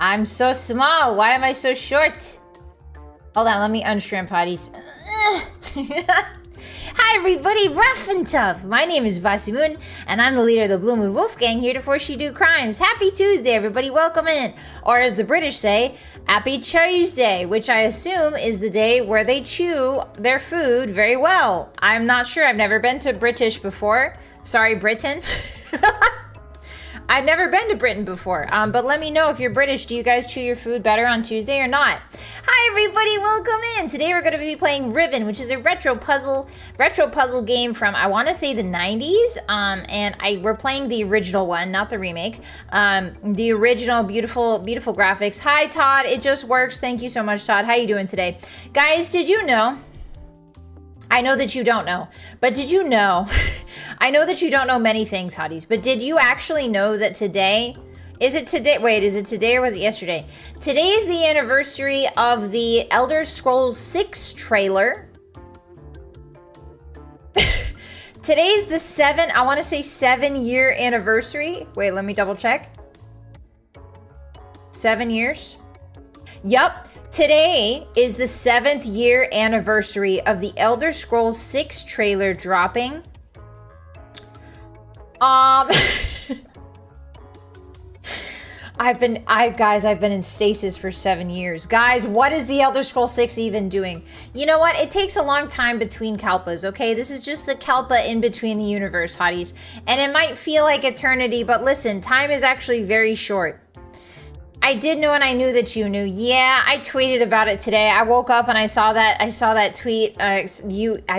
I'm so small. Why am I so short? Hold on, let me unshrimp Hotties. Hi everybody, Ruff and Tuff. My name is Bossymoon, and I'm the leader of the Blue Moon Wolf Gang here to force you to do crimes. Happy Tuesday, everybody. Welcome in. Or as the British say, Happy Tuesday, which I assume is the day where they chew their food very well. I'm not sure. I've never been to British before. Sorry, Britain. I've never been to Britain before, but let me know if you're British. Do you guys chew your food better on Tuesday or not? Hi everybody, welcome in. Today we're going to be playing Riven, which is a retro puzzle game from, I want to say, the 90s, and we're playing the original one, not the remake. The original, beautiful graphics. Hi Todd, it just works. Thank you so much, Todd. How you doing today? Guys, did you know? I know that you don't know, but did you know? I know that you don't know many things, Hotties, but did you actually know that today, is it today? Wait, is it today or was it yesterday? Today is the anniversary of the Elder Scrolls 6 trailer. Today's the 7-year anniversary. Wait, let me double check. 7 years? Yup. Today is the 7th year anniversary of the Elder Scrolls 6 trailer dropping. I've been in stasis for 7 years. Guys, what is the Elder Scrolls 6 even doing? You know what? It takes a long time between Kalpas, okay? This is just the Kalpa in between the universe, Hotties. And it might feel like eternity, but listen, time is actually very short. I did know, and I knew that you knew. Yeah, I tweeted about it today. I woke up and I saw that tweet. I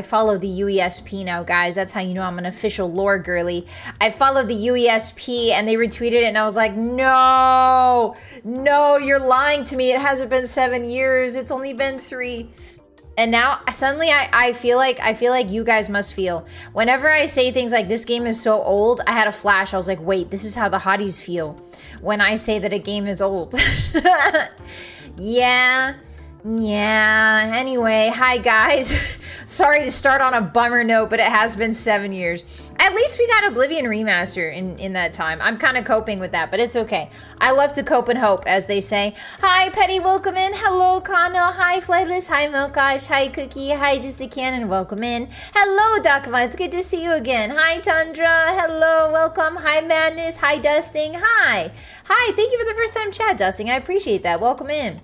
follow the UESP now, guys. That's how you know I'm an official lore girly. I follow the UESP and they retweeted it, and I was like, no, you're lying to me. It hasn't been 7 years. It's only been 3. And now suddenly I feel like you guys must feel. Whenever I say things like this game is so old, I had a flash. I was like, wait, this is how the Hotties feel when I say that a game is old. Yeah. Anyway, hi guys. Sorry to start on a bummer note, but it has been 7 years. At least we got Oblivion Remaster in that time. I'm kind of coping with that, but it's okay. I love to cope and hope, as they say. Hi, Petty, welcome in. Hello, Kano. Hi, Flightless. Hi, Milkosh. Hi, Cookie. Hi, Just a Cannon. Welcome in. Hello, Dakama. It's good to see you again. Hi, Tundra. Hello, welcome. Hi, Madness. Hi, Dusting. Hi. Thank you for the first time chat, Dusting. I appreciate that. Welcome in.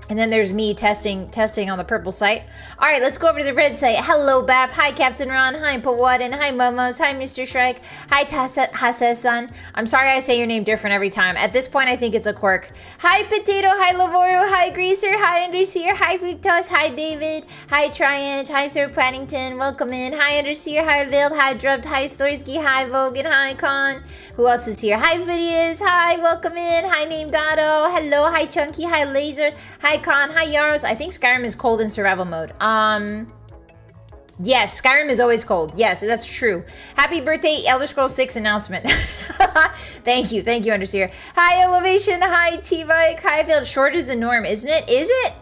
And then there's me testing on the purple site. All right, let's go over to the red site. Hello, Bap. Hi, Captain Ron. Hi, Pawadin. Hi, Momos. Hi, Mr. Shrike. Hi, Hasesan. I'm sorry I say your name different every time. At this point, I think it's a quirk. Hi, Potato. Hi, Lavoro. Hi, Greaser. Hi, Underseer. Hi, Victos. Hi, David. Hi, Triant. Hi, Sir Paddington. Welcome in. Hi, Underseer. Hi, Veiled. Hi, Drubbed. Hi, Storsky. Hi, Vogan. Hi, Con. Who else is here? Hi, Vidias. Hi, welcome in. Hi, Name Dotto. Hello. Hi, Chunky. Hi, Laser. Hi, Con. Hi, Yaros. I think Skyrim is cold in survival mode. Yes, Skyrim is always cold. Yes, that's true. Happy birthday, Elder Scrolls 6 announcement. Thank you, Underseer. Hi, Elevation. Hi, T-Bike. Hi, Field. Short is the norm, isn't it? Is it?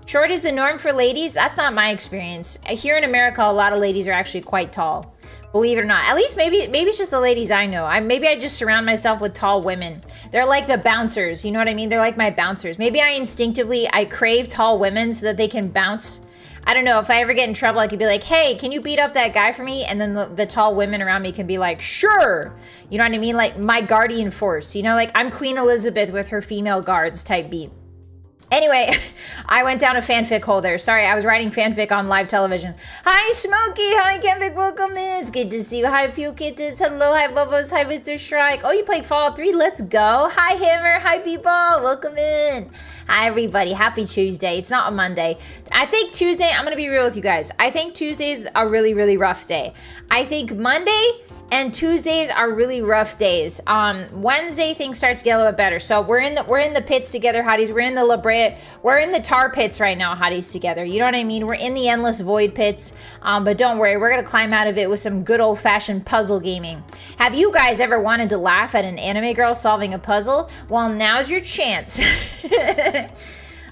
Short is the norm for ladies? That's not my experience. Here in America, a lot of ladies are actually quite tall. Believe it or not. At least maybe it's just the ladies I know. Maybe I just surround myself with tall women. They're like the bouncers, you know what I mean? They're like my bouncers. Maybe I crave tall women so that they can bounce. I don't know, if I ever get in trouble, I could be like, hey, can you beat up that guy for me? And then the tall women around me can be like, sure. You know what I mean? Like my guardian force, you know, like I'm Queen Elizabeth with her female guards type beat. Anyway, I went down a fanfic hole there. Sorry, I was writing fanfic on live television. Hi, Smokey. Hi, Kenvic. Welcome in. It's good to see you. Hi, Pew Kittens. Hello. Hi, Bubbles. Hi, Mr. Shrike. Oh, you played Fallout 3? Let's go. Hi, Hammer. Hi, people. Welcome in. Hi, everybody. Happy Tuesday. It's not a Monday. I think Tuesday, I'm going to be real with you guys. I think Tuesday's a really, really rough day. I think Monday and Tuesdays are really rough days. Wednesday things start to get a little bit better. So we're in the pits together, Hotties. We're in the La Brea. We're in the tar pits right now, Hotties, together. You know what I mean? We're in the endless void pits. But don't worry, we're gonna climb out of it with some good old-fashioned puzzle gaming. Have you guys ever wanted to laugh at an anime girl solving a puzzle? Well, now's your chance.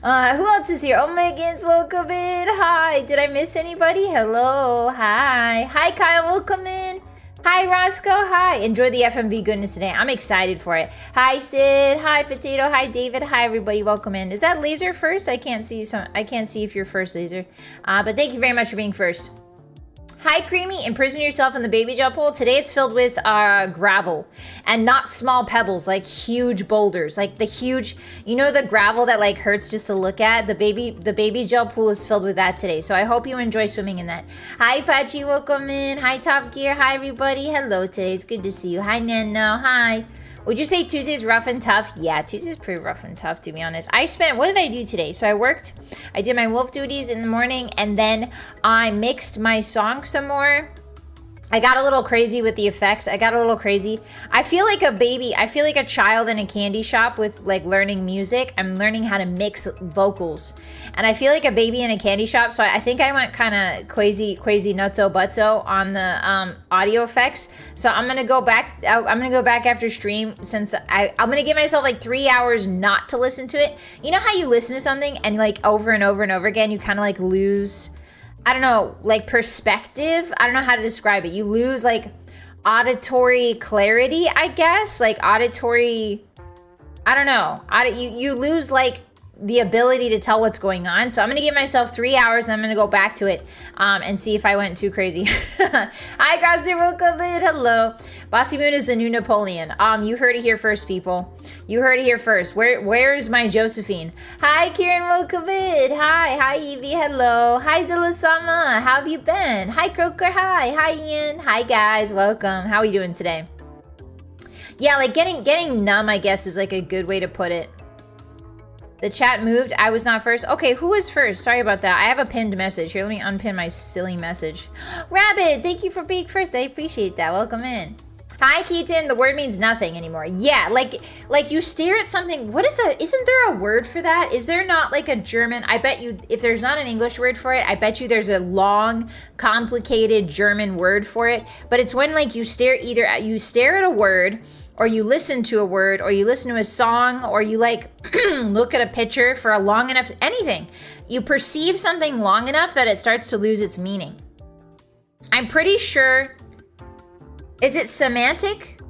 Who else is here? Oh my goodness, welcome in. Hi, did I miss anybody? Hello, hi. Hi, Kyle, welcome in. Hi, Roscoe. Hi. Enjoy the FMV goodness today. I'm excited for it. Hi, Sid. Hi, Potato. Hi, David. Hi, everybody. Welcome in. Is that Laser first? I can't see if you're first, Laser. But thank you very much for being first. Hi, Creamy. Imprison yourself in the baby gel pool. Today it's filled with gravel and not small pebbles, like huge boulders, like the huge, you know, the gravel that like hurts just to look at. The baby gel pool is filled with that today. So I hope you enjoy swimming in that. Hi, Pachi. Welcome in. Hi, Top Gear. Hi, everybody. Hello today. It's good to see you. Hi, Nano. Hi. Would you say Tuesday's rough and tough? Yeah, Tuesday's pretty rough and tough, to be honest. What did I do today? So I worked, I did my wolf duties in the morning, and then I mixed my song some more. I got a little crazy with the effects. I feel like a baby. I feel like a child in a candy shop with like learning music. I'm learning how to mix vocals. And I feel like a baby in a candy shop. So I think I went kind of crazy nutso butso on the audio effects. So I'm going to go back. I'm going to go back after stream since I'm going to give myself like 3 hours not to listen to it. You know how you listen to something and like over and over and over again, you kind of like lose, I don't know, like perspective. I don't know how to describe it. You lose like auditory clarity, I guess. Like auditory, I don't know. You lose like the ability to tell what's going on. So I'm going to give myself 3 hours and I'm going to go back to it and see if I went too crazy. Hi, Grasser, welcome in. Hello. Bossymoon is the new Napoleon. You heard it here first, people. You heard it here first. Where's my Josephine? Hi, Kieran, welcome in. Hi, Evie, hello. Hi, Zilla-sama, how have you been? Hi, Croker, hi, Ian. Hi, guys, welcome. How are you doing today? Yeah, like getting numb, I guess, is like a good way to put it. The chat moved. I was not first. Okay, who was first? Sorry about that. I have a pinned message. Here, let me unpin my silly message. Rabbit, thank you for being first. I appreciate that. Welcome in. Hi, Keaton. The word means nothing anymore. Yeah, like you stare at something. What is that? Isn't there a word for that? Is there not like a German? I bet you, if there's not an English word for it, I bet you there's a long, complicated German word for it. But it's when like you stare at a word, or you listen to a word, or you listen to a song, or you like look at a picture for a long enough, anything. You perceive something long enough that it starts to lose its meaning. I'm pretty sure, is it semantic?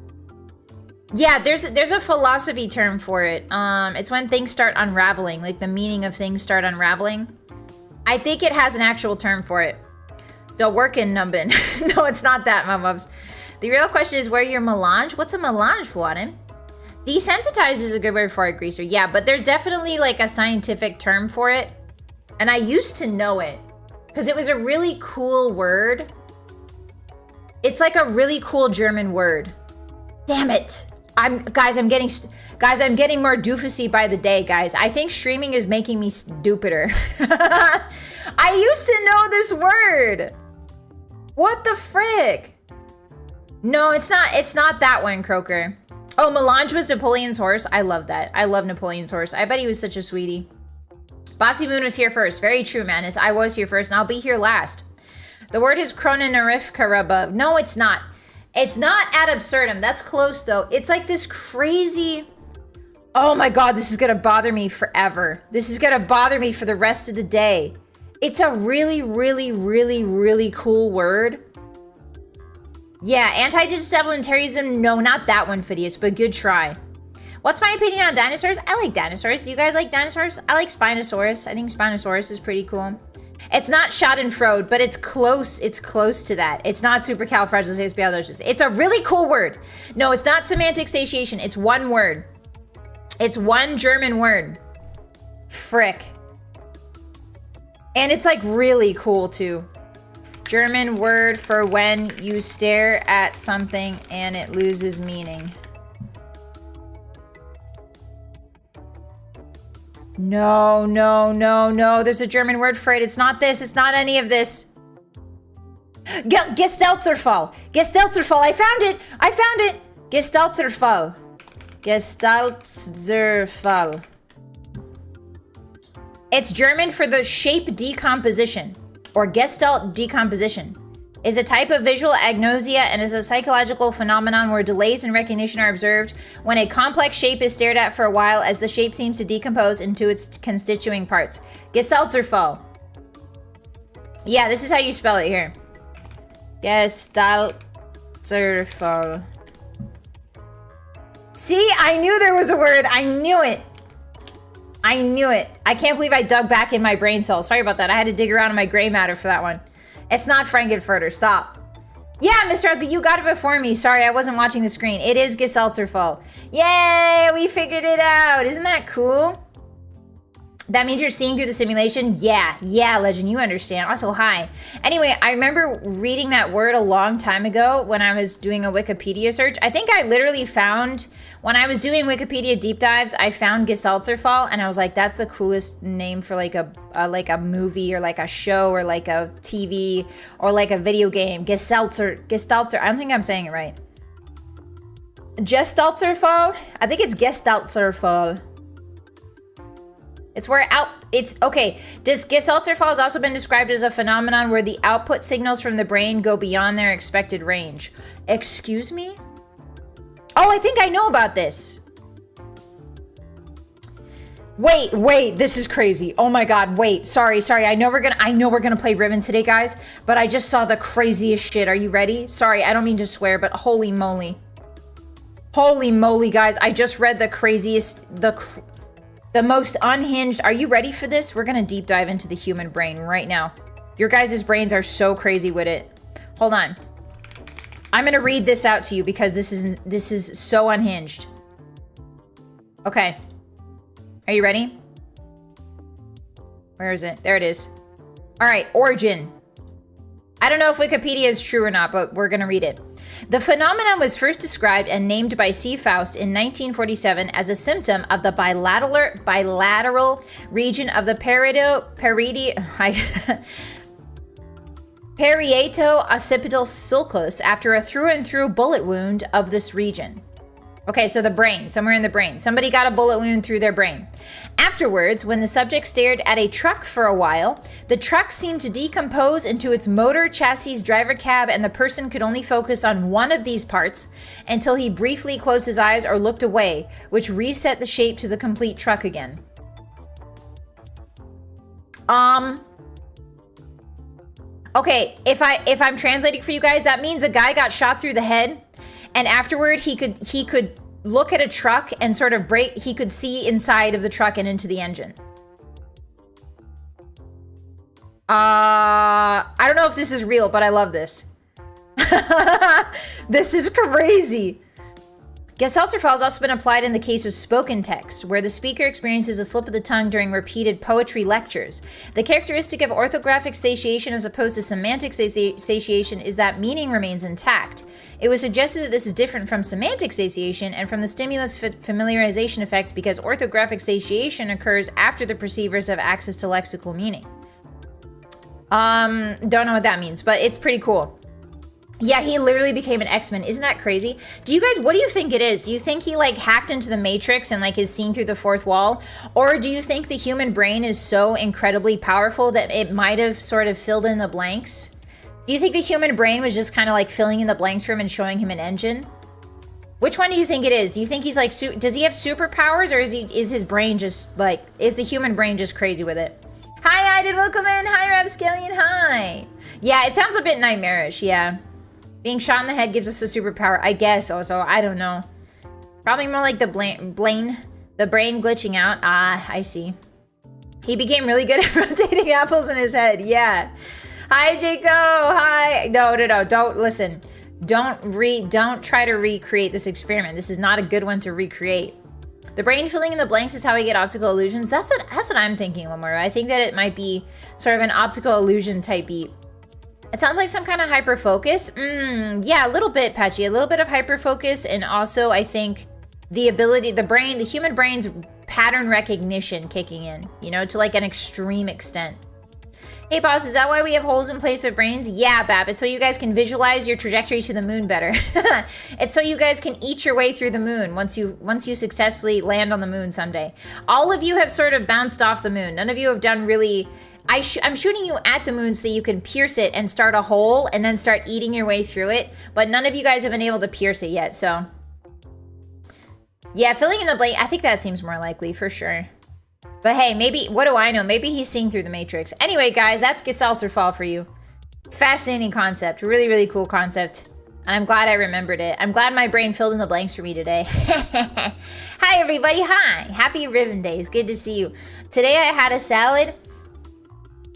Yeah, there's a philosophy term for it. It's when things start unraveling, like the meaning of things start unraveling. I think it has an actual term for it. Don't work in Numbin. No, it's not that, my loves. The real question is where your melange? What's a melange, Puatin? Desensitized is a good word for a greaser. Yeah, but there's definitely like a scientific term for it. And I used to know it because it was a really cool word. It's like a really cool German word. Damn it. I'm getting more doofusy by the day, guys. I think streaming is making me stupider. I used to know this word. What the frick? No, it's not that one, Croker. Oh, melange was Napoleon's horse. I love that. I love Napoleon's horse. I bet he was such a sweetie. Bossymoon was here first. Very true, Manus. I was here first, and I'll be here last. The word is chrononarifkaraba. No, it's not. It's not ad absurdum. That's close, though. It's like this crazy... Oh my god, this is gonna bother me forever. This is gonna bother me for the rest of the day. It's a really, really, really, really cool word. Yeah, anti-disabilitarianism, no, not that one, Phidias, but good try. What's my opinion on dinosaurs? I like dinosaurs. Do you guys like dinosaurs? I like Spinosaurus. I think Spinosaurus is pretty cool. It's not Schadenfreude, but it's close. It's close to that. It's not supercalifragilisticexpialidocious. It's a really cool word. No, it's not semantic satiation. It's one word. It's one German word. Frick. And it's like really cool too. German word for when you stare at something and it loses meaning. No, no, no, no. There's a German word for it. It's not this. It's not any of this. Gestaltzerfall. Gestaltzerfall. I found it. I found it. Gestaltzerfall. Gestaltzerfall. It's German for the shape decomposition, or Gestalt decomposition. Is a type of visual agnosia and is a psychological phenomenon where delays in recognition are observed when a complex shape is stared at for a while as the shape seems to decompose into its constituent parts. Gestaltzerfall. Yeah, this is how you spell it here. Gestaltzerfall. Gestalterfall. See, I knew there was a word. I knew it. I knew it. I can't believe I dug back in my brain cells. Sorry about that. I had to dig around in my gray matter for that one. It's not Frankenfurter. Stop. Yeah, Mr. Uncle, you got it before me. Sorry, I wasn't watching the screen. It is Gestalterfall. Yay, we figured it out. Isn't that cool? That means you're seeing through the simulation? Yeah, Legend, you understand. Also, hi. Anyway, I remember reading that word a long time ago when I was doing a Wikipedia search. I think I literally found, when I was doing Wikipedia deep dives, I found Gestalterfall, and I was like, that's the coolest name for like a movie or like a show or like a TV or like a video game. Gestalter, I don't think I'm saying it right. Gestalterfall? I think it's Gestalterfall. It's where okay. Gestalterfall has also been described as a phenomenon where the output signals from the brain go beyond their expected range. Excuse me? Oh, I think I know about this. Wait, this is crazy. Oh my God, wait, sorry. I know we're gonna play Riven today, guys, but I just saw the craziest shit. Are you ready? Sorry, I don't mean to swear, but holy moly. Holy moly, guys, I just read the craziest, the most unhinged. Are you ready for this? We're gonna deep dive into the human brain right now. Your guys' brains are so crazy with it. Hold on. I'm gonna read this out to you because this is so unhinged. Okay. Are you ready? Where is it? There it is. All right, origin. I don't know if Wikipedia is true or not, but we're gonna read it. The phenomenon was first described and named by C. Faust in 1947 as a symptom of the bilateral region of the parieto-occipital sulcus after a through-and-through bullet wound of this region. Okay, so the brain, somewhere in the brain. Somebody got a bullet wound through their brain. Afterwards, when the subject stared at a truck for a while, the truck seemed to decompose into its motor, chassis, driver cab, and the person could only focus on one of these parts until he briefly closed his eyes or looked away, which reset the shape to the complete truck again. Okay, if I'm translating for you guys, that means a guy got shot through the head, and afterward he could look at a truck and sort of he could see inside of the truck and into the engine. I don't know if this is real, but I love this. This is crazy. Gestalterfall has also been applied in the case of spoken text, where the speaker experiences a slip of the tongue during repeated poetry lectures. The characteristic of orthographic satiation as opposed to semantic satiation is that meaning remains intact. It was suggested that this is different from semantic satiation and from the stimulus familiarization effect because orthographic satiation occurs after the perceivers have access to lexical meaning. Don't know what that means, but it's pretty cool. Yeah, he literally became an X-Men. Isn't that crazy? Do you guys, what do you think it is? Do you think he like hacked into the Matrix and like is seeing through the fourth wall? Or do you think the human brain is so incredibly powerful that it might have sort of filled in the blanks? Do you think the human brain was just kind of like filling in the blanks for him and showing him an engine? Which one do you think it is? Do you think he's like, does he have superpowers, or is his brain just like, is the human brain just crazy with it? Hi, Iden, welcome in. Hi, Rapscallion, hi. Yeah, it sounds a bit nightmarish, yeah. Being shot in the head gives us a superpower, I guess. Also, I don't know. Probably more like the brain glitching out. Ah, I see. He became really good at rotating apples in his head. Yeah. Hi, Jaco. Hi. No. Don't listen. Don't try to recreate this experiment. This is not a good one to recreate. The brain filling in the blanks is how we get optical illusions. That's what I'm thinking, Lamora. I think that it might be sort of an optical illusion type beat. It sounds like some kind of hyperfocus. Yeah, a little bit, Patchy. A little bit of hyperfocus, and also I think the ability, the human brain's pattern recognition kicking in, you know, to like an extreme extent. Hey, boss, is that why we have holes in place of brains? Yeah, Bab. It's so you guys can visualize your trajectory to the moon better. It's so you guys can eat your way through the moon once you successfully land on the moon someday. All of you have sort of bounced off the moon. None of you have done really... I'm shooting you at the moon so that you can pierce it and start a hole and then start eating your way through it. But none of you guys have been able to pierce it yet, so. Yeah, filling in the blank, I think that seems more likely for sure. But hey, maybe, what do I know? Maybe he's seeing through the Matrix. Anyway, guys, that's Gestalterfall for you. Fascinating concept. Really, really cool concept. And I'm glad I remembered it. I'm glad my brain filled in the blanks for me today. Hi, everybody. Hi. Happy Riven Days. Good to see you. Today I had a salad.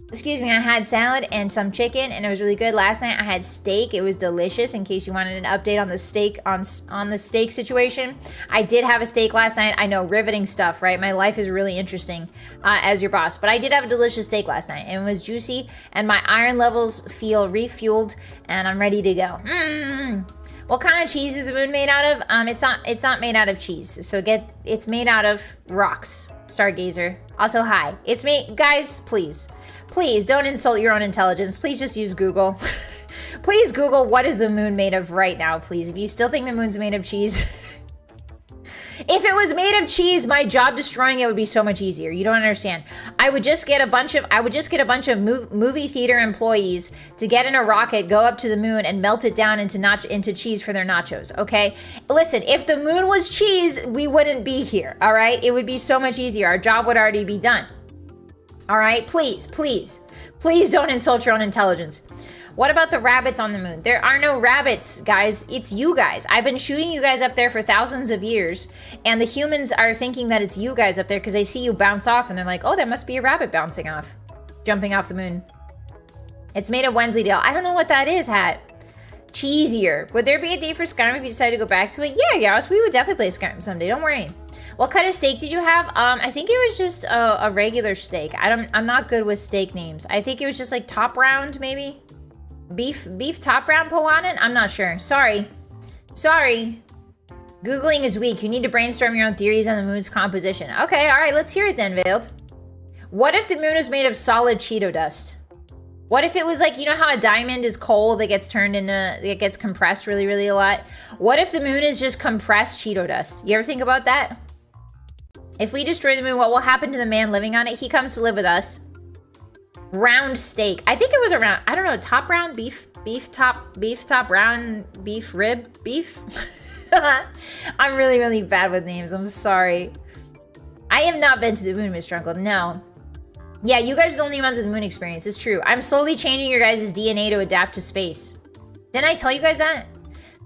Excuse me, I had salad and some chicken, and it was really good. Last night I had steak. It was delicious. In case you wanted an update on the steak on the steak situation, I did have a steak last night. I know, riveting stuff, right? My life is really interesting as your boss, but I did have a delicious steak last night, and it was juicy, and my iron levels feel refueled, and I'm ready to go. What kind of cheese is the moon made out of? It's not made out of cheese. So it's made out of rocks. Stargazer. Also, hi. It's me, guys. Please don't insult your own intelligence. Please just use Google. Please Google what is the moon made of right now, please. If you still think the moon's made of cheese. If it was made of cheese, my job destroying it would be so much easier. You don't understand. I would just get a bunch of movie theater employees to get in a rocket, go up to the moon, and melt it down into cheese for their nachos. Okay, listen. If the moon was cheese, we wouldn't be here. All right, it would be so much easier. Our job would already be done. All right, please don't insult your own intelligence. What about the rabbits on the moon? There are no rabbits, guys. It's you guys. I've been shooting you guys up there for thousands of years, and the humans are thinking that it's you guys up there because they see you bounce off, and they're like, oh, that must be a rabbit jumping off the moon. It's made of Wensleydale. I don't know what that is, Hat. Cheesier. Would there be a day for Skyrim if you decide to go back to it? Yeah, Yaros, we would definitely play Skyrim someday. Don't worry. What kind of steak did you have? I think it was just a regular steak. I'm not good with steak names. I think it was just like top round, maybe. Beef top round Pawanan? I'm not sure. Sorry. Googling is weak. You need to brainstorm your own theories on the moon's composition. Okay, all right, let's hear it then, Veiled. What if the moon is made of solid Cheeto dust? What if it was like, you know how a diamond is coal that gets it gets compressed really, really a lot? What if the moon is just compressed Cheeto dust? You ever think about that? If we destroy the moon, what will happen to the man living on it? He comes to live with us. Round steak. I think it was around, I don't know, top round beef top round beef rib beef. I'm really, really bad with names. I'm sorry. I have not been to the moon, Mr. Uncle. No. Yeah, you guys are the only ones with moon experience. It's true. I'm slowly changing your guys' DNA to adapt to space. Didn't I tell you guys that?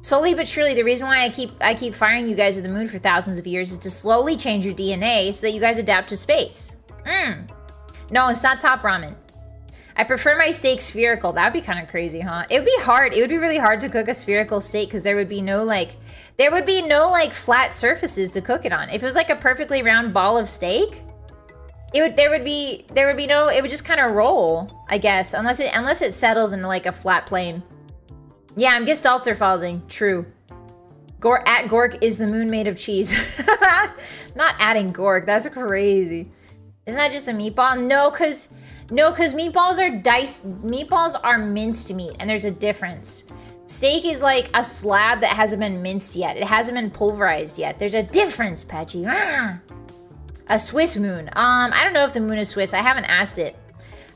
Slowly but surely, the reason why I keep firing you guys at the moon for thousands of years is to slowly change your DNA so that you guys adapt to space. No, it's not top ramen. I prefer my steak spherical. That would be kind of crazy, huh? It would be hard. It would be really hard to cook a spherical steak because there would be no flat surfaces to cook it on. If it was like a perfectly round ball of steak, it would just kind of roll, I guess, unless it settles into like a flat plane. Yeah, I'm Gestalter falling. True. At Gork is the moon made of cheese. Not adding Gork. That's crazy. Isn't that just a meatball? No, cause meatballs are diced. Meatballs are minced meat, and there's a difference. Steak is like a slab that hasn't been minced yet. It hasn't been pulverized yet. There's a difference, Patchy. A Swiss moon. I don't know if the moon is Swiss. I haven't asked it.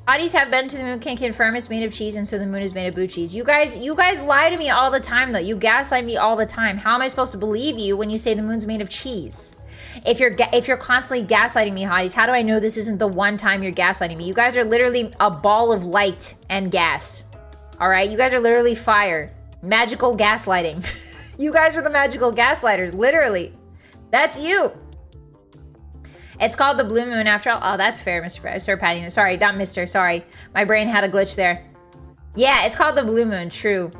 Hotties have been to the moon, can confirm it's made of cheese, and so the moon is made of blue cheese. You guys lie to me all the time, though. You gaslight me all the time. How am I supposed to believe you when you say the moon's made of cheese? If you're constantly gaslighting me, Hotties, how do I know this isn't the one time you're gaslighting me? You guys are literally a ball of light and gas. All right? You guys are literally fire. Magical gaslighting. You guys are the magical gaslighters, literally. That's you. It's called the blue moon after all. Oh, that's fair, Sir Patty. Sorry, not Mr. Sorry. My brain had a glitch there. Yeah, it's called the blue moon. True.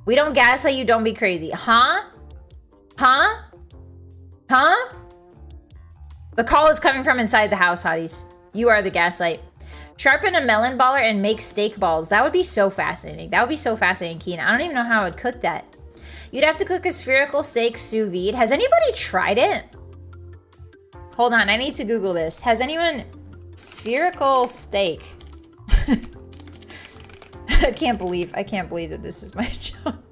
We don't gaslight you. Don't be crazy. Huh? The call is coming from inside the house, Hotties. You are the gaslight. Sharpen a melon baller and make steak balls. That would be so fascinating. That would be so fascinating, Keen. I don't even know how I would cook that. You'd have to cook a spherical steak sous vide. Has anybody tried it? Hold on, I need to Google this. Has anyone... Spherical steak. I can't believe that this is my job.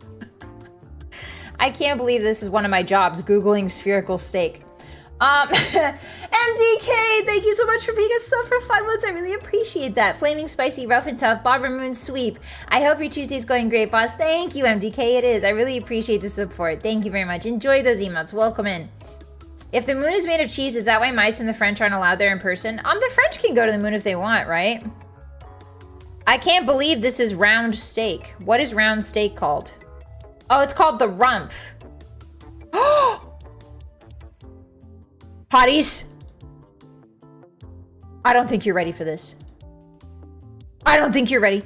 I can't believe this is one of my jobs, Googling spherical steak. MDK, thank you so much for being a sub for 5 months. I really appreciate that. Flaming Spicy, Rough and Tough, Bossymoon Sweep. I hope your Tuesday's going great, boss. Thank you, MDK, it is. I really appreciate the support. Thank you very much. Enjoy those emotes. Welcome in. If the moon is made of cheese, is that why mice and the French aren't allowed there in person? The French can go to the moon if they want, right? I can't believe this is round steak. What is round steak called? Oh, it's called the rump. Hotties. I don't think you're ready for this. I don't think you're ready.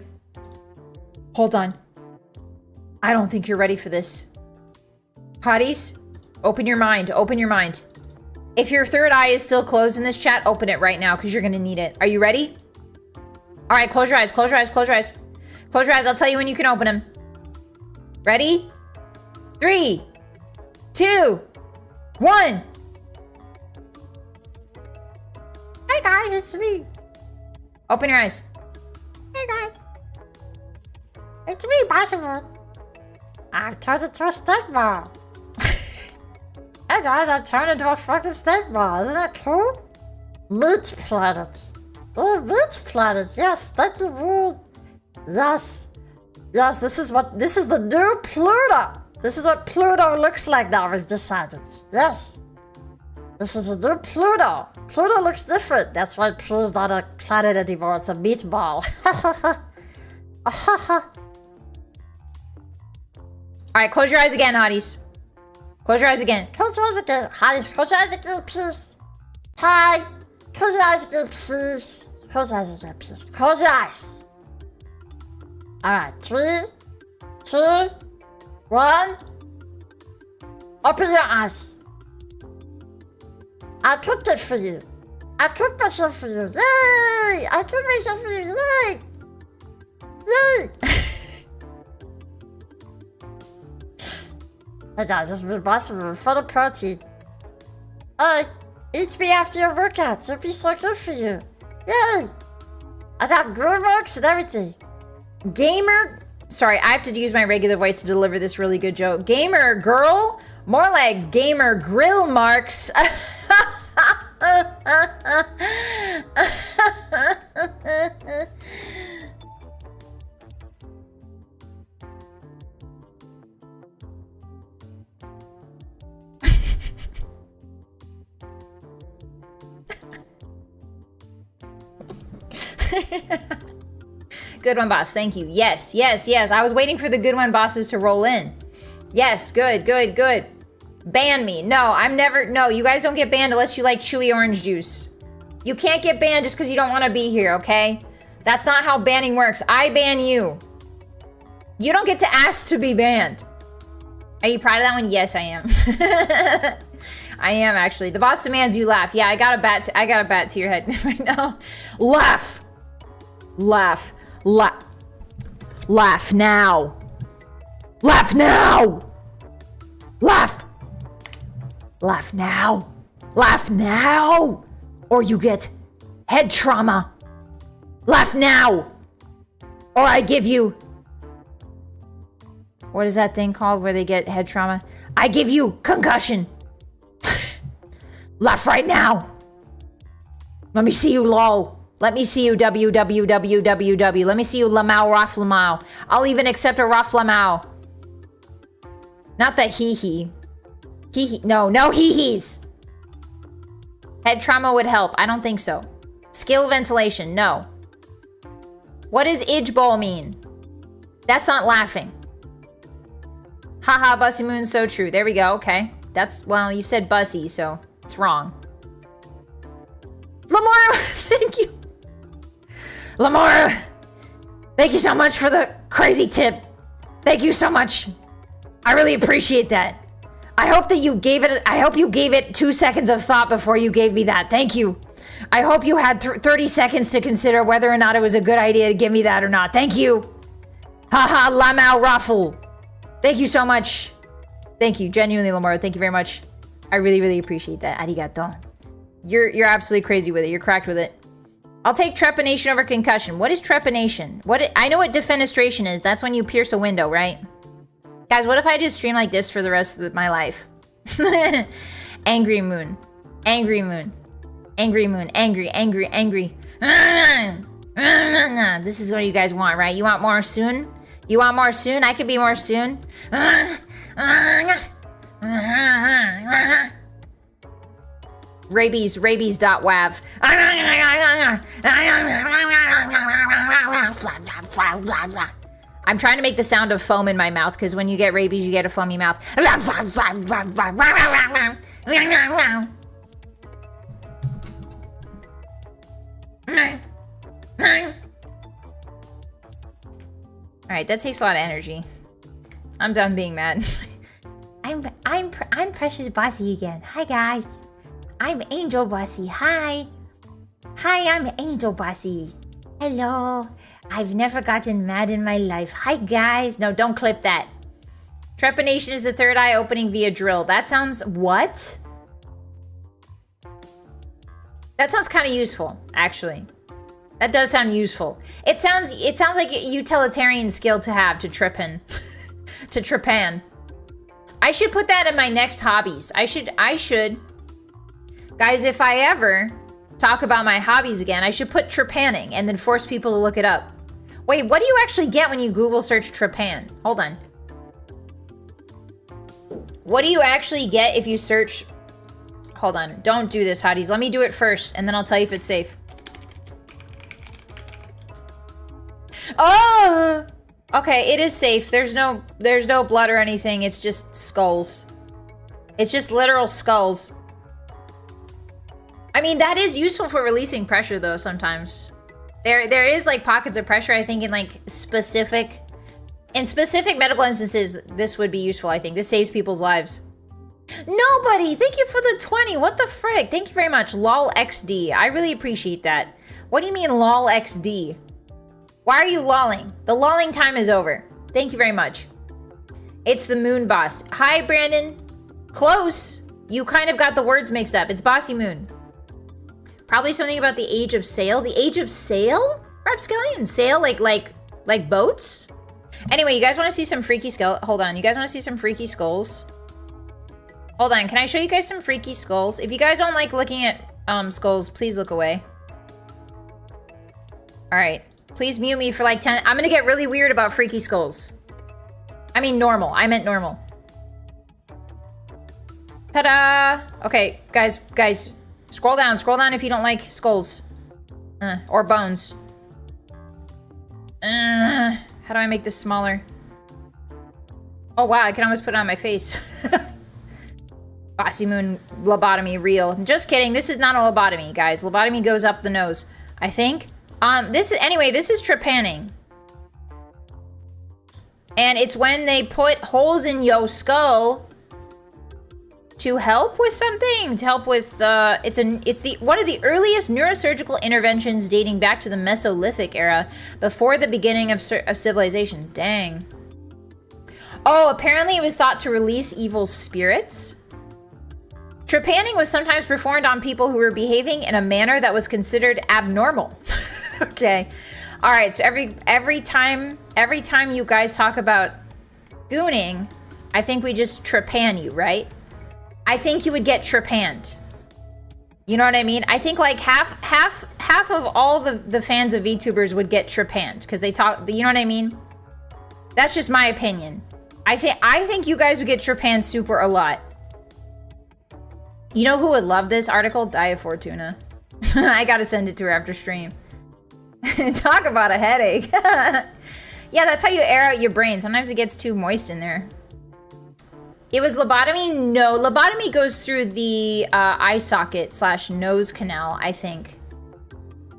Hold on. I don't think you're ready for this. Hotties, open your mind. Open your mind. If your third eye is still closed in this chat, open it right now because you're going to need it. Are you ready? All right, close your eyes. Close your eyes. Close your eyes. Close your eyes. I'll tell you when you can open them. Ready? 3, 2, 1. Hey guys, it's me. Open your eyes. Hey guys. It's me, Bossymoon. I've turned into a steak ball. Hey guys, I turned into a fucking steak ball. Isn't that cool? Meat planet. Oh, meat planet. Yes, thank you, Moon. Yes. Yes, this is the new Pluto. This is what Pluto looks like now, we've decided. Yes. This is a new Pluto. Pluto looks different. That's why Pluto's not a planet anymore. It's a meatball. All right, close your eyes again, hotties. Close your eyes again. Close your eyes again. Hotties, close your eyes again, please. Hi. Close your eyes again, please. Close your eyes again, please. Close your eyes. Alright, 3, 2, 1. Open your eyes. I cooked it for you. I cooked myself for you. Yay! I cooked myself for you. Yay! Yay! Hey guys, this is me, Bossymoon, full of protein. Hey, eat me after your workouts. It'll be so good for you. Yay! I got grill marks and everything. Gamer. Sorry, I have to use my regular voice to deliver this really good joke. Gamer girl? More like gamer grill marks. Good one, boss. Thank you. Yes, yes, yes. I was waiting for the good one bosses to roll in. Yes, good, good, good. Ban me. No, I'm never. No, you guys don't get banned unless you like chewy orange juice. You can't get banned just because you don't want to be here, okay? That's not how banning works. I ban you. You don't get to ask to be banned. Are you proud of that one? Yes, I am. I am actually. The boss demands you laugh. Yeah, I got a bat. I got a bat to your head right now. Laugh. Laugh. Laugh. Laugh now. Laugh now. Laugh. Laugh now. Laugh now. Or you get head trauma. Laugh now. Or I give you... What is that thing called where they get head trauma? I give you concussion. Laugh right now. Let me see you, lol. Let me see you, www. Let me see you, lamau, rough lamau. I'll even accept a rough lamau. Not the hee-hee. Hee-hee. No, no hee-hees. Head trauma would help. I don't think so. Skill ventilation. No. What does idge bowl mean? That's not laughing. Haha, Bossymoon, so true. There we go. Okay. That's, well, you said bussy, so it's wrong. Lamora, thank you. Lamora, thank you so much for the crazy tip. Thank you so much. I really appreciate that. I hope that you gave it, I hope you gave it 2 seconds of thought before you gave me that. Thank you. I hope you had 30 seconds to consider whether or not it was a good idea to give me that or not. Thank you. Haha, lamau raffle. Thank you so much. Thank you, genuinely, Lamora. Thank you very much. I really, really appreciate that. Arigato. You're absolutely crazy with it. You're cracked with it. I'll take trepanation over concussion. What is trepanation? I know what defenestration is. That's when you pierce a window, right? Guys, what if I just stream like this for the rest of my life? Angry moon. Angry moon. Angry moon. Angry, angry, angry. This is what you guys want, right? You want more soon? You want more soon? I could be more soon. Rabies.wav. I'm trying to make the sound of foam in my mouth because when you get rabies, you get a foamy mouth. Alright, that takes a lot of energy. I'm done being mad. I'm Precious Bossy again. Hi guys. I'm Angel Bossy. Hi. Hi, I'm Angel Bossy. Hello. I've never gotten mad in my life. Hi guys. No, don't clip that. Trepanation is the third eye opening via drill. That sounds what? That sounds kind of useful, actually. That does sound useful. It sounds like a utilitarian skill to have to trepan. To trepan. I should put that in my next hobbies. I should. Guys, if I ever talk about my hobbies again, I should put trepanning and then force people to look it up. Wait, what do you actually get when you Google search trepan? Hold on. What do you actually get if you search... Hold on. Don't do this, hotties. Let me do it first, and then I'll tell you if it's safe. Oh! Okay, it is safe. There's no blood or anything. It's just skulls. It's just literal skulls. I mean, that is useful for releasing pressure, though, sometimes. There is, like, pockets of pressure, I think, in, like, specific medical instances, this would be useful, I think. This saves people's lives. Nobody! Thank you for the 20. What the frick? Thank you very much. LOLXD. I really appreciate that. What do you mean, LOLXD? Why are you lolling? The lolling time is over. Thank you very much. It's the moon boss. Hi, Brandon. Close. You kind of got the words mixed up. It's Bossymoon. Probably something about the age of sail. The age of sail? Rapscallion? Sail like boats? Anyway, you guys want to see some freaky skull? Hold on. You guys want to see some freaky skulls? Hold on. Can I show you guys some freaky skulls? If you guys don't like looking at skulls, please look away. All right. Please mute me for like 10. I'm gonna get really weird about freaky skulls. I mean normal. I meant normal. Ta-da! Okay, guys. Scroll down if you don't like skulls. Or bones. How do I make this smaller? Oh wow, I can almost put it on my face. Bossymoon lobotomy real. Just kidding, this is not a lobotomy, guys. Lobotomy goes up the nose, I think. This is trepanning. And it's when they put holes in your skull to help with something, to help with, it's one of the earliest neurosurgical interventions dating back to the Mesolithic era, before the beginning of civilization. Dang. Oh, apparently it was thought to release evil spirits. Trepanning was sometimes performed on people who were behaving in a manner that was considered abnormal. Okay. All right. So every time you guys talk about gooning, I think we just trepan you, right? I think you would get trepanned. You know what I mean? I think like half of all the fans of VTubers would get trepanned because they talk. You know what I mean? That's just my opinion. I think you guys would get trepanned super a lot. You know who would love this article? Dia Fortuna. I gotta send it to her after stream. Talk about a headache. Yeah, that's how you air out your brain. Sometimes it gets too moist in there. It was lobotomy? No, lobotomy goes through the eye socket / nose canal, I think.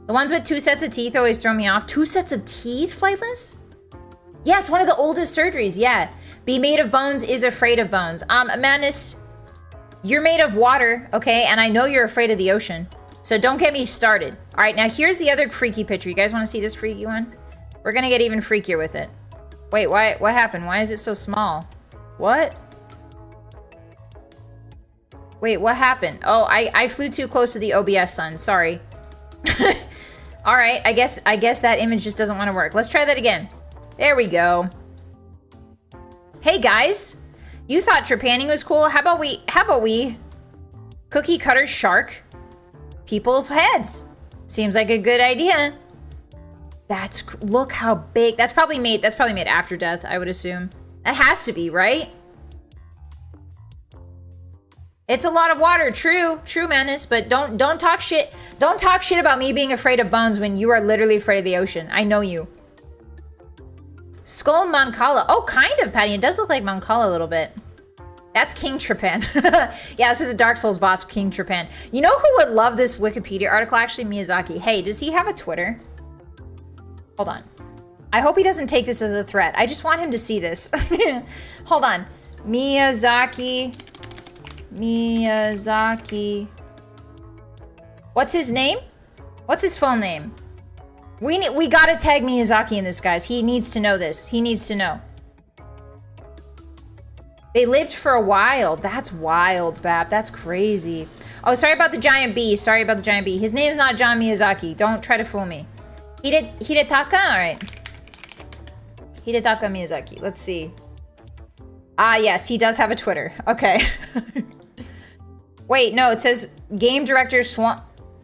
The ones with 2 sets of teeth always throw me off. 2 sets of teeth, Flightless? Yeah, it's one of the oldest surgeries, yeah. Be made of bones is afraid of bones. Madness, you're made of water, okay? And I know you're afraid of the ocean. So don't get me started. All right, now here's the other freaky picture. You guys want to see this freaky one? We're gonna get even freakier with it. Wait, what happened? Why is it so small? What? Wait, what happened? Oh, I flew too close to the OBS sun. Sorry. All right, I guess that image just doesn't want to work. Let's try that again. There we go. Hey guys, you thought trepanning was cool? How about we cookie cutter shark people's heads? Seems like a good idea. Look how big. That's probably made after death, I would assume. That has to be, right? It's a lot of water. True, Menace. But don't talk shit. Don't talk shit about me being afraid of bones when you are literally afraid of the ocean. I know you. Skull Mancala. Oh, kind of, Patty. It does look like Mancala a little bit. That's King Trepan. Yeah, this is a Dark Souls boss, King Trepan. You know who would love this Wikipedia article? Actually, Miyazaki. Hey, does he have a Twitter? Hold on. I hope he doesn't take this as a threat. I just want him to see this. Hold on. Miyazaki. What's his name? What's his full name? We gotta tag Miyazaki in this, guys. He needs to know this. He needs to know. They lived for a while. That's wild, Bab. That's crazy. Oh, sorry about the giant bee. Sorry about the giant bee. His name's not John Miyazaki. Don't try to fool me. Hidetaka? All right. Hidetaka Miyazaki. Let's see. Ah, yes, he does have a Twitter. Okay. Wait, no, it says game director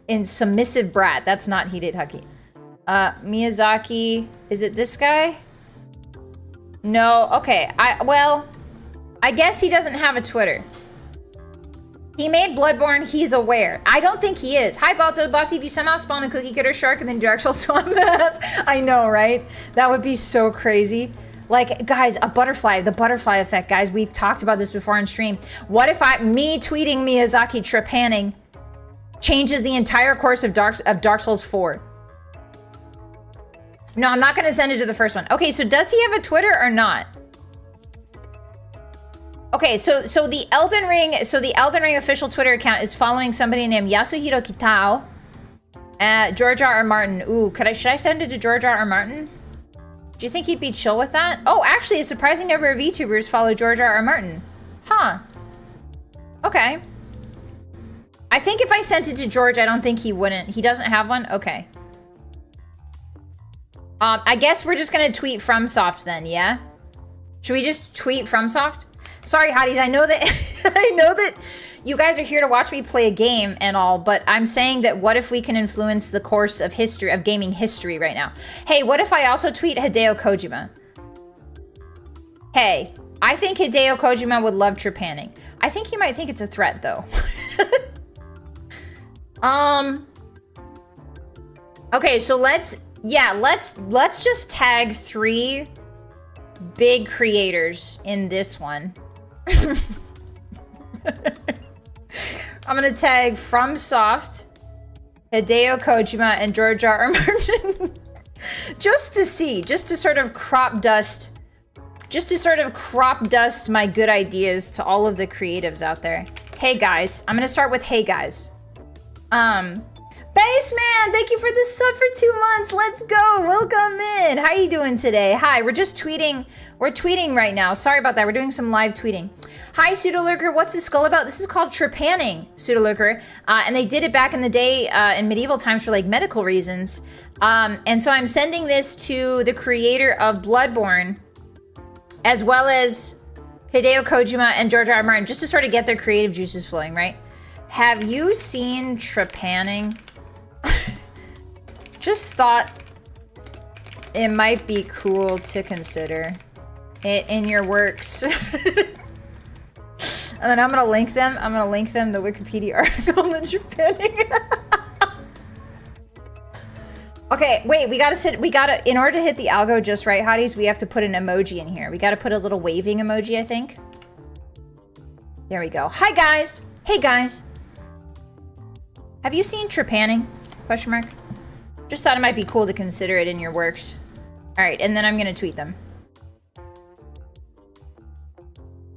in Submissive Brat. That's not Hidetaka. Miyazaki. Is it this guy? No. Okay. Well, I guess he doesn't have a Twitter. He made Bloodborne. He's aware. I don't think he is. Hi, Balto Bossy. If you somehow spawn a cookie cutter shark and then Dark Souls spawn the map. I know, right? That would be so crazy. Like, guys, the butterfly effect, guys. We've talked about this before on stream. What if me tweeting Miyazaki trepanning changes the entire course of Dark Souls 4? No, I'm not going to send it to the first one. Okay, so does he have a Twitter or not? Okay, so the Elden Ring official Twitter account is following somebody named Yasuhiro Kitao. George R. Martin. Ooh, should I send it to George R. Martin? Do you think he'd be chill with that? Oh, actually, a surprising number of VTubers follow George R. Martin. Huh. Okay. I think if I sent it to George, I don't think he wouldn't. He doesn't have one? Okay. I guess we're just gonna tweet FromSoft then, yeah? Should we just tweet FromSoft? Sorry, Hotties, I know that you guys are here to watch me play a game and all, but I'm saying that what if we can influence the course of history, of gaming history right now? Hey, what if I also tweet Hideo Kojima? Hey, I think Hideo Kojima would love trepanning. I think he might think it's a threat, though. Okay, so let's just tag 3 big creators in this one. I'm gonna tag FromSoft, Hideo Kojima, and George R. R. Martin. just to sort of crop dust my good ideas to all of the creatives out there. Hey guys, I'm gonna start with hey guys. Baseman, thank you for the sub for 2 months. Let's go. Welcome in. How are you doing today? Hi, we're just tweeting. We're tweeting right now. Sorry about that. We're doing some live tweeting. Hi, Pseudolurker. What's this skull about? This is called trepanning, Pseudolurker. And they did it back in the day in medieval times for like medical reasons. And so I'm sending this to the creator of Bloodborne, as well as Hideo Kojima and George R. R. Martin, just to sort of get their creative juices flowing, right? Have you seen trepanning? Just thought it might be cool to consider it in your works. And then I'm gonna link them. The Wikipedia article on trepanning. Okay, wait, in order to hit the algo just right, Hotties, we have to put an emoji in here. We gotta put a little waving emoji, I think. There we go. Hi guys. Hey guys. Have you seen trepanning? Question mark. Just thought it might be cool to consider it in your works. All right, and then I'm gonna tweet them.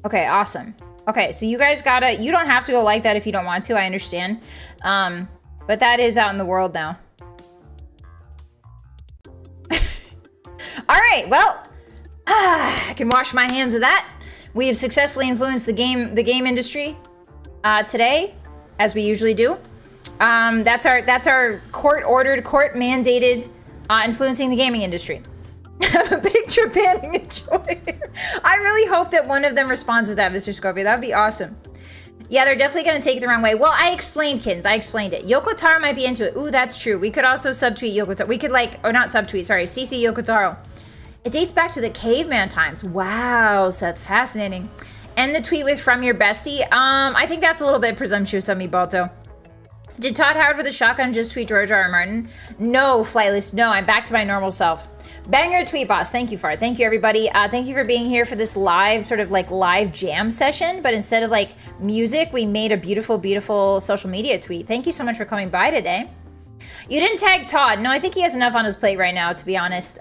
Okay, awesome. Okay, so you guys you don't have to go like that if you don't want to, I understand. But that is out in the world now. All right, well, I can wash my hands of that. We have successfully influenced the game industry today, as we usually do. That's our court-ordered, court-mandated influencing the gaming industry. Have a big trepanning enjoy. I really hope that one of them responds with that, Mr. Scorpio. That would be awesome. Yeah, they're definitely going to take it the wrong way. Well, I explained, kids. I explained it. Yoko Taro might be into it. Ooh, that's true. We could also subtweet Yoko Taro. We could or not subtweet, sorry, CC Yoko Taro. It dates back to the caveman times. Wow, Seth, fascinating. End the tweet with "from your bestie." I think that's a little bit presumptuous of me, Balto. Did Todd Howard with a shotgun just tweet George R. R. Martin? No, Flightless. No, I'm back to my normal self. Banger tweet, boss. Thank you for it. Thank you, everybody. Thank you for being here for this live, sort of like live jam session. But instead of like music, we made a beautiful, beautiful social media tweet. Thank you so much for coming by today. You didn't tag Todd. No, I think he has enough on his plate right now, to be honest.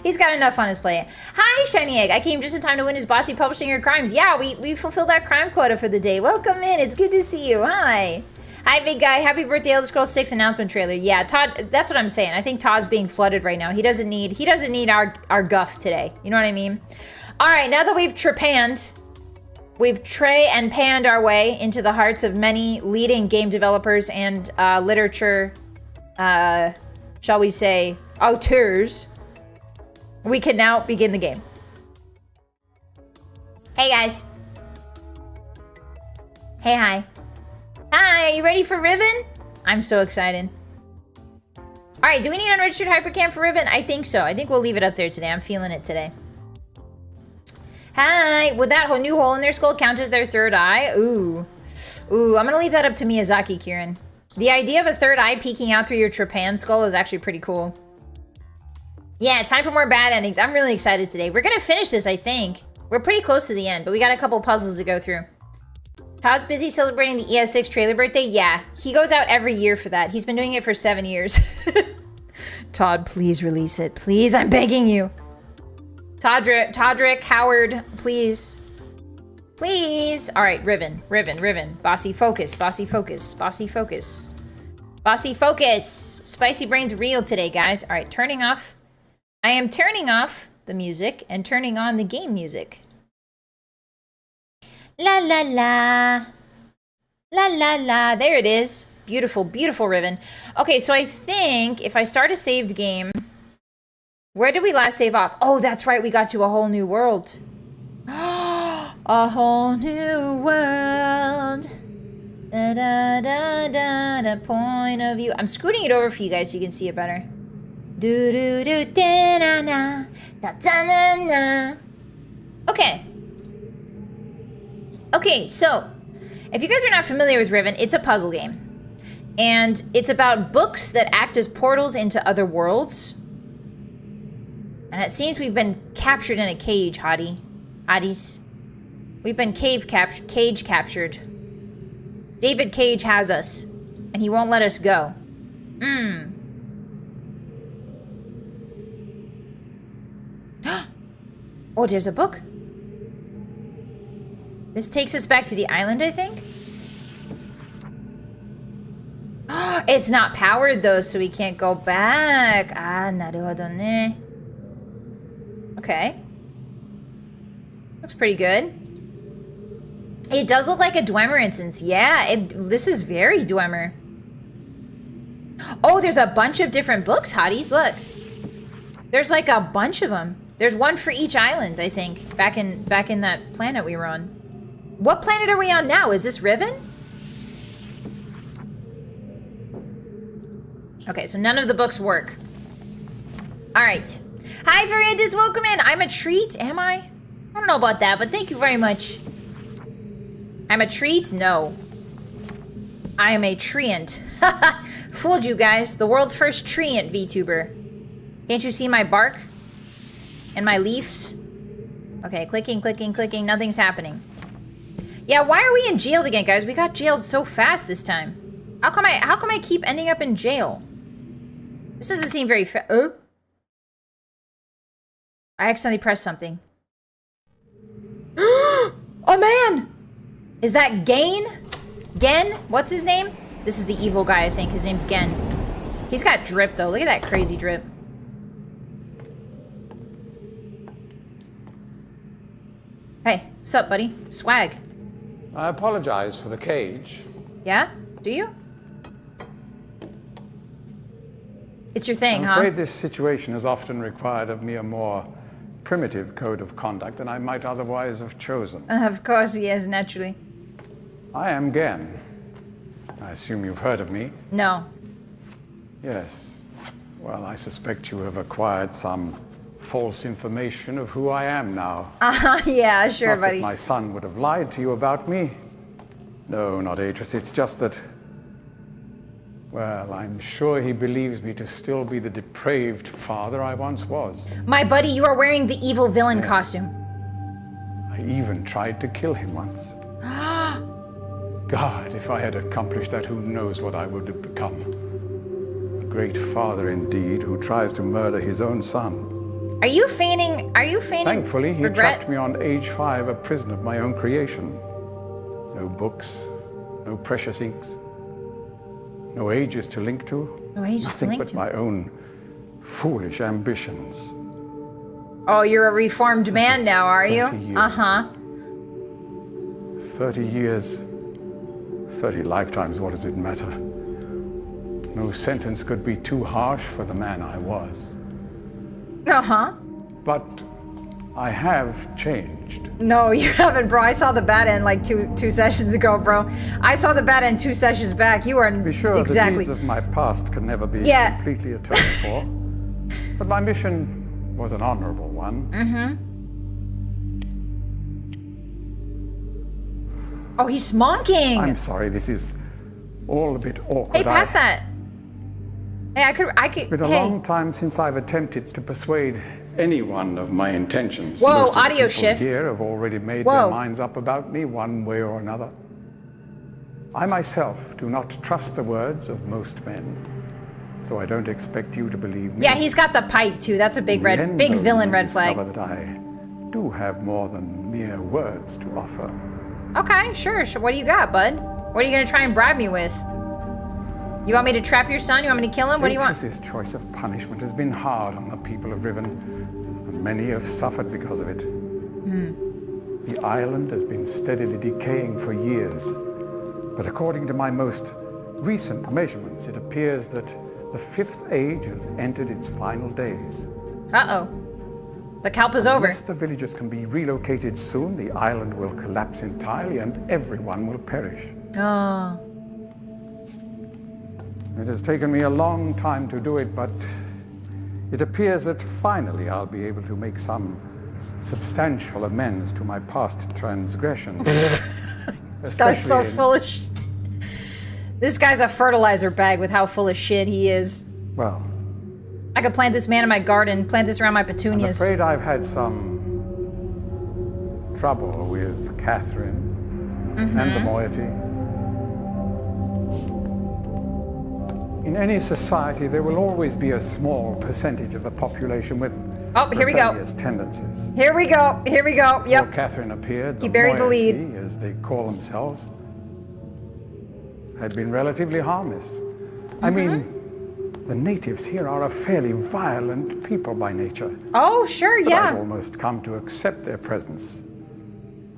He's got enough on his plate. Hi, Shiny Egg. I came just in time to win his Bossy Publishing Your Crimes. Yeah, we fulfilled our crime quota for the day. Welcome in. It's good to see you. Hi. Hi, big guy. Happy birthday, Elder Scrolls 6 announcement trailer. Yeah, Todd, that's what I'm saying. I think Todd's being flooded right now. He doesn't need our guff today. You know what I mean? All right, now that we've we've tray and panned our way into the hearts of many leading game developers and literature, shall we say, auteurs, we can now begin the game. Hey, guys. Hey, hi. Hi, you ready for Riven? I'm so excited. All right, do we need unregistered hypercam for Riven? I think so. I think we'll leave it up there today. I'm feeling it today. Hi, would that new hole in their skull count as their third eye? Ooh. Ooh, I'm gonna leave that up to Miyazaki, Kieran. The idea of a third eye peeking out through your trepan skull is actually pretty cool. Yeah, time for more bad endings. I'm really excited today. We're gonna finish this, I think. We're pretty close to the end, but we got a couple puzzles to go through. Todd's busy celebrating the ES6 trailer birthday? Yeah, he goes out every year for that. He's been doing it for 7 years. Todd, please release it. Please, I'm begging you. Toddrick, Howard, please. Please. All right, Riven. Bossy focus, bossy focus, bossy focus. Bossy focus. Spicy brain's real today, guys. All right, turning off. I am turning off the music and turning on the game music. La la la. La la la. There it is. Beautiful, beautiful Riven. Okay, so I think if I start a saved game, where did we last save off? Oh, that's right. We got to a whole new world. A whole new world. Da da da da da. Point of view. I'm scooting it over for you guys so you can see it better. Do do do da na na da da na na. Okay. Okay, so if you guys are not familiar with Riven, it's a puzzle game. And it's about books that act as portals into other worlds. And it seems we've been captured in a cage, Hotties. We've been cage captured. David Cage has us, and he won't let us go. Oh, there's a book. This takes us back to the island, I think. It's not powered, though, so we can't go back. Ah, naruhodo ne. Okay. Looks pretty good. It does look like a Dwemer instance. Yeah, this is very Dwemer. Oh, there's a bunch of different books, Hotties. Look. There's like a bunch of them. There's one for each island, I think, back in that planet we were on. What planet are we on now? Is this Riven? Okay, so none of the books work. All right. Hi, Veriandis, welcome in. I'm a treat, am I? I don't know about that, but thank you very much. I'm a treat? No. I am a treant. Fooled you guys. The world's first treant VTuber. Can't you see my bark? And my leaves? Okay, clicking, clicking, clicking. Nothing's happening. Yeah, why are we in jail again, guys? We got jailed so fast this time. How come I keep ending up in jail? This doesn't seem very fair. Oh? I accidentally pressed something. Oh, man! Is that Gain? Gen? What's his name? This is the evil guy, I think. His name's Gen. He's got drip, though. Look at that crazy drip. Hey, what's up, buddy? Swag. I apologize for the cage. Yeah? Do you? It's your thing, I'm huh? afraid this situation has often required of me a more primitive code of conduct than I might otherwise have chosen. Of course, yes, naturally. I am Gen. I assume you've heard of me. No. Yes. Well, I suspect you have acquired some false information of who I am now. Yeah, sure, Not buddy. that my son would have lied to you about me. No, not Atris. It's just that, well, I'm sure he believes me to still be the depraved father I once was. My buddy, you are wearing the evil villain costume. I even tried to kill him once. God, if I had accomplished that, who knows what I would have become. A great father indeed, who tries to murder his own son. Are you feigning Thankfully, he regret? trapped me on age 5, a prison of my own creation. No books, no precious inks, no ages to link to. No ages to Nothing link but to. my own foolish ambitions. Oh, you're a reformed man now, are 30 you? years. Uh-huh. 30 years, 30 lifetimes, what does it matter? No sentence could be too harsh for the man I was. Uh-huh. But I have changed. No, you haven't, bro. I saw the bad end like two sessions ago, bro. I saw the bad end 2 sessions back. You are Be sure exactly. the deeds of my past can never be Yeah. completely atoned for. But my mission was an honorable one. Oh, he's smonking. I'm sorry, this is all a bit awkward. Hey, pass that. Hey, I could. It's been a Hey. long time since I've attempted to persuade anyone of my intentions. Whoa, Most of the audio people shift. here have already made Whoa. their minds up about me one way or another. I myself do not trust the words of most men, so I don't expect you to believe me. Yeah, he's got the pipe too. That's a big In the end, big though, villain you red flag. discover that I do have more than mere words to offer. Okay, sure. What do you got, bud? What are you gonna try and bribe me with? You want me to trap your son? You want me to kill him? What do you want? Atris's choice of punishment has been hard on the people of Riven, and many have suffered because of it. The island has been steadily decaying for years, but according to my most recent measurements, it appears that the 5th age has entered its final days. Uh-oh. The kelp is over. Unless the villagers can be relocated soon, the island will collapse entirely and everyone will perish. Oh. It has taken me a long time to do it, but it appears that finally I'll be able to make some substantial amends to my past transgressions. This guy's so Especially in- full of sh- This guy's a fertilizer bag with how full of shit he is. Well, I could plant this man in my garden, plant this around my I'm petunias. afraid I've had some trouble with Catherine and the moiety. In any society, there will always be a small percentage of the population with Oh, here we go. rebellious tendencies. Here we go. Here we go. Before Yep. Catherine appeared, He buried the lead. moiety, as they call themselves, had been relatively harmless. I mean, the natives here are a fairly violent people by nature. Oh, sure, But I've yeah. almost come to accept their presence.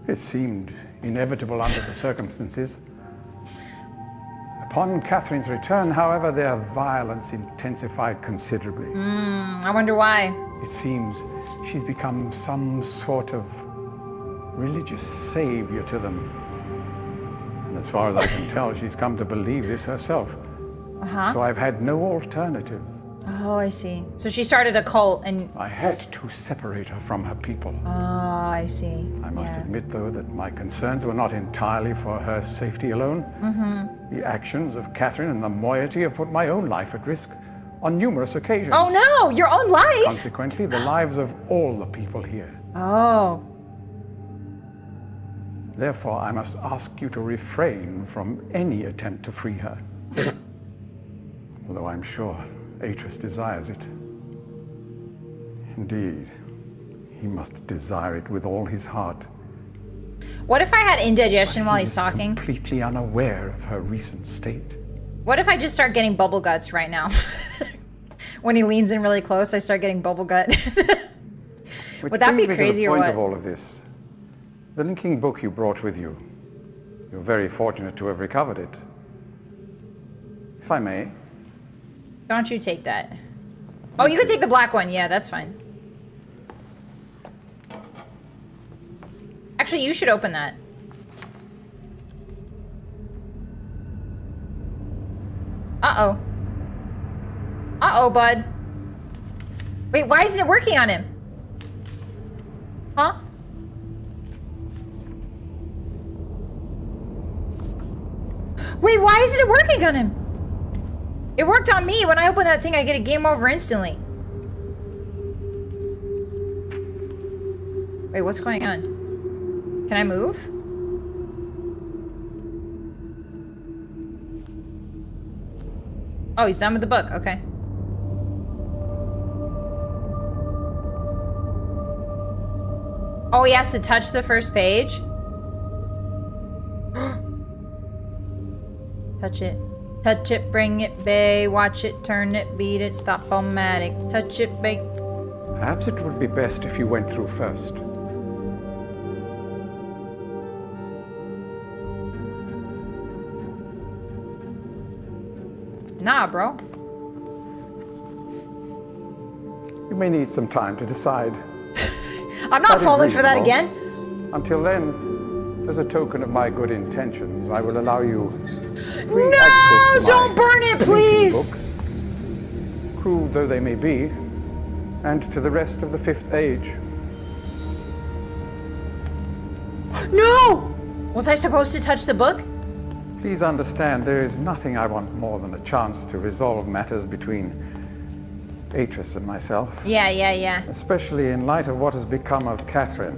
It seemed inevitable under the circumstances. Upon Catherine's return, however, their violence intensified considerably. I wonder why. It seems she's become some sort of religious savior to them. And as far as I can tell, she's come to believe this herself. So I've had no alternative. Oh, I see. So she started a cult and... I had to separate her from her people. Oh, I see. I must Yeah. admit, though, that my concerns were not entirely for her safety alone. The actions of Catherine and the moiety have put my own life at risk on numerous occasions. Oh, no! Your own life? Consequently, the lives of all the people here. Oh. Therefore, I must ask you to refrain from any attempt to free her. Although I'm sure Atris desires it. Indeed, he must desire it with all his heart. What if I had indigestion while He he's is talking? completely unaware of her recent state. What if I just start getting bubble guts right now? When he leans in really close, I start getting bubble gut. Which Would that be brings me to crazy the or point what? of all of this. The linking book you brought with you. You're very fortunate to have recovered it. If I may. Don't you take that. Oh, you can take the black one. Yeah, that's fine. Actually, you should open that. Uh-oh. Uh-oh, bud. Wait, why isn't it working on him? Huh? Wait, why isn't it working on him? It worked on me. When I open that thing, I get a game over instantly. Wait, what's going on? Can I move? Oh, he's done with the book. Okay. Oh, he has to touch the first page? Touch it. Touch it, bring it, bay. Watch it, turn it, beat it, stop-o-matic. Touch it, bake. Perhaps it would be best if you went through first. Nah, bro. You may need some time to decide. I'm not That is falling for that reasonable. again. Until then, as a token of my good intentions, I will allow you free No! access to Don't my burn it, Da Vinci please! books, crude though they may be, and to the rest of the Fifth Age. No! Was I supposed to touch the book? Please understand, there is nothing I want more than a chance to resolve matters between Atris and myself, Yeah. especially in light of what has become of Catherine.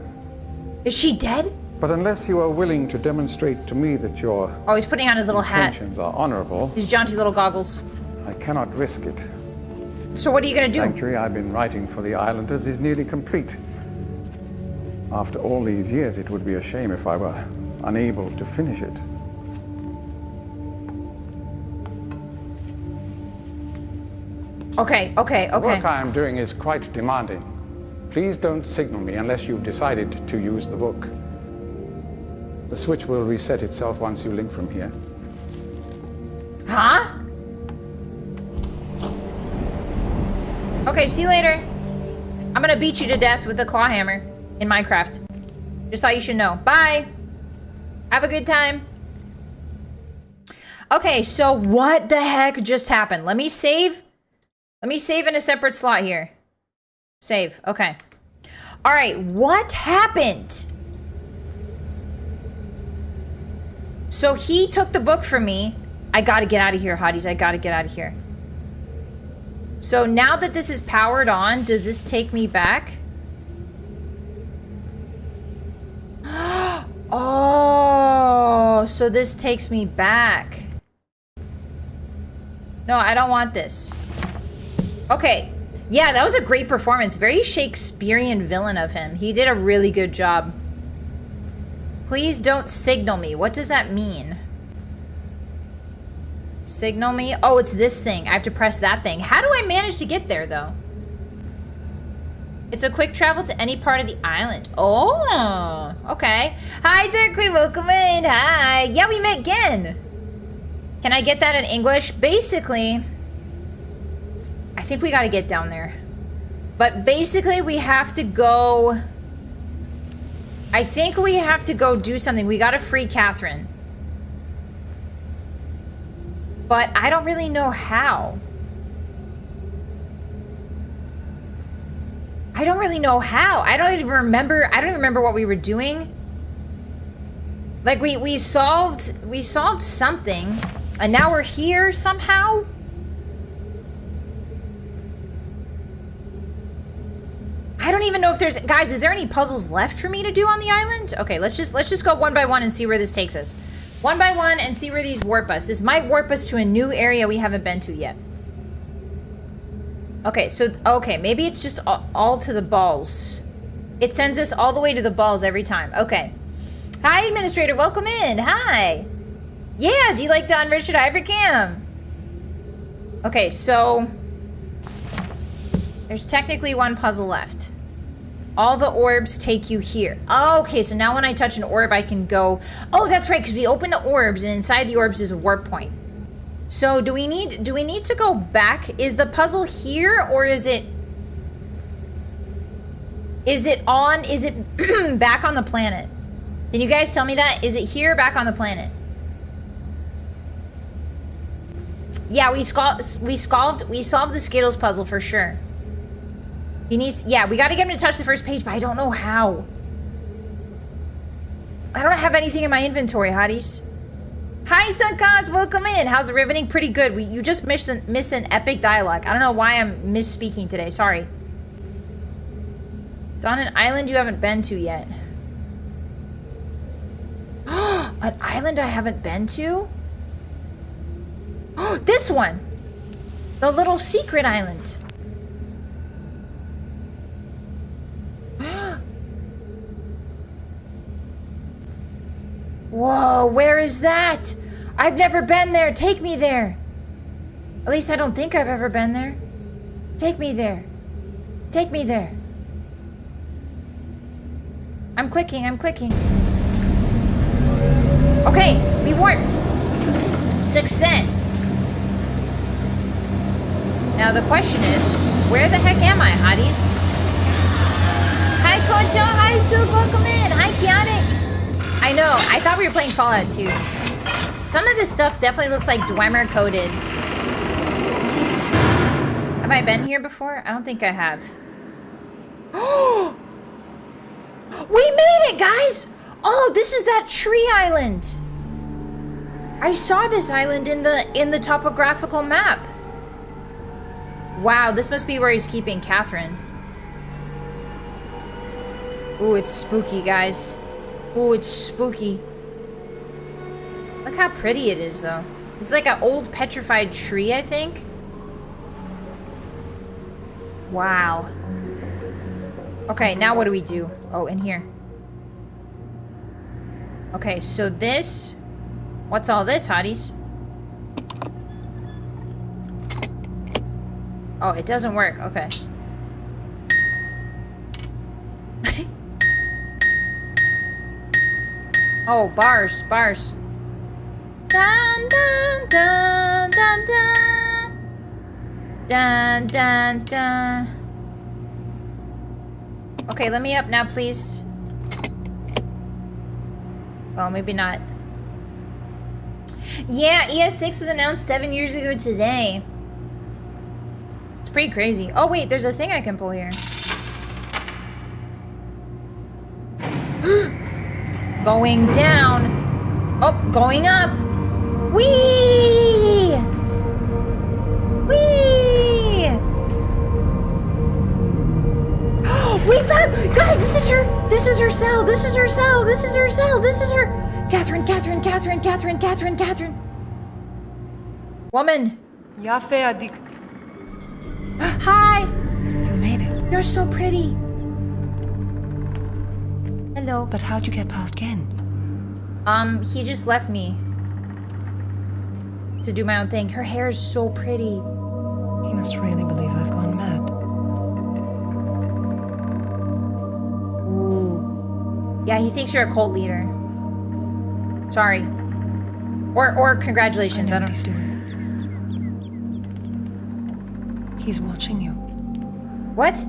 Is she dead? But unless you are willing to demonstrate to me that your Oh, he's putting on his little hat. intentions are honorable, His jaunty little goggles. I cannot risk it. So what are you gonna The do? sanctuary I've been writing for the Islanders is nearly complete. After all these years, it would be a shame if I were unable to finish it. Okay. The work I am doing is quite demanding. Please don't signal me unless you've decided to use the book. The switch will reset itself once you link from here. Huh? Okay, see you later. I'm gonna beat you to death with the claw hammer in Minecraft. Just thought you should know. Bye. Have a good time. Okay, so what the heck just happened? Let me save. Let me save in a separate slot here. Save. Okay. All right, what happened? So he took the book from me. I gotta get out of here, hotties. I gotta get out of here. So now that this is powered on, does this take me back? Oh, so this takes me back. No, I don't want this. Okay. Yeah, that was a great performance. Very Shakespearean villain of him. He did a really good job. Please don't signal me. What does that mean? Signal me? Oh, it's this thing. I have to press that thing. How do I manage to get there, though? It's a quick travel to any part of the island. Oh, okay. Hi, Dark Queen. Welcome in. Hi. Yeah, we met again. Can I get that in English? Basically, I think we got to get down there. But basically, we have to go... I think we have to go do something. We got to free Catherine. But I don't really know how. I don't really know how. I don't even remember what we were doing. Like we solved something, and now we're here somehow. I don't even know if there's... Guys, is there any puzzles left for me to do on the island? Okay, let's just go one by one and see where this takes us. One by one and see where these warp us. This might warp us to a new area we haven't been to yet. Okay, so... Okay, maybe it's just all to the balls. It sends us all the way to the balls every time. Okay. Hi, Administrator. Welcome in. Hi. Yeah, do you like the Unrichard Ivory Cam? Okay, so... There's technically one puzzle left. All the orbs take you here. Oh, okay, so now when I touch an orb, I can go... Oh, that's right, because we open the orbs, and inside the orbs is a warp point. So do we need to go back? Is the puzzle here, or is it back on the planet? Can you guys tell me that? Is it here or back on the planet? Yeah, we solved the Skittles puzzle for sure. He needs, yeah, we gotta get him to touch the first page, but I don't know how. I don't have anything in my inventory, hotties. Hi, Sunkaz, welcome in. How's the riveting? Pretty good. You just missed an epic dialogue. I don't know why I'm misspeaking today, sorry. It's on an island you haven't been to yet. An island I haven't been to? This one! The little secret island. Whoa, where is that? I've never been there. Take me there. At least I don't think I've ever been there. Take me there. Take me there. I'm clicking, I'm clicking. Okay, we warped. Success. Now the question is, where the heck am I, hotties? Hi, Kocho. Hi, Silk. Welcome in. Hi, Kianik. I know. I thought we were playing Fallout 2. Some of this stuff definitely looks like Dwemer coded. Have I been here before? I don't think I have. Oh! We made it, guys! Oh, this is that tree island. I saw this island in the topographical map. Wow, this must be where he's keeping Catherine. Ooh, it's spooky, guys. Ooh, it's spooky. Look how pretty it is, though. It's like an old petrified tree, I think. Wow. Okay, now what do we do? Oh, in here. Okay, so this... What's all this, hotties? Oh, it doesn't work. Okay. Oh, bars, bars. Dun, dun, dun, dun, dun. Dun, dun, dun. Okay, let me up now, please. Well, maybe not. Yeah, ES6 was announced 7 years ago today. It's pretty crazy. Oh, wait, there's a thing I can pull here. Going down. Oh, going up. Whee! Whee! We found, guys, this is her. This is her cell. This is her cell. This is her cell. This is her. Catherine, Catherine, Catherine, Catherine, Catherine, Catherine. Woman. Hi. You made it. You're so pretty. Hello. But how'd you get past Ken? He just left me to do my own thing. Her hair is so pretty. He must really believe I've gone mad. Ooh. Yeah, he thinks you're a cult leader. Sorry. Or congratulations. I know don't. what he's doing. He's watching you. What?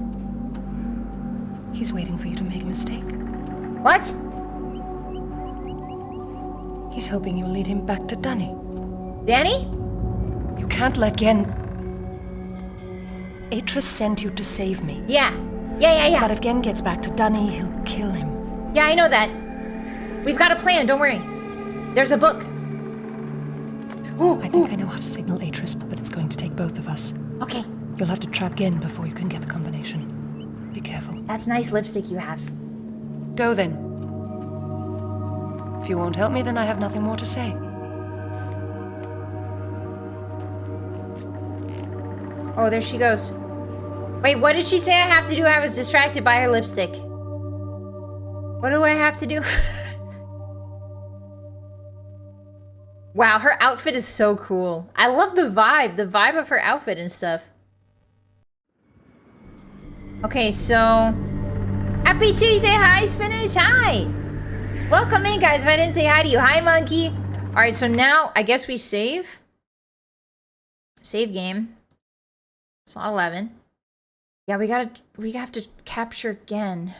He's waiting for you to make a mistake. What? He's hoping you'll lead him back to Danny. Danny? You can't let Gen... Atris sent you to save me. Yeah. Yeah. But if Gen gets back to Danny, he'll kill him. Yeah, I know that. We've got a plan, don't worry. There's a book. I think I know how to signal Atris, but it's going to take both of us. Okay. You'll have to trap Gen before you can get the combination. Be careful. That's nice lipstick you have. Go then. If you won't help me, then I have nothing more to say. Oh, there she goes. Wait, what did she say I have to do? I was distracted by her lipstick. What do I have to do? Wow, her outfit is so cool. I love the vibe of her outfit and stuff. Okay, so... Happy Tuesday, hi Spinach, hi! Welcome in, guys, if I didn't say hi to you. Hi, Monkey! Alright, so now, I guess we save. Save game. Slot 11. Yeah, we have to capture again.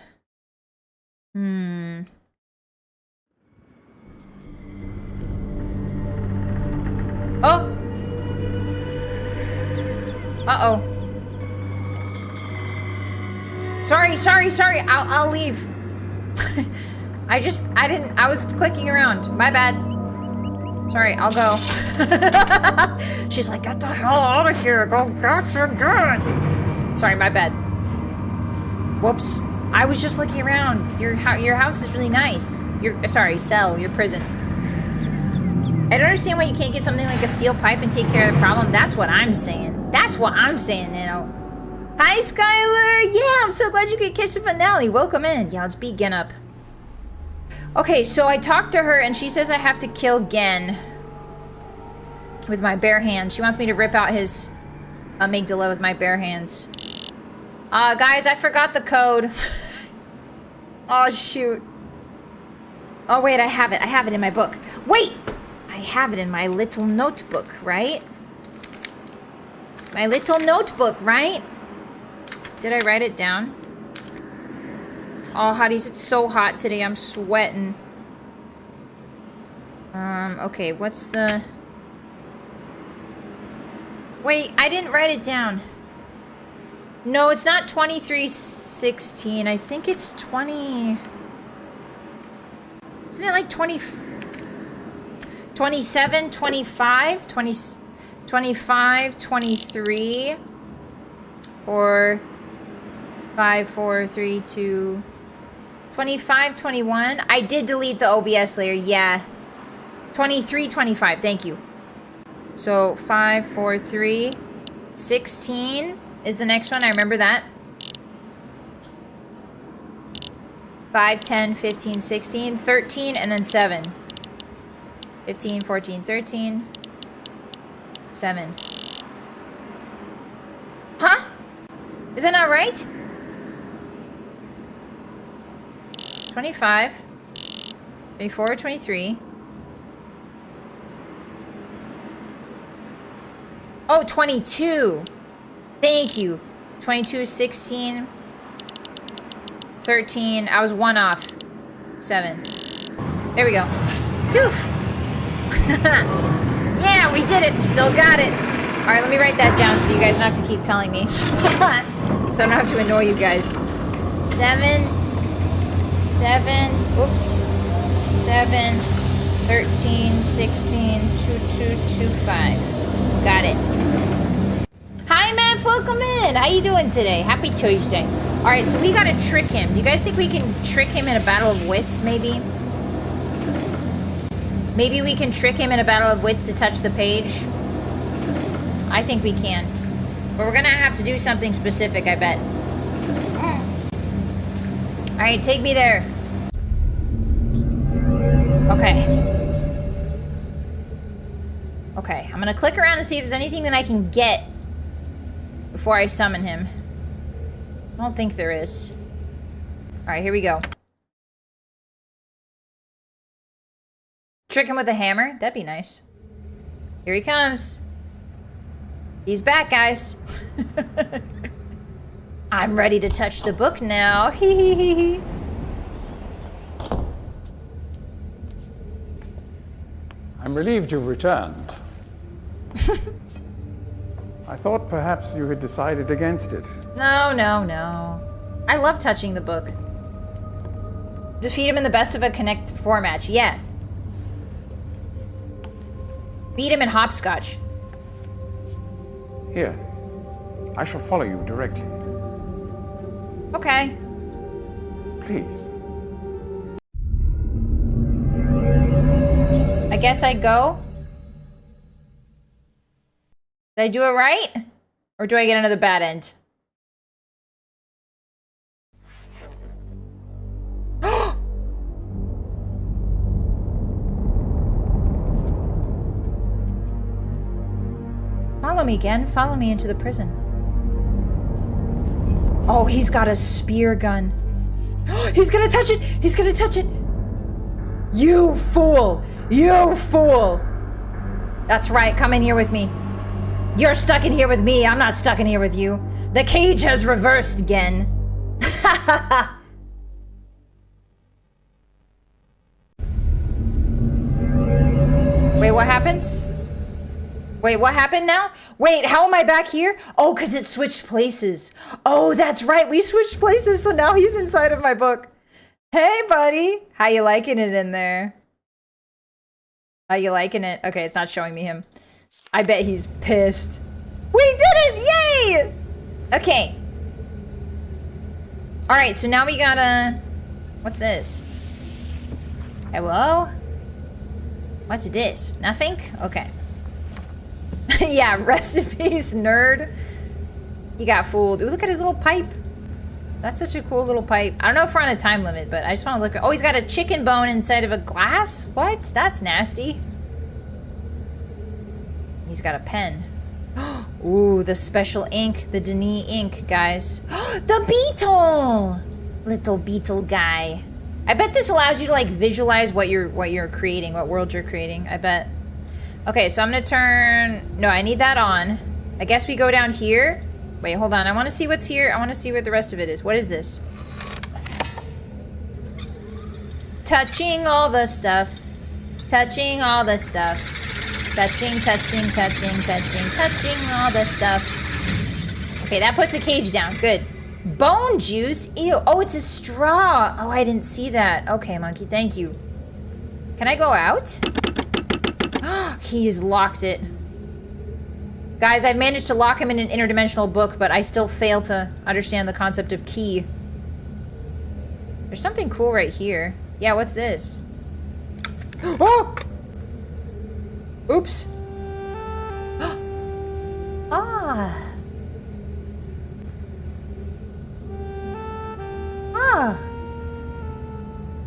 Oh! Uh-oh. Sorry. I'll leave. I was clicking around. My bad. Sorry, I'll go. She's like, get the hell out of here. Go get your gun. Sorry, my bad. Whoops. I was just looking around. Your house is really nice. Cell, your prison. I don't understand why you can't get something like a steel pipe and take care of the problem. That's what I'm saying. Hi, Skylar. Yeah, I'm so glad you could catch the finale. Welcome in. Yeah, let's beat Gen up. Okay, so I talked to her and she says I have to kill Gen with my bare hands. She wants me to rip out his amygdala with my bare hands. Guys, I forgot the code. Oh, shoot. Oh, wait, I have it. I have it in my book. Wait! I have it in my little notebook, right? My little notebook, right? Did I write it down? Oh, hotties, it's so hot today. I'm sweating. Okay, what's the... Wait, I didn't write it down. No, it's not 2316. I think it's 20... Isn't it like 20... 27, 25, 20, 25, 23, 4, 5, 4, 3, 2... 25, 21. I did delete the OBS layer. Yeah. 23, 25. Thank you. So 5, 4, 3. 16 is the next one. I remember that. 5, 10, 15, 16, 13, and then 7. 15, 14, 13. 7. Huh? Is that not right? 25, 24, 23. Oh, 22. Thank you. 22, 16, 13. I was 1 off. 7. There we go. Phew. Yeah, we did it. We still got it. All right, let me write that down so you guys don't have to keep telling me. So I don't have to annoy you guys. 7. 7, oops, 7, 13, 16, 2, 2, 2, 5. Got it. Hi, Matt, welcome in. How you doing today? Happy Tuesday. All right, so we gotta trick him. Do you guys think we can trick him in a battle of wits, maybe? Maybe we can trick him in a battle of wits to touch the page? I think we can. But we're gonna have to do something specific, I bet. Alright, take me there. Okay. Okay, I'm gonna click around and see if there's anything that I can get before I summon him. I don't think there is. Alright, here we go. Trick him with a hammer? That'd be nice. Here he comes. He's back, guys. I'm ready to touch the book now. Hee hee hee hee. I'm relieved you've returned. I thought perhaps you had decided against it. No, no, no. I love touching the book. Defeat him in the best of a Connect 4 match. Yeah. Beat him in hopscotch. Here, I shall follow you directly. Okay. Please. I guess I go. Did I do it right? Or do I get another bad end? Follow me again. Follow me into the prison. Oh, he's got a spear gun. He's gonna touch it! He's gonna touch it! You fool! You fool! That's right, come in here with me. You're stuck in here with me, I'm not stuck in here with you. The cage has reversed again. Wait, what happens? Wait, what happened now? Wait, how am I back here? Oh, because it switched places. Oh, that's right. We switched places, so now he's inside of my book. Hey, buddy. How you liking it in there? How you liking it? Okay, it's not showing me him. I bet he's pissed. We did it! Yay! Okay. All right, so now we gotta... What's this? Hello? What's this? Nothing? Okay. Yeah, rest in peace, nerd. He got fooled. Ooh, look at his little pipe. That's such a cool little pipe. I don't know if we're on a time limit, but I just want to look at... Oh, he's got a chicken bone inside of a glass? What? That's nasty. He's got a pen. Ooh, the special ink. The Denis ink, guys. The beetle! Little beetle guy. I bet this allows you to, like, visualize what you're creating, what world you're creating. I bet. Okay, so I'm gonna turn... No, I need that on. I guess we go down here. Wait, hold on. I want to see what's here. I want to see what the rest of it is. What is this? Touching all the stuff. Touching all the stuff. Touching, touching, touching, touching, touching all the stuff. Okay, that puts the cage down. Good. Bone juice? Ew. Oh, it's a straw. Oh, I didn't see that. Okay, monkey. Thank you. Can I go out? He's locked it. Guys, I've managed to lock him in an interdimensional book, but I still fail to understand the concept of key. There's something cool right here. Yeah, what's this? Oh! Oops. Ah. Ah.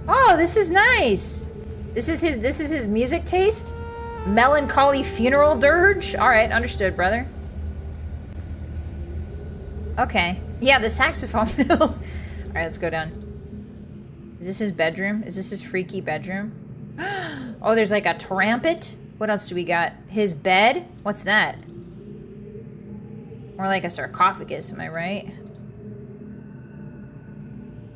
Oh, this is nice. This is his music taste? Melancholy funeral dirge? Alright, understood, brother. Okay. Yeah, the saxophone fill. Alright, let's go down. Is this his bedroom? Is this his freaky bedroom? Oh, there's like a trumpet. What else do we got? His bed? What's that? More like a sarcophagus, am I right?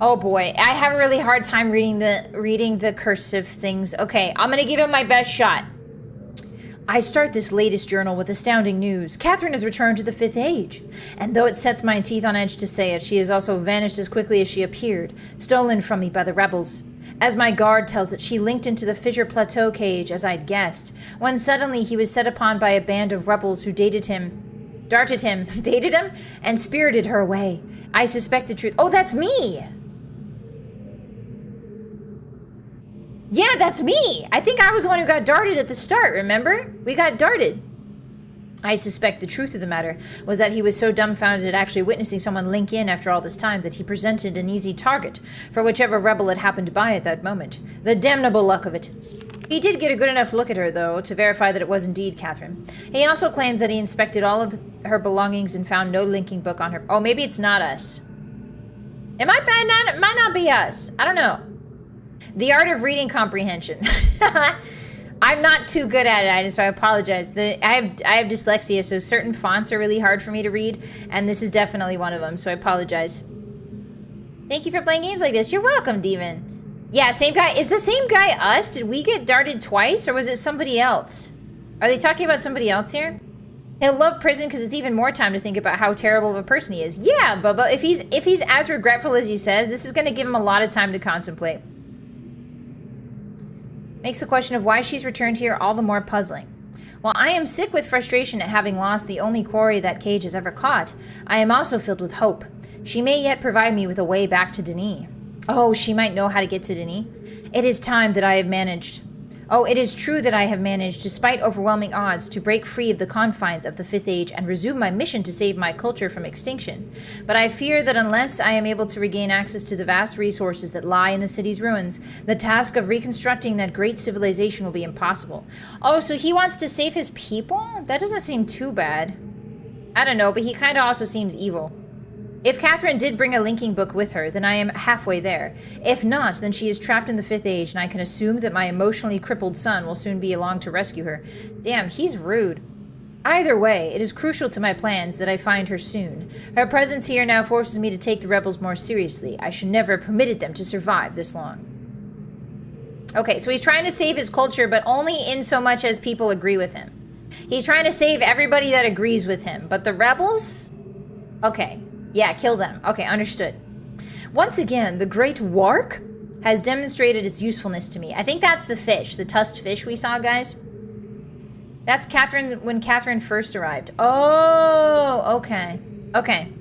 Oh boy, I have a really hard time reading the cursive things. Okay, I'm gonna give him my best shot. I start this latest journal with astounding news. Catherine has returned to the 5th age. And though it sets my teeth on edge to say it, she has also vanished as quickly as she appeared, stolen from me by the rebels. As my guard tells it, she linked into the Fissure Plateau cage, as I'd guessed, when suddenly he was set upon by a band of rebels who dated him, and spirited her away. I suspect the truth. Oh, that's me! Yeah, that's me! I think I was the one who got darted at the start, remember? We got darted. I suspect the truth of the matter was that he was so dumbfounded at actually witnessing someone link in after all this time that he presented an easy target for whichever rebel had happened by at that moment. The damnable luck of it. He did get a good enough look at her, though, to verify that it was indeed Catherine. He also claims that he inspected all of her belongings and found no linking book on her. Oh, maybe it's not us. It might not be us. I don't know. The art of reading comprehension. I'm not too good at it, so I apologize. I have dyslexia, so certain fonts are really hard for me to read, and this is definitely one of them, so I apologize. Thank you for playing games like this. You're welcome, Demon. Yeah, same guy. Is the same guy us? Did we get darted twice, or was it somebody else? Are they talking about somebody else here? He'll love prison because it's even more time to think about how terrible of a person he is. Yeah, Bubba, if he's as regretful as he says, this is going to give him a lot of time to contemplate. Makes the question of why she's returned here all the more puzzling. While I am sick with frustration at having lost the only quarry that cage has ever caught, I am also filled with hope. She may yet provide me with a way back to Denis. Oh, she might know how to get to Denis. It is time that I have managed. Oh, it is true that I have managed, despite overwhelming odds, to break free of the confines of the 5th Age and resume my mission to save my culture from extinction. But I fear that unless I am able to regain access to the vast resources that lie in the city's ruins, the task of reconstructing that great civilization will be impossible. Oh, so he wants to save his people? That doesn't seem too bad. I don't know, but he kind of also seems evil. If Catherine did bring a linking book with her, then I am halfway there. If not, then she is trapped in the 5th Age, and I can assume that my emotionally crippled son will soon be along to rescue her. Damn, he's rude. Either way, it is crucial to my plans that I find her soon. Her presence here now forces me to take the rebels more seriously. I should never have permitted them to survive this long. Okay, so he's trying to save his culture, but only in so much as people agree with him. He's trying to save everybody that agrees with him. But the rebels? Okay. Yeah, kill them. Okay, understood. Once again, the Great Wark has demonstrated its usefulness to me. I think that's the fish, the tusked fish we saw, guys. That's Catherine when Catherine first arrived. Oh, okay. Okay.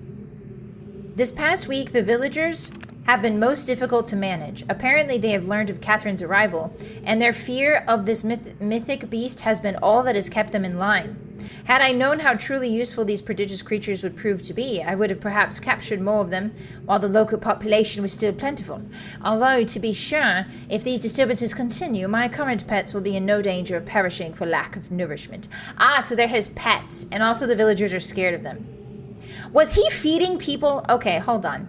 This past week, the villagers have been most difficult to manage. Apparently, they have learned of Catherine's arrival, and their fear of this mythic beast has been all that has kept them in line. Had I known how truly useful these prodigious creatures would prove to be, I would have perhaps captured more of them while the local population was still plentiful. Although, to be sure, if these disturbances continue, my current pets will be in no danger of perishing for lack of nourishment. Ah, so they're his pets, and also the villagers are scared of them. Was he feeding people? Okay, hold on.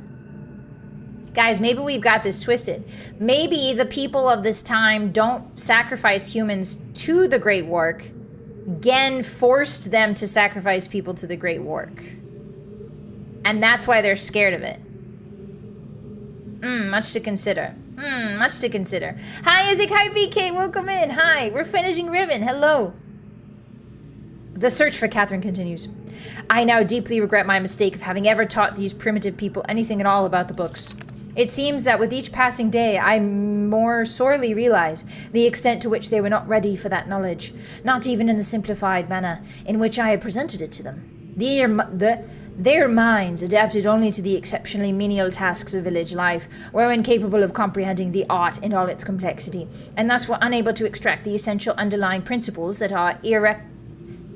Guys, maybe we've got this twisted. Maybe the people of this time don't sacrifice humans to the Great Wark. Gen forced them to sacrifice people to the Great Wark. And that's why they're scared of it. Much to consider. Much to consider. Hi, Isaac. Hi, BK. Welcome in. Hi. We're finishing Riven. Hello. The search for Catherine continues. I now deeply regret my mistake of having ever taught these primitive people anything at all about the books. It seems that with each passing day, I more sorely realize the extent to which they were not ready for that knowledge, not even in the simplified manner in which I had presented it to them. Their minds, adapted only to the exceptionally menial tasks of village life, were incapable of comprehending the art in all its complexity, and thus were unable to extract the essential underlying principles that are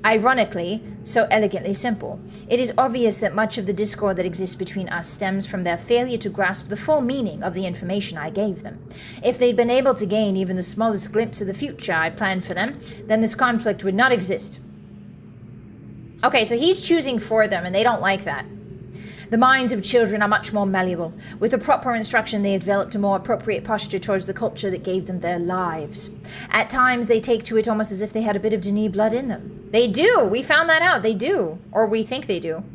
ironically, so elegantly simple. It is obvious that much of the discord that exists between us stems from their failure to grasp the full meaning of the information I gave them. If they'd been able to gain even the smallest glimpse of the future I planned for them, then this conflict would not exist. Okay, so he's choosing for them, and they don't like that. The minds of children are much more malleable. With the proper instruction, they have developed a more appropriate posture towards the culture that gave them their lives. At times, they take to it almost as if they had a bit of Denis blood in them. They do! We found that out. They do. Or we think they do.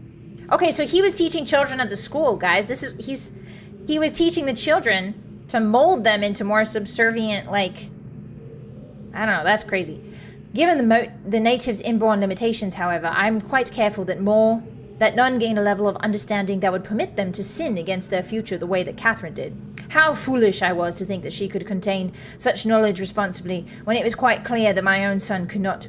Okay, so he was teaching children at the school, guys. He was teaching the children to mold them into more subservient, like... I don't know, that's crazy. Given the natives' inborn limitations, however, I'm quite careful that none gain a level of understanding that would permit them to sin against their future the way that Catherine did. How foolish I was to think that she could contain such knowledge responsibly, when it was quite clear that my own son could not.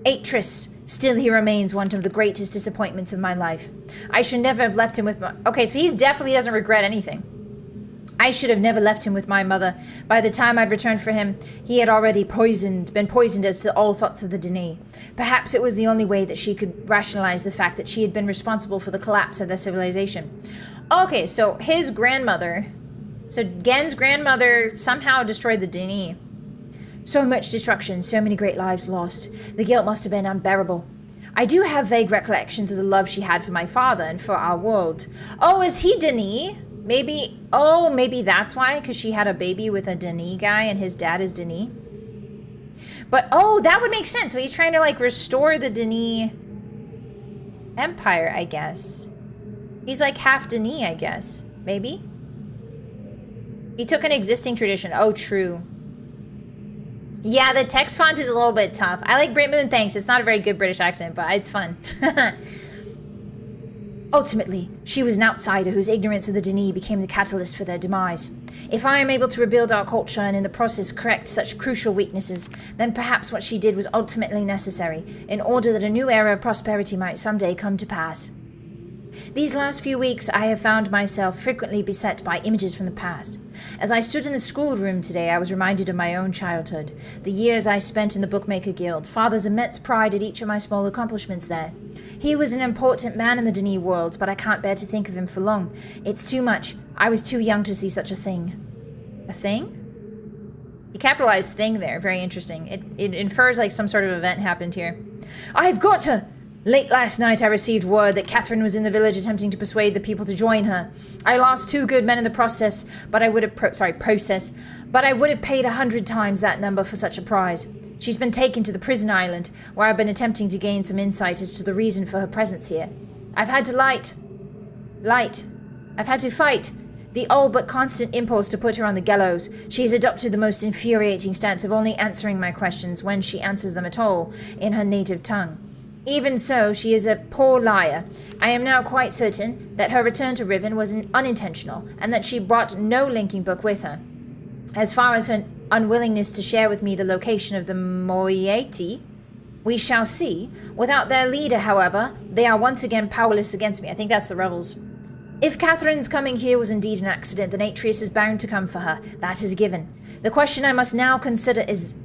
Atris, still he remains one of the greatest disappointments of my life. I should never have left him with my... Okay, so he definitely doesn't regret anything. I should have never left him with my mother. By the time I'd returned for him, he had already been poisoned as to all thoughts of the Denis. Perhaps it was the only way that she could rationalize the fact that she had been responsible for the collapse of their civilization. Okay, so his grandmother... So Gen's grandmother somehow destroyed the Denis. So much destruction, so many great lives lost. The guilt must have been unbearable. I do have vague recollections of the love she had for my father and for our world. Oh, is he Denis? Maybe that's why, because she had a baby with a Denis guy and his dad is Denis. But, oh, that would make sense. So he's trying to, like, restore the Denis Empire, I guess. He's, like, half Denis, I guess. Maybe? He took an existing tradition. Oh, true. Yeah, the text font is a little bit tough. I like Britmoon, thanks. It's not a very good British accent, but it's fun. Ultimately, she was an outsider whose ignorance of the Denis became the catalyst for their demise. If I am able to rebuild our culture and in the process correct such crucial weaknesses, then perhaps what she did was ultimately necessary, in order that a new era of prosperity might someday come to pass. These last few weeks, I have found myself frequently beset by images from the past. As I stood in the schoolroom today, I was reminded of my own childhood, the years I spent in the Bookmaker Guild, Father's immense pride at each of my small accomplishments there. He was an important man in the Denis world, but I can't bear to think of him for long. It's too much. I was too young to see such a thing. A thing? He capitalized thing there. Very interesting. It infers like some sort of event happened here. I've got her! Late last night, I received word that Catherine was in the village attempting to persuade the people to join her. I lost 2 good men in the process, but I would have paid 100 times that number for such a prize. She's been taken to the prison island, where I've been attempting to gain some insight as to the reason for her presence here. I've had to fight. The old but constant impulse to put her on the gallows. She has adopted the most infuriating stance of only answering my questions when she answers them at all, in her native tongue. Even so, she is a poor liar. I am now quite certain that her return to Riven was unintentional, and that she brought no linking book with her. As far as her unwillingness to share with me the location of the moiety, we shall see. Without their leader, however, they are once again powerless against me. I think that's the rebels. If Catherine's coming here was indeed an accident, then Atreus is bound to come for her. That is a given. The question I must now consider is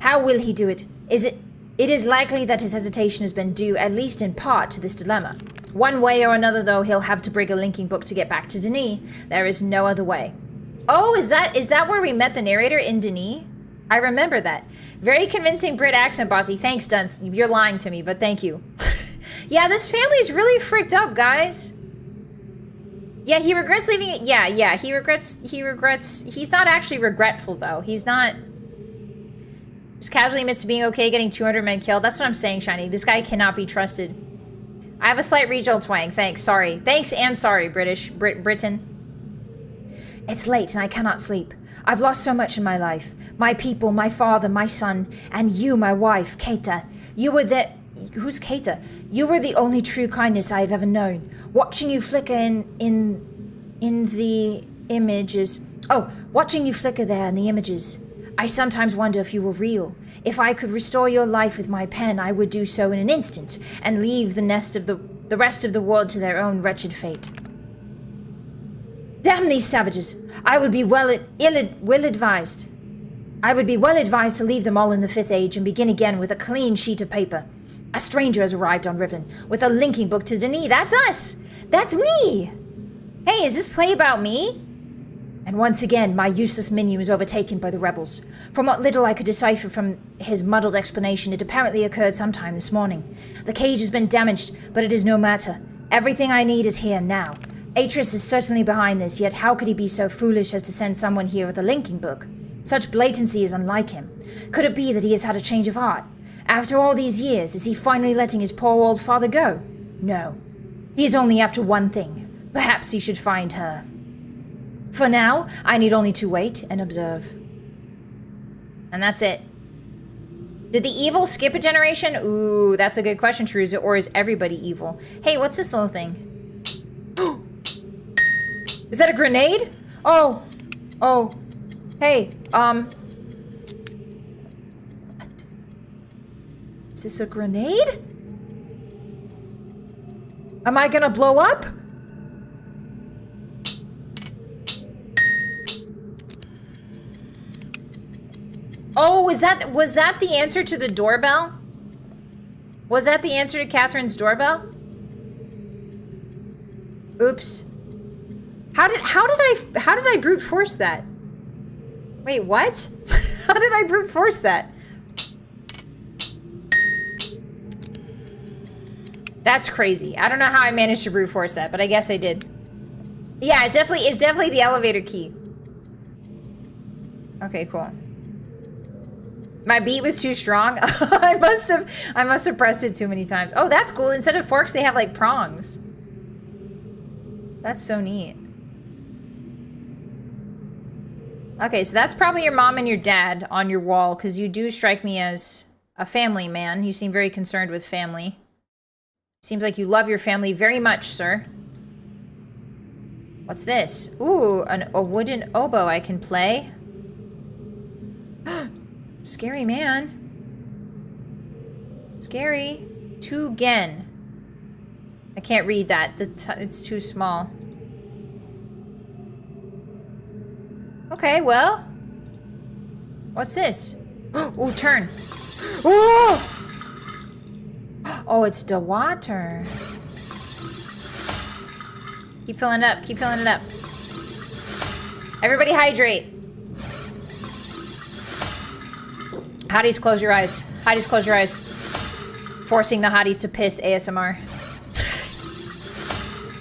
how will he do it? It is likely that his hesitation has been due, at least in part, to this dilemma. One way or another, though, he'll have to bring a linking book to get back to Denis. There is no other way. Oh, is that where we met the narrator, in Denis? I remember that. Very convincing Brit accent, Bossy. Thanks, Dunce. You're lying to me, but thank you. Yeah, this family's really freaked up, guys. Yeah, he regrets leaving it. Yeah, he regrets, he's not actually regretful, though. He's not just casually missed being okay getting 200 men killed. That's what I'm saying, Shiny. This guy cannot be trusted. I have a slight regional twang. Thanks, sorry. Thanks and sorry, Britain. It's late and I cannot sleep. I've lost so much in my life. My people, my father, my son, and you, my wife, Keita. You were the... Who's Keita? You were the only true kindness I have ever known. Watching you flicker in the images... Oh, watching you flicker there in the images. I sometimes wonder if you were real. If I could restore your life with my pen, I would do so in an instant, and leave the rest of the world to their own wretched fate. Damn these savages! I would be well advised. I would be well advised to leave them all in the 5th Age and begin again with a clean sheet of paper. A stranger has arrived on Riven with a linking book to Denis. That's us! That's me! Hey, is this play about me? And once again, my useless minion was overtaken by the rebels. From what little I could decipher from his muddled explanation, it apparently occurred sometime this morning. The cage has been damaged, but it is no matter. Everything I need is here now. Atreus is certainly behind this, yet how could he be so foolish as to send someone here with a linking book? Such blatancy is unlike him. Could it be that he has had a change of heart? After all these years, is he finally letting his poor old father go? No. He is only after one thing. Perhaps he should find her. For now, I need only to wait and observe. And that's it. Did the evil skip a generation? Ooh, that's a good question, Truza. Or is everybody evil? Hey, what's this little thing? Is that a grenade? Oh. Hey, What? Is this a grenade? Am I gonna blow up? Oh, was that the answer to the doorbell? Was that the answer to Catherine's doorbell? Oops. How did I brute force that? Wait, what? How did I brute force that? That's crazy. I don't know how I managed to brute force that, but I guess I did. Yeah, it's definitely the elevator key. Okay, cool. My beat was too strong. I must have pressed it too many times. Oh, that's cool. Instead of forks, they have like prongs. That's so neat. Okay, so that's probably your mom and your dad on your wall, because you do strike me as a family man. You seem very concerned with family. Seems like you love your family very much, sir. What's this? Ooh, a wooden oboe I can play. Scary man. Scary. To gen. I can't read that. It's too small. Okay, well. What's this? Oh, turn. Oh! Oh, it's the water. Keep filling it up. Keep filling it up. Everybody hydrate. Hotties, close your eyes. Hotties, close your eyes. Forcing the hotties to piss ASMR.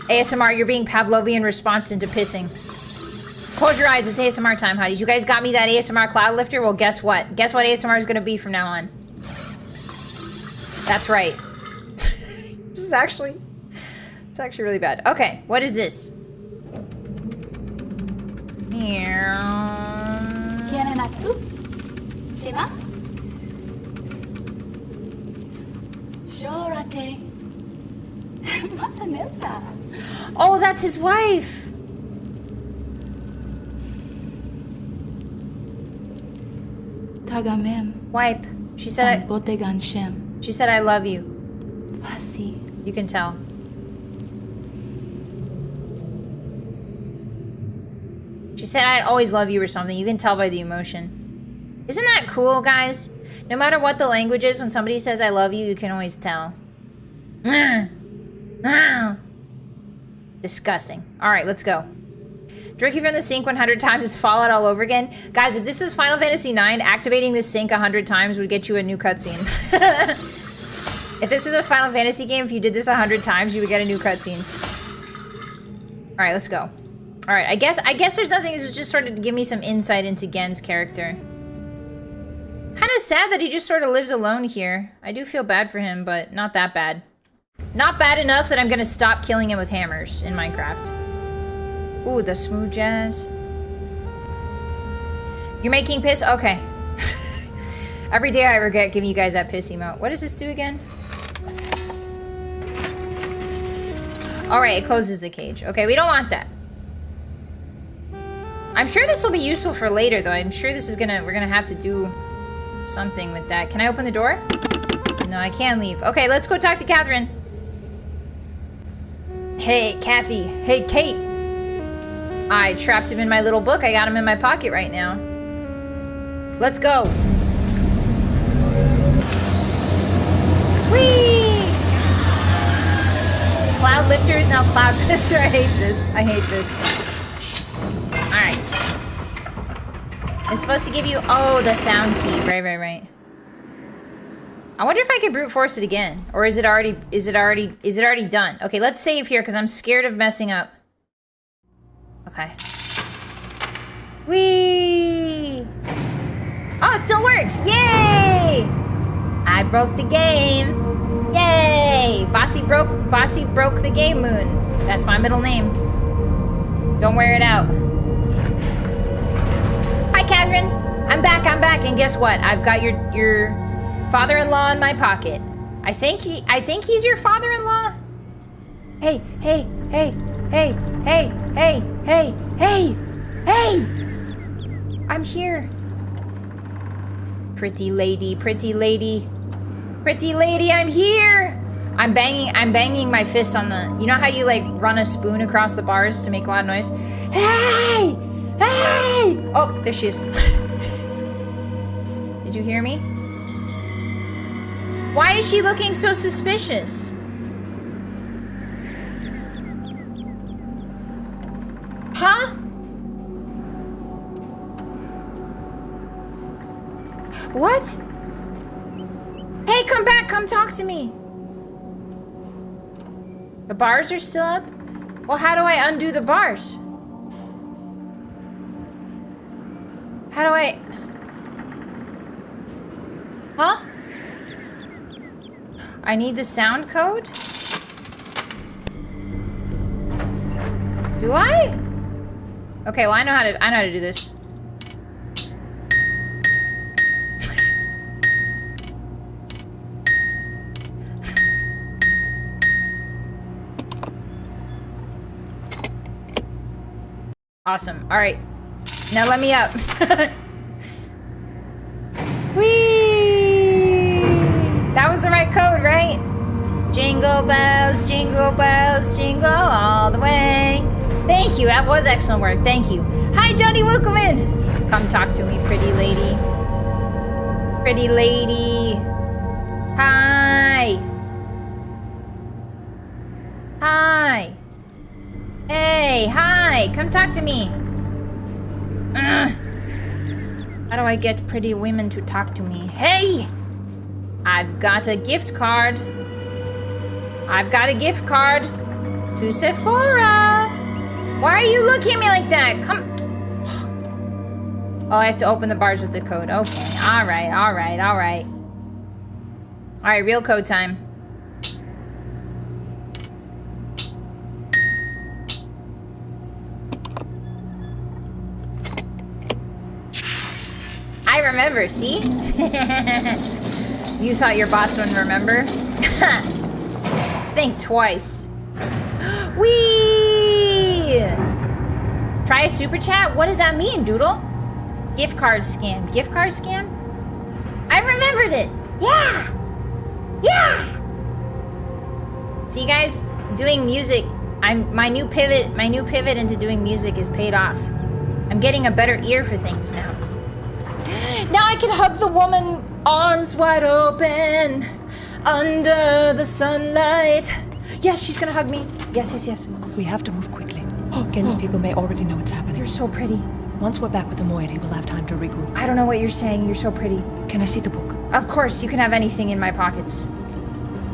ASMR, you're being Pavlovian response into pissing. Close your eyes, it's ASMR time, hotties. You guys got me that ASMR cloud lifter? Well, guess what? Guess what ASMR is gonna be from now on? That's right. It's actually really bad. Okay, what is this? ¿Quiere Natsu? ¿Shima? Shorate. Mata neta. Oh, that's his wife. Tagamem. Wipe. She said Sampote ganshem. she said I love you. Fasi. You can tell. She said I'd always love you or something. You can tell by the emotion. Isn't that cool, guys? No matter what the language is, when somebody says I love you, you can always tell. Disgusting. All right, let's go. Drinking from the sink 100 times is Fallout all over again. Guys, if this was Final Fantasy IX, activating this sink 100 times would get you a new cutscene. If this was a Final Fantasy game, if you did this 100 times, you would get a new cutscene. All right, let's go. All right, I guess there's nothing. It was just sort of to give me some insight into Gen's character. Kind of sad that he just sort of lives alone here. I do feel bad for him, but not that bad. Not bad enough that I'm gonna stop killing him with hammers in Minecraft. Ooh, the smooth jazz. You're making piss? Okay. Every day I regret giving you guys that piss emote. What does this do again? Alright, it closes the cage. Okay, we don't want that. I'm sure this will be useful for later, though. I'm sure this is we're gonna have to do something with that. Can I open the door? No, I can't leave. Okay, let's go talk to Catherine. Hey, Kathy. Hey, Kate. I trapped him in my little book. I got him in my pocket right now. Let's go. Whee! Cloud lifter is now cloud pisser. I hate this. I hate this. Alright. It's supposed to give you... Oh, the sound key. Right. I wonder if I can brute force it again. Or is it already done? Okay, let's save here because I'm scared of messing up. Okay. Whee! Oh, it still works! Yay! I broke the game. Yay! Bossy broke the game moon. That's my middle name. Don't wear it out. Hi, Catherine. I'm back, and guess what? I've got your father-in-law in my pocket. I think he's your father-in-law. Hey! I'm here. Pretty lady, I'm here. I'm banging my fists on the... You know how you, like, run a spoon across the bars to make a lot of noise? Hey! Oh, there she is. Did you hear me? Why is she looking so suspicious? Huh? What? Hey, come back, come talk to me. The bars are still up? Well, how do I undo the bars? How do I... Huh? I need the sound code? Do I? Okay, well I know how to do this. Awesome. All right. Now let me up. Whee! That was the right code, right? Jingle bells, jingle all the way. Thank you. That was excellent work. Thank you. Hi, Johnny. Welcome in. Come talk to me, pretty lady. Pretty lady. Hi. Hi. Hey, hi. Come talk to me. How do I get pretty women to talk to me? Hey! I've got a gift card. I've got a gift card to Sephora. Why are you looking at me like that? Come. Oh, I have to open the bars with the code. Okay. All right. All right, real code time. I remember, see? You thought your boss wouldn't remember? Think twice. Whee! Try a super chat? What does that mean, Doodle? Gift card scam. Gift card scam? I remembered it! Yeah! Yeah! See, guys? Doing music. My new pivot into doing music is paid off. I'm getting a better ear for things now. Now I can hug the woman, arms wide open, under the sunlight. Yes, she's gonna hug me. Yes, yes, yes. We have to move quickly. Gen's people may already know what's happening. You're so pretty. Once we're back with the moiety, we'll have time to regroup. I don't know what you're saying. You're so pretty. Can I see the book? Of course, you can have anything in my pockets.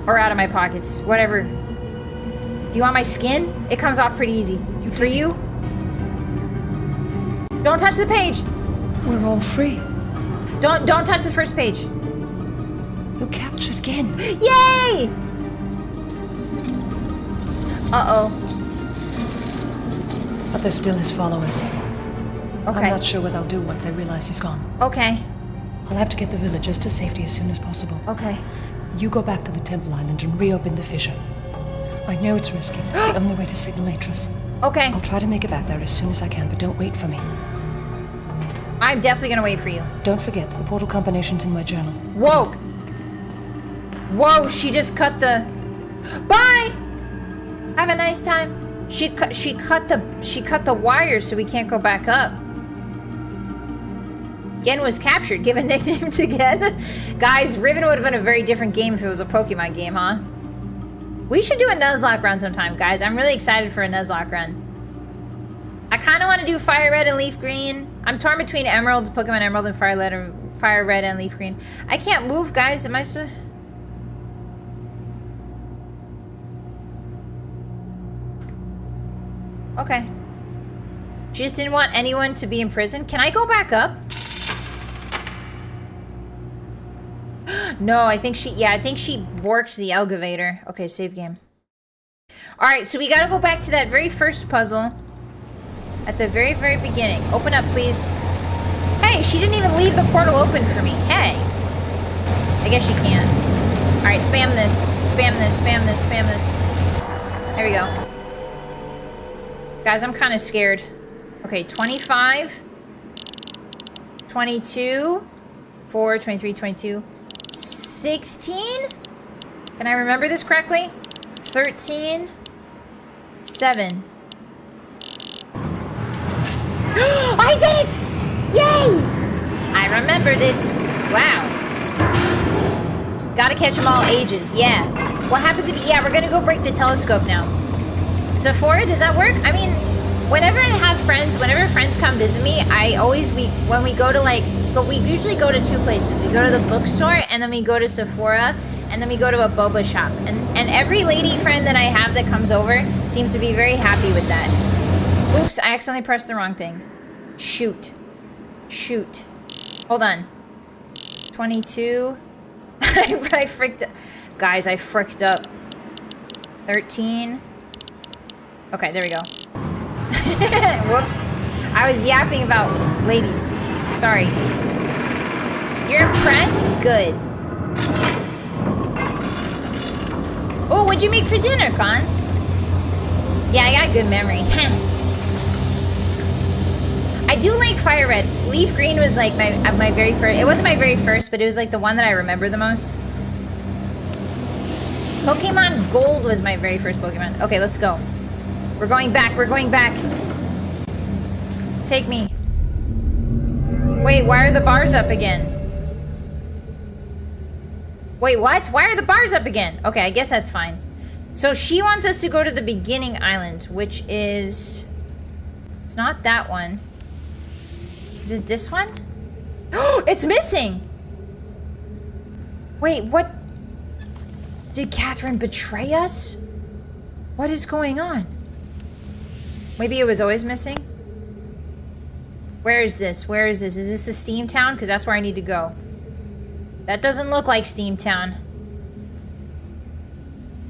Or out of my pockets. Whatever. Do you want my skin? It comes off pretty easy. For you? Don't touch the page. We're all free. Don't touch the first page. You're captured again. Yay! Uh-oh. But there still is followers. Okay. I'm not sure what I'll do once I realize he's gone. Okay. I'll have to get the villagers to safety as soon as possible. Okay. You go back to the Temple Island and reopen the fissure. I know it's risky. It's the only way to signal Atris. Okay. I'll try to make it back there as soon as I can, but don't wait for me. I'm definitely gonna wait for you. Don't forget, the portal combination's in my journal. Whoa! Whoa, she just cut the... Bye! Have a nice time. She cut the wires so we can't go back up. Gen was captured. Give a nickname to Gen. Guys, Riven would have been a very different game if it was a Pokemon game, huh? We should do a Nuzlocke run sometime, guys. I'm really excited for a Nuzlocke run. I kind of want to do Fire Red and Leaf Green. I'm torn between Emerald, Pokemon Emerald, and Fire Red and Leaf Green. I can't move, guys. Am I still... Okay. She just didn't want anyone to be in prison. Can I go back up? No, I think she worked the elevator. Okay, save game. Alright, so we gotta go back to that very first puzzle. At the very, very beginning. Open up, please. Hey, she didn't even leave the portal open for me. Hey. I guess she can. Alright, spam this. Spam this, spam this, spam this. There we go. Guys, I'm kind of scared. Okay, 25. 22. 4, 23, 22. 16? Can I remember this correctly? 13. 7. I did it! Yay! I remembered it. Wow. Gotta catch them all ages. Yeah. What happens if... Yeah, we're gonna go break the telescope now. Sephora, does that work? I mean, whenever I have friends, whenever friends come visit me, when we go to we usually go to 2 places. We go to the bookstore, and then we go to Sephora, and then we go to a boba shop. And every lady friend that I have that comes over seems to be very happy with that. Oops, I accidentally pressed the wrong thing. Shoot. Shoot. Hold on. 22. I fricked up. Guys, I fricked up. 13. Okay, there we go. Whoops. I was yapping about ladies. Sorry. You're impressed? Good. Oh, what'd you make for dinner, Con? Yeah, I got good memory. I do like Fire Red. Leaf Green was like my very first. It wasn't my very first, but it was like the one that I remember the most. Pokemon Gold was my very first Pokemon. Okay, let's go. We're going back. We're going back. Take me. Wait, why are the bars up again? Wait, what? Why are the bars up again? Okay, I guess that's fine. So she wants us to go to the beginning island, which is... It's not that one. Is it this one? Oh, it's missing! Wait, what? Did Catherine betray us? What is going on? Maybe it was always missing? Where is this? Where is this? Is this the Steam Town? Because that's where I need to go. That doesn't look like Steam Town.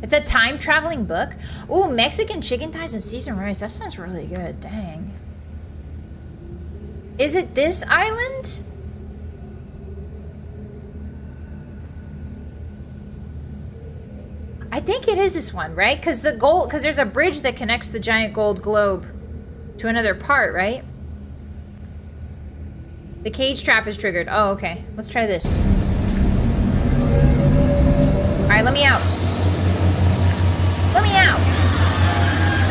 It's a time-traveling book? Ooh, Mexican chicken thighs and seasoned rice. That sounds really good. Dang. Is it this island? I think it is this one, right? Because there's a bridge that connects the giant gold globe to another part, right? The cage trap is triggered. Oh, okay. Let's try this. Alright, let me out. Let me out.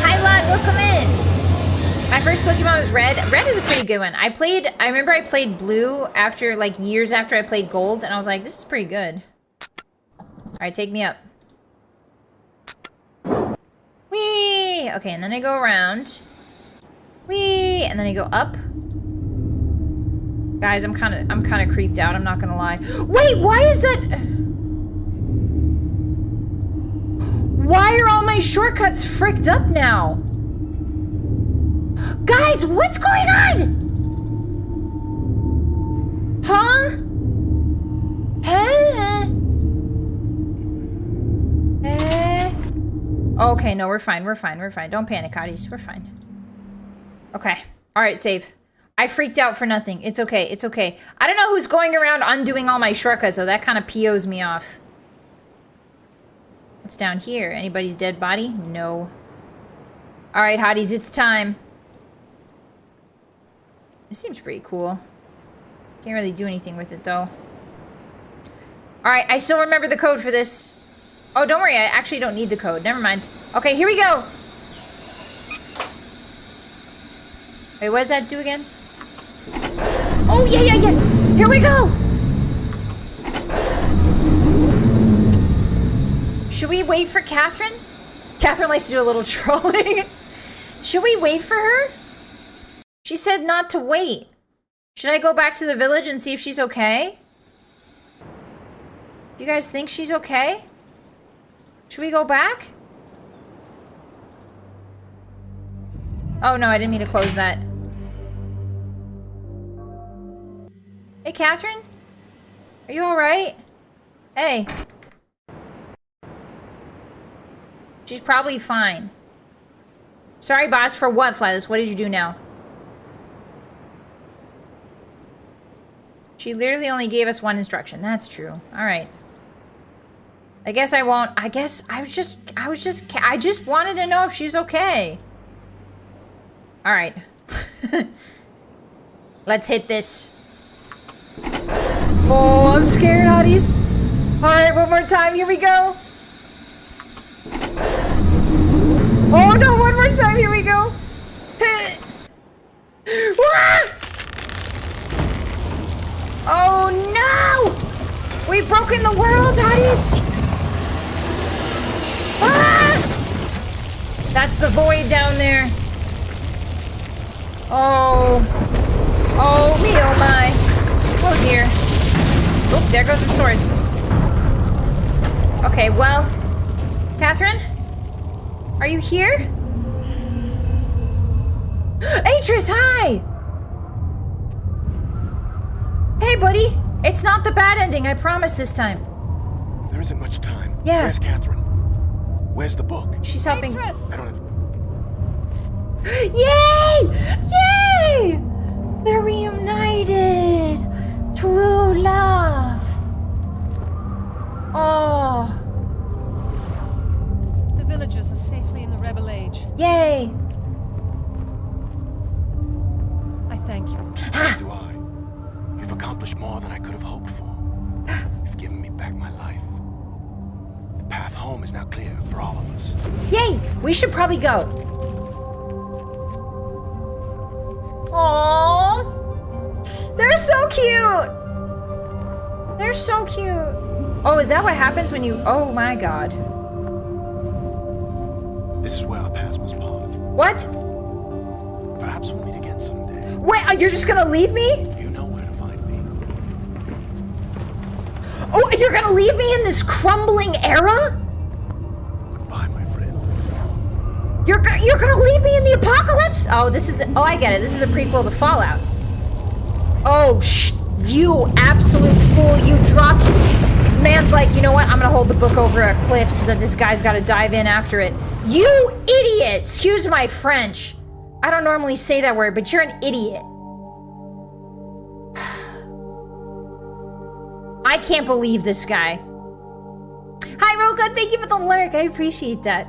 Hi, Lot. Welcome in. My first Pokemon was Red. Red is a pretty good one. I remember I played Blue after, like, years after I played Gold, and I was like, this is pretty good. Alright, take me up. Whee! Okay, and then I go around. Whee! And then I go up. Guys, I'm kind of creeped out, I'm not gonna lie. Wait, why is that? Why are all my shortcuts fricked up now? Guys, what's going on? Huh? Okay, no, we're fine. Don't panic, Hotties. We're fine. Okay. Alright, save. I freaked out for nothing. It's okay. I don't know who's going around undoing all my shortcuts, so that kind of POs me off. What's down here? Anybody's dead body? No. Alright, Hotties, it's time. This seems pretty cool. Can't really do anything with it, though. Alright, I still remember the code for this. Oh, don't worry, I actually don't need the code. Never mind. Okay, here we go! Wait, what does that do again? Oh, yeah! Here we go! Should we wait for Catherine? Catherine likes to do a little trolling. Should we wait for her? She said not to wait. Should I go back to the village and see if she's okay? Do you guys think she's okay? Should we go back? Oh no, I didn't mean to close that. Hey, Catherine? Are you alright? Hey. She's probably fine. Sorry, boss, for what, Flylas? What did you do now? She literally only gave us one instruction. That's true. Alright. I guess I won't. I just wanted to know if she was okay. Alright. Let's hit this. Oh, I'm scared, Hotties. Alright, one more time. Here we go. Oh no, one more time. Here we go. Oh no! We've broken the world, Hotties! Ah! That's the void down there. Oh. Oh me, oh my. Oh dear. Oh, there goes the sword. Okay, well. Catherine? Are you here? Atris, hi! Hey, buddy. It's not the bad ending, I promise this time. There isn't much time. Yeah. Where's Catherine? Where's the book? She's helping. I don't know. Yay! Yay! They're reunited! True love! Oh. The villagers are safely in the Rebel Age. Yay! I thank you. Do I? You've accomplished more than I could have hoped for. You've given me back my life. The path home is now clear for all of us. Yay! We should probably go. Aww. They're so cute! They're so cute. Oh, is that what happens when you... Oh my god. This is where our paths must part. What? Perhaps we'll meet again someday. Wait, you're just gonna leave me? You know where to find me. Oh, you're gonna leave me in this crumbling era? Goodbye, my friend. You're gonna leave me in the apocalypse? Oh, this is the... Oh, I get it. This is a prequel to Fallout. Oh, you absolute fool. You dropped... Man's like, you know what? I'm gonna hold the book over a cliff so that this guy's gotta dive in after it. You idiot! Excuse my French. I don't normally say that word, but you're an idiot. I can't believe this guy. Hi, Roka. Thank you for the lurk. I appreciate that.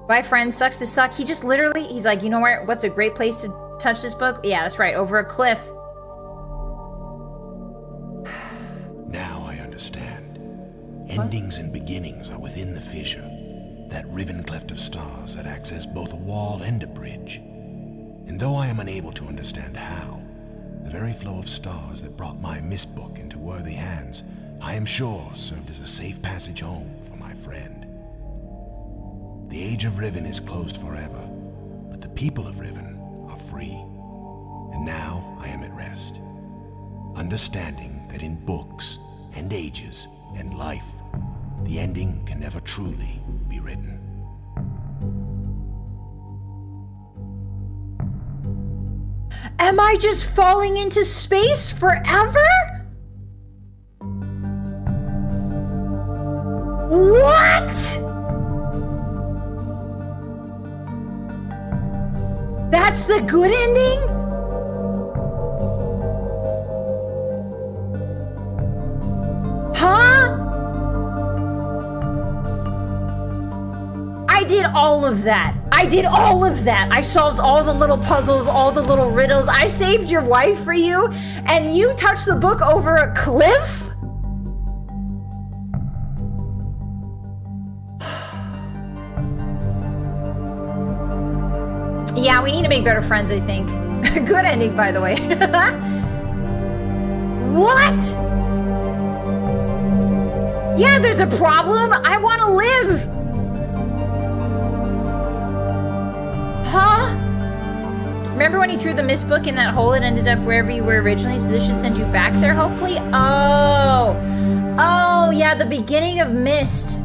Bye, friend. Sucks to suck. He just literally, he's like, you know where? What's a great place to touch this book? Yeah, that's right. Over a cliff. Now I understand. Endings and beginnings are within the fissure. That riven cleft of stars that access both a wall and a bridge. And though I am unable to understand how, the very flow of stars that brought my Myst book into worthy hands, I am sure served as a safe passage home for my friend. The age of Riven is closed forever, but the people of Riven are free. And now I am at rest, understanding that in books and ages and life, the ending can never truly be written. Am I just falling into space forever? What? That's the good ending? Huh? I did all of that. I did all of that. I solved all the little puzzles, all the little riddles. I saved your wife for you, and you touched the book over a cliff? Yeah, we need to make better friends, I think. Good ending, by the way. What? Yeah, there's a problem. I want to live. Huh? Remember when you threw the Myst book in that hole? It ended up wherever you were originally, so this should send you back there, hopefully? Oh. Oh, yeah, the beginning of Myst.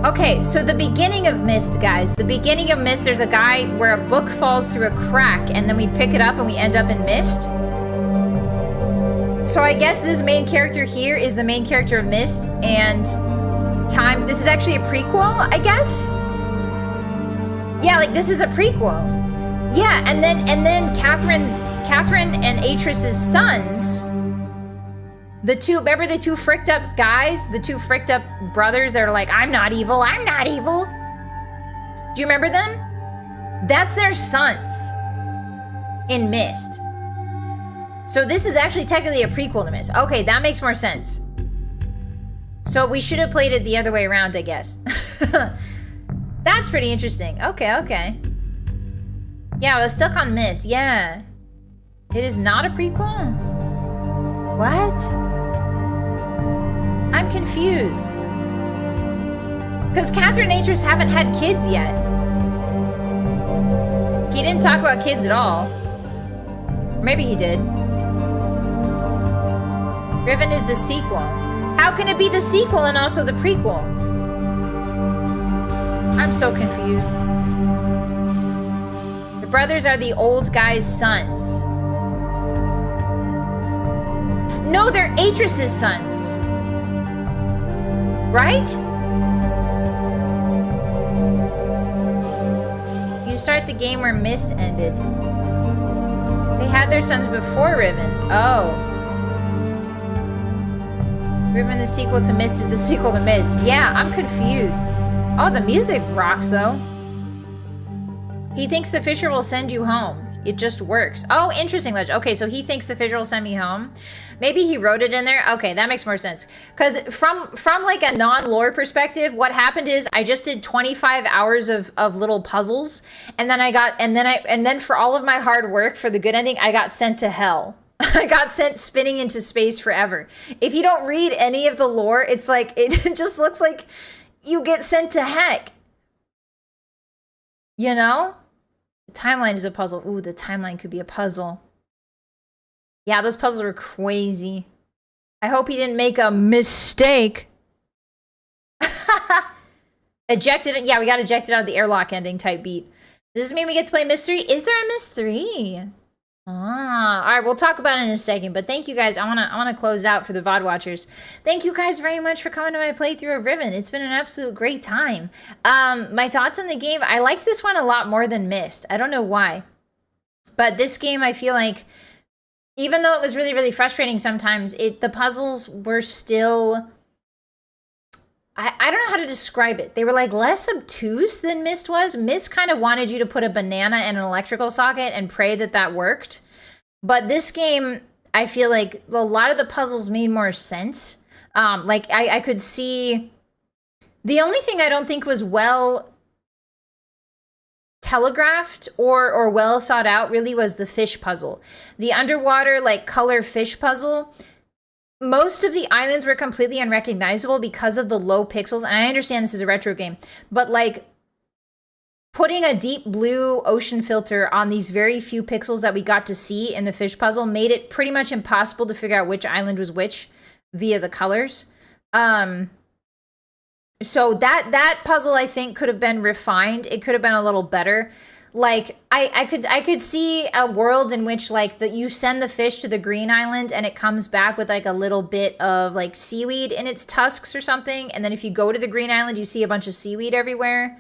Okay, so the beginning of Myst, guys. The beginning of Myst, there's a guy where a book falls through a crack, and then we pick it up and we end up in Myst. So I guess this main character here is the main character of Myst, and this is actually a prequel, I guess? Yeah, like this is a prequel. Yeah, and then Catherine and Atris's sons, remember the two fricked up guys, the two fricked up brothers that are like, I'm not evil, I'm not evil. Do you remember them? That's their sons in Myst. So this is actually technically a prequel to Myst. Okay, that makes more sense. So we should have played it the other way around, I guess. That's pretty interesting. Okay, okay. Yeah, I was stuck on Myst. Yeah. It is not a prequel? What? I'm confused. Because Catherine and Atris haven't had kids yet. He didn't talk about kids at all. Maybe he did. Riven is the sequel. How can it be the sequel and also the prequel? I'm so confused. The brothers are the old guy's sons. No, they're Atris's sons. Right? You start the game where Myst ended. They had their sons before Riven. Oh. Riven, the sequel to Myst, is the sequel to Myst. Yeah, I'm confused. Oh, the music rocks, though. He thinks the fissure will send you home. It just works. Oh, interesting, Ledge. Okay, so he thinks the fissure will send me home. Maybe he wrote it in there. Okay, that makes more sense. Because from like a non-lore perspective, what happened is I just did 25 hours of little puzzles, and then for all of my hard work for the good ending, I got sent to hell. I got sent spinning into space forever. If you don't read any of the lore, it's like it just looks like you get sent to heck. You know? The timeline is a puzzle. Ooh, the timeline could be a puzzle. Yeah, those puzzles are crazy. I hope he didn't make a mistake. Ejected. Yeah, we got ejected out of the airlock ending type beat. Does this mean we get to play Mystery? Is there a Myst 3? Ah, all right, we'll talk about it in a second, but thank you guys. I want to close out for the VOD watchers. Thank you guys very much for coming to my playthrough of Riven. It's been an absolute great time. My thoughts on the game, I liked this one a lot more than Myst. I don't know why, but this game, I feel like, even though it was really, really frustrating sometimes, the puzzles were still I don't know how to describe it. They were like less obtuse than Myst was. Myst kind of wanted you to put a banana in an electrical socket and pray that that worked. But this game, I feel like a lot of the puzzles made more sense. Like I could see, the only thing I don't think was well telegraphed or well thought out really was the fish puzzle. The underwater like color fish puzzle. Most of the islands were completely unrecognizable because of the low pixels. And I understand this is a retro game, but like putting a deep blue ocean filter on these very few pixels that we got to see in the fish puzzle made it pretty much impossible to figure out which island was which via the colors. So that puzzle I think could have been refined. It could have been a little better. Like I could see a world in which like you send the fish to the green island and it comes back with like a little bit of like seaweed in its tusks or something, and then if you go to the green island you see a bunch of seaweed everywhere.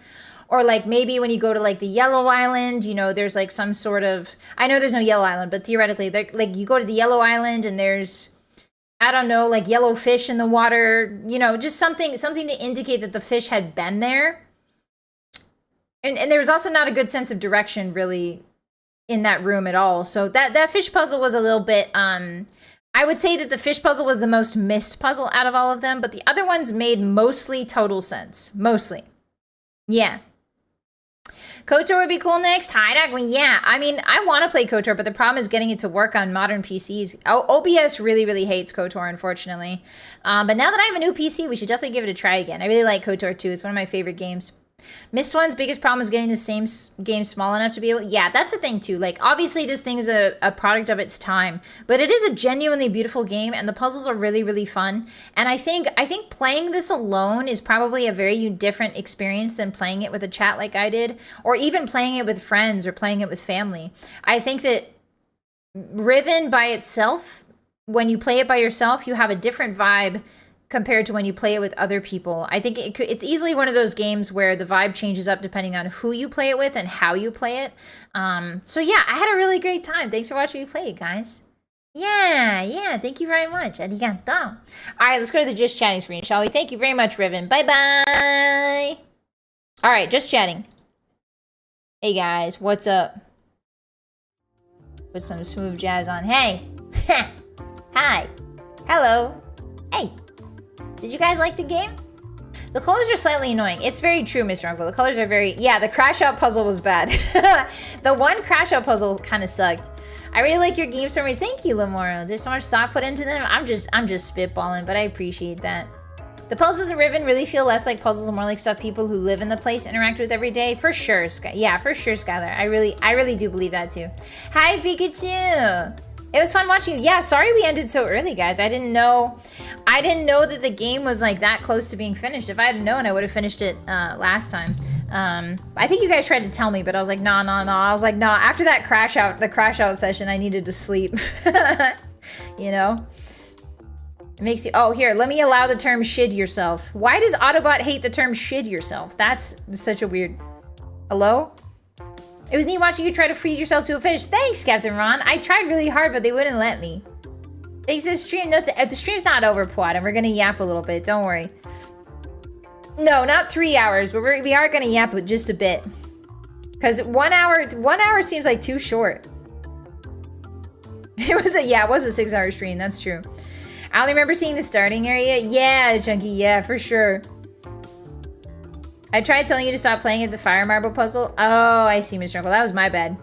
Or like maybe when you go to like the yellow island, you know, there's like some sort of, I know there's no yellow island, but theoretically like you go to the yellow island and there's, I don't know, like yellow fish in the water, you know, just something to indicate that the fish had been there. And there was also not a good sense of direction really in that room at all. So that fish puzzle was a little bit, I would say that the fish puzzle was the most Myst puzzle out of all of them, but the other ones made mostly total sense. Mostly. Yeah. KOTOR would be cool next. Hi, Doc. Well, yeah, I mean, I want to play KOTOR, but the problem is getting it to work on modern PCs. OBS really, really hates KOTOR, unfortunately. But now that I have a new PC, we should definitely give it a try again. I really like KOTOR too. It's one of my favorite games. Myst One's biggest problem is getting the same game small enough to be able. Yeah, that's the thing too. Like, obviously, this thing is a product of its time, but it is a genuinely beautiful game, and the puzzles are really, really fun. And I think playing this alone is probably a very different experience than playing it with a chat like I did, or even playing it with friends or playing it with family. I think that Riven by itself, when you play it by yourself, you have a different vibe compared to when you play it with other people. I think it's easily one of those games where the vibe changes up depending on who you play it with and how you play it. So yeah, I had a really great time. Thanks for watching me play it, guys. Yeah, thank you very much. Arigato. All right, let's go to the just chatting screen, shall we? Thank you very much, Riven. Bye-bye. All right, just chatting. Hey, guys, what's up? Put some smooth jazz on. Hey. Hi. Hello. Hey. Did you guys like the game? The colors are slightly annoying. It's very true, Mr. Uncle. The colors are very... Yeah, the crash out puzzle was bad. The one crash out puzzle kind of sucked. I really like your game stories. Thank you, Lamora. There's so much thought put into them. I'm just spitballing, but I appreciate that. The puzzles in Riven really feel less like puzzles and more like stuff people who live in the place interact with every day. For sure, yeah, for sure, Skylar. I really do believe that too. Hi, Pikachu. It was fun watching you. Yeah, sorry we ended so early, guys. I didn't know that the game was like that close to being finished. If I had known, I would have finished it last time. I think you guys tried to tell me, but I was like, no. I was like, no. After that the crash out session, I needed to sleep. You know? It makes you, oh, here, let me allow the term shid yourself. Why does Autobot hate the term shid yourself? That's such a weird, hello? It was neat watching you try to feed yourself to a fish. Thanks, Captain Ron. I tried really hard, but they wouldn't let me. Thanks to the stream. The stream's not over, Puat, and we're gonna yap a little bit. Don't worry. No, not 3 hours, but we are gonna yap just a bit. Because 1 hour seems like too short. It was a 6-hour stream. That's true. I only remember seeing the starting area. Yeah, Chunky. Yeah, for sure. I tried telling you to stop playing at the fire marble puzzle. Oh, I see, Mr. Uncle. That was my bad.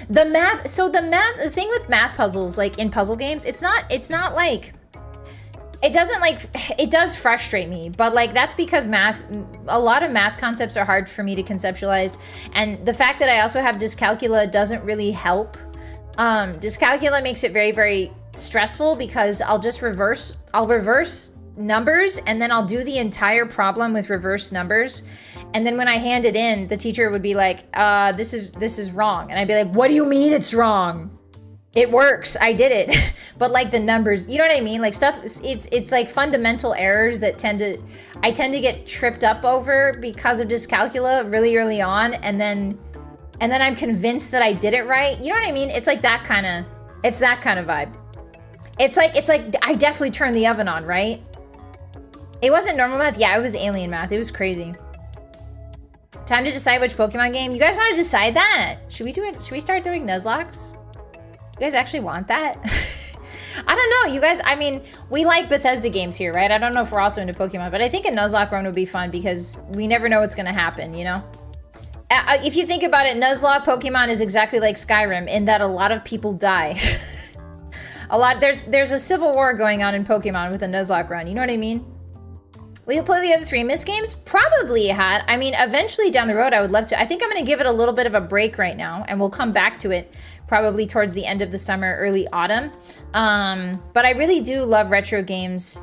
The thing with math puzzles, like in puzzle games, it does frustrate me, but like that's because a lot of math concepts are hard for me to conceptualize. And the fact that I also have dyscalculia doesn't really help. Dyscalculia makes it very, very stressful because I'll reverse numbers and then I'll do the entire problem with reverse numbers, and then when I hand it in, the teacher would be like, this is wrong, and I'd be like, what do you mean it's wrong? It works, I did it. But like the numbers, you know what I mean? Like stuff, it's like fundamental errors that I tend to get tripped up over because of dyscalculia really early on, and then I'm convinced that I did it right. You know what I mean? It's like that kind of vibe. It's like I definitely turned the oven on, right? It wasn't normal math? Yeah, it was alien math. It was crazy. Time to decide which Pokemon game. You guys want to decide that? Should we do it? Should we start doing Nuzlocks? You guys actually want that? I don't know, you guys. I mean, we like Bethesda games here, right? I don't know if we're also into Pokemon, but I think a Nuzlocke run would be fun because we never know what's going to happen, you know? If you think about it, Nuzlocke Pokemon is exactly like Skyrim in that a lot of people die. There's a civil war going on in Pokemon with a Nuzlocke run, you know what I mean? Will you play the other 3 Myst games? Probably, Hat. I mean, eventually down the road, I would love to. I think I'm going to give it a little bit of a break right now, and we'll come back to it probably towards the end of the summer, early autumn. But I really do love retro games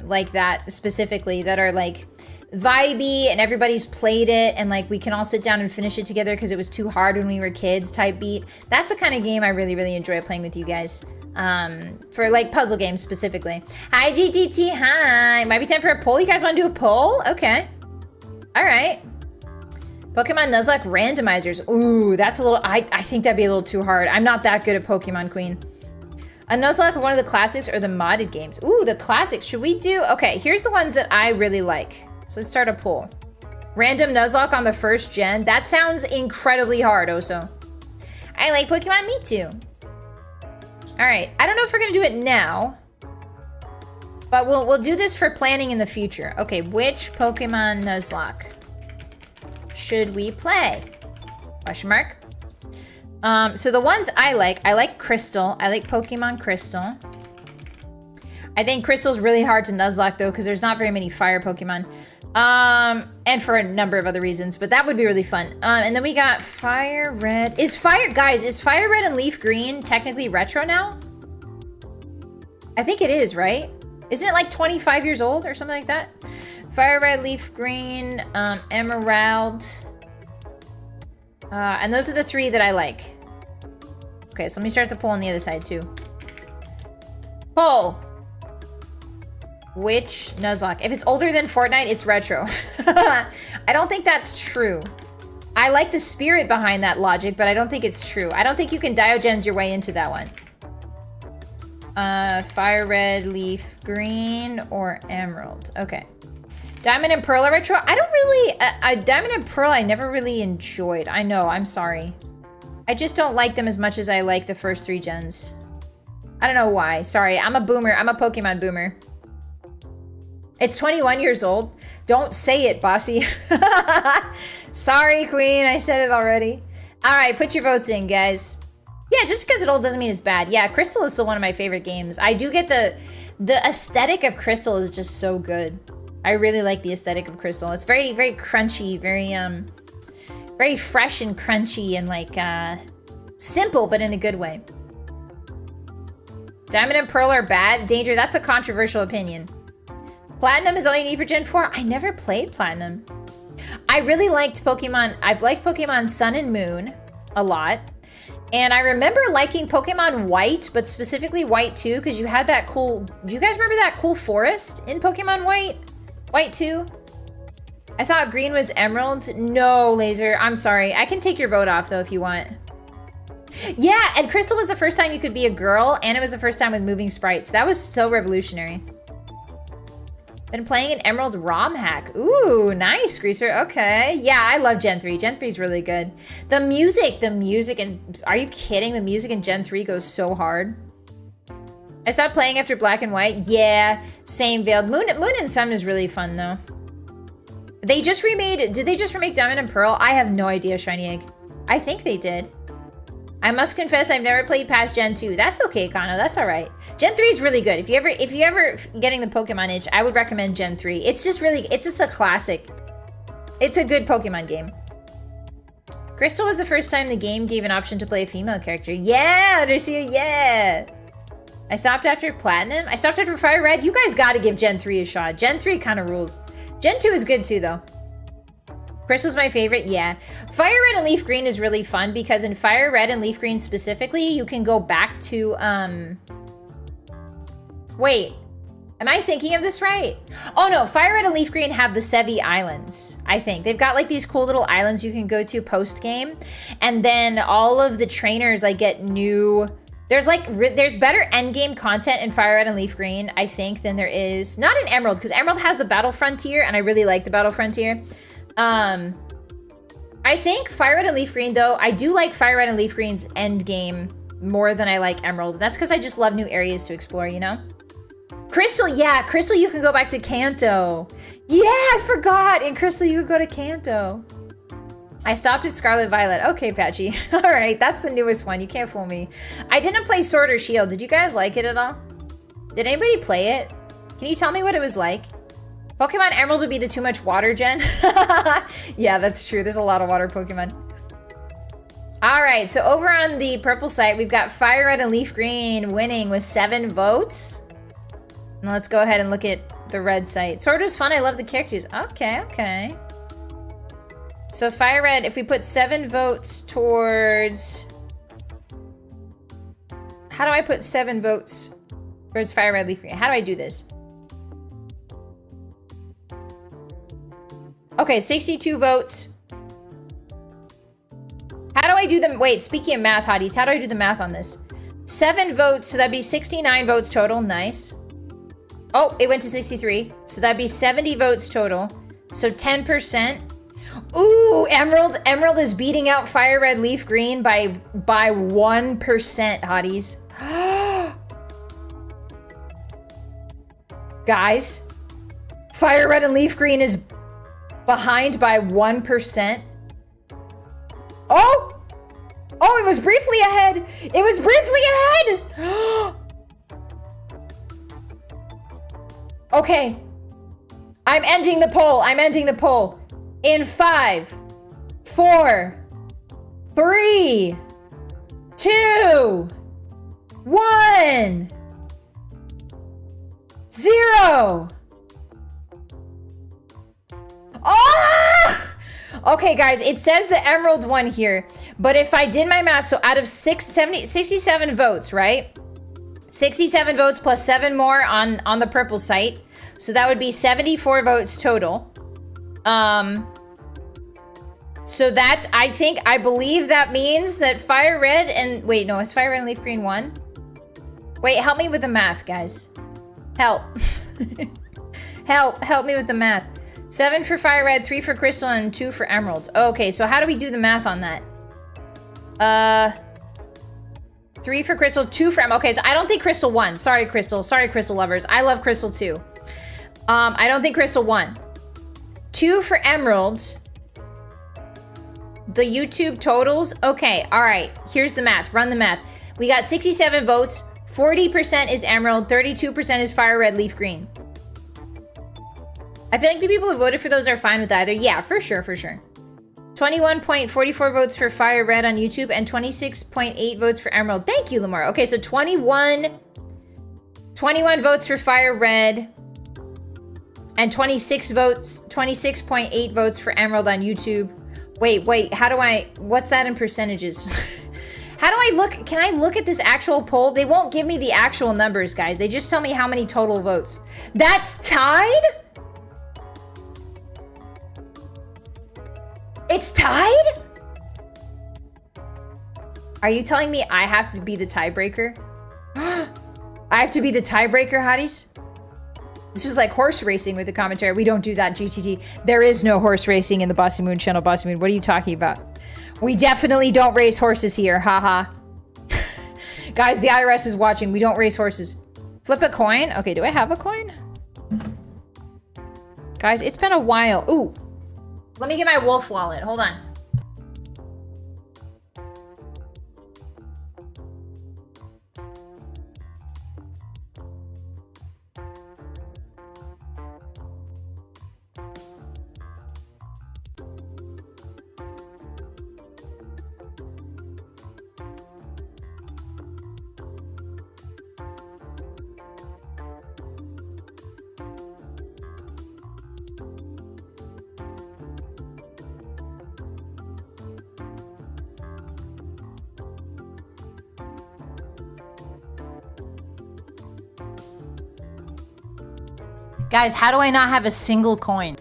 like that specifically, that are like vibey and everybody's played it, and like we can all sit down and finish it together because it was too hard when we were kids type beat. That's the kind of game I really, really enjoy playing with you guys. For like puzzle games specifically. Hi GTT, hi. Might be time for a poll. You guys want to do a poll? Okay. All right. Pokemon Nuzlocke randomizers. Ooh, that's a little, I think that'd be a little too hard. I'm not that good at Pokemon Queen. A Nuzlocke of one of the classics or the modded games? Ooh, the classics. Should we do, okay, here's the ones that I really like. So let's start a poll. Random Nuzlocke on the 1st gen. That sounds incredibly hard, Oso. I like Pokemon, me too. All right, I don't know if we're gonna do it now, but we'll do this for planning in the future. Okay, which Pokemon Nuzlocke should we play? Question mark. So the ones I like Crystal. I like Pokemon Crystal. I think Crystal's really hard to Nuzlocke though, because there's not very many fire Pokemon. And for a number of other reasons, but that would be really fun. And then we got Fire Red. Is Fire Red and Leaf Green technically retro now? I think it is, right? Isn't it like 25 years old or something like that? Fire Red, Leaf Green, Emerald. And those are the 3 that I like. Okay, so let me start the poll on the other side too. Poll. Which Nuzlocke? If it's older than Fortnite, it's retro. I don't think that's true. I like the spirit behind that logic, but I don't think it's true. I don't think you can Diogens your way into that one. Fire Red, Leaf Green, or Emerald. Okay. Diamond and Pearl are retro. I don't really... Diamond and Pearl I never really enjoyed. I know, I'm sorry. I just don't like them as much as I like the first 3 gens. I don't know why. Sorry, I'm a boomer. I'm a Pokemon boomer. It's 21 years old. Don't say it, Bossy. Sorry, Queen. I said it already. All right, put your votes in, guys. Yeah, just because it's old doesn't mean it's bad. Yeah, Crystal is still one of my favorite games. I do get the aesthetic of Crystal is just so good. I really like the aesthetic of Crystal. It's very, very crunchy, very fresh and crunchy and like simple, but in a good way. Diamond and Pearl are bad. Danger, that's a controversial opinion. Platinum is all you need for Gen 4. I never played Platinum. I really liked Pokemon. I liked Pokemon Sun and Moon a lot. And I remember liking Pokemon White, but specifically White 2, because you had that cool... Do you guys remember that cool forest in Pokemon White? White 2? I thought green was Emerald. No, Laser. I'm sorry. I can take your vote off, though, if you want. Yeah, and Crystal was the first time you could be a girl, and it was the first time with moving sprites. That was so revolutionary. Been playing an Emerald ROM hack. Ooh, nice, Greaser. Okay. Yeah, I love Gen 3. Gen 3 is really good. The music, and are you kidding? The music in Gen 3 goes so hard. I stopped playing after Black and White. Yeah, same, Veiled. Moon and Sun is really fun, though. They just remade, did they just remake Diamond and Pearl? I have no idea, Shiny Egg. I think they did. I must confess I've never played past Gen 2. That's okay, Kano. That's all right. Gen 3 is really good. If you ever getting the Pokemon itch, I would recommend Gen 3. It's just a classic. It's a good Pokemon game. Crystal was the first time the game gave an option to play a female character. Yeah, Underseer, yeah. I stopped after Platinum. I stopped after Fire Red. You guys got to give Gen 3 a shot. Gen 3 kind of rules. Gen 2 is good too, though. Crystal's my favorite, yeah. Fire Red and Leaf Green is really fun because in Fire Red and Leaf Green specifically, you can go back to, wait, am I thinking of this right? Oh no, Fire Red and Leaf Green have the Sevi Islands, I think. They've got like these cool little islands you can go to post-game. And then all of the trainers like get new There's like, there's better endgame content in Fire Red and Leaf Green, I think, than there is, not in Emerald, because Emerald has the Battle Frontier, and I really like the Battle Frontier. I think Fire Red and Leaf Green, though, I do like Fire Red and Leaf Green's endgame more than I like Emerald. That's because I just love new areas to explore, you know? Crystal, yeah, Crystal, you can go back to Kanto. Yeah, I forgot. In Crystal, you could go to Kanto. I stopped at Scarlet Violet. Okay, Patchy. All right, that's the newest one. You can't fool me. I didn't play Sword or Shield. Did you guys like it at all? Did anybody play it? Can you tell me what it was like? Pokemon Emerald would be the too much water gen. Yeah, that's true. There's a lot of water Pokemon. All right, so over on the purple site, we've got Fire Red and Leaf Green winning with 7 votes. Now let's go ahead and look at the red site. Sword was fun. I love the characters. Okay, okay. So Fire Red, if we put 7 votes towards... How do I put 7 votes towards Fire Red, Leaf Green? How do I do this? Okay, 62 votes. How do I do the... Wait, speaking of math, hotties, how do I do the math on this? 7 votes, so that'd be 69 votes total. Nice. Oh, it went to 63. So that'd be 70 votes total. So 10%. Ooh, Emerald. Emerald is beating out Fire Red, Leaf Green by 1%, hotties. Guys, Fire Red and Leaf Green is behind by 1%. Oh! Oh, it was briefly ahead. It was briefly ahead. Okay. I'm ending the poll. I'm ending the poll. In 5, 4, 3, 2, 1, 0. Oh! Okay, guys, it says the Emerald one here, but if I did my math, so out of 67 votes, right? 67 votes plus 7 more on the purple site. So that would be 74 votes total. So that's, I believe that means that Fire Red and, wait, no, is Fire Red and Leaf Green 1? Wait, help me with the math, guys. Help. Help me with the math. 7 for Fire Red, 3 for Crystal, and 2 for Emerald. Okay, so how do we do the math on that? 3 for Crystal, 2 for Emerald. Okay, so I don't think Crystal won. Sorry, Crystal. Sorry, Crystal lovers. I love Crystal too. I don't think Crystal won. 2 for Emerald. The YouTube totals. Okay, all right. Here's the math. Run the math. We got 67 votes. 40% is Emerald. 32% is Fire Red, Leaf Green. I feel like the people who voted for those are fine with either. Yeah, for sure, for sure. 21.44 votes for Fire Red on YouTube and 26.8 votes for Emerald. Thank you, Lamar. Okay, so 21 votes for Fire Red and 26.8 votes for Emerald on YouTube. Wait, how do I, what's that in percentages? How do I look, can I look at this actual poll? They won't give me the actual numbers, guys. They just tell me how many total votes. That's tied? It's tied? Are you telling me I have to be the tiebreaker? I have to be the tiebreaker, hotties? This was like horse racing with the commentary. We don't do that, GTT. There is no horse racing in the Bossymoon channel, Bossymoon. What are you talking about? We definitely don't race horses here, haha. Guys, the IRS is watching. We don't race horses. Flip a coin? Okay, do I have a coin? Guys, it's been a while. Ooh. Let me get my wolf wallet. Hold on. Guys, how do I not have a single coin?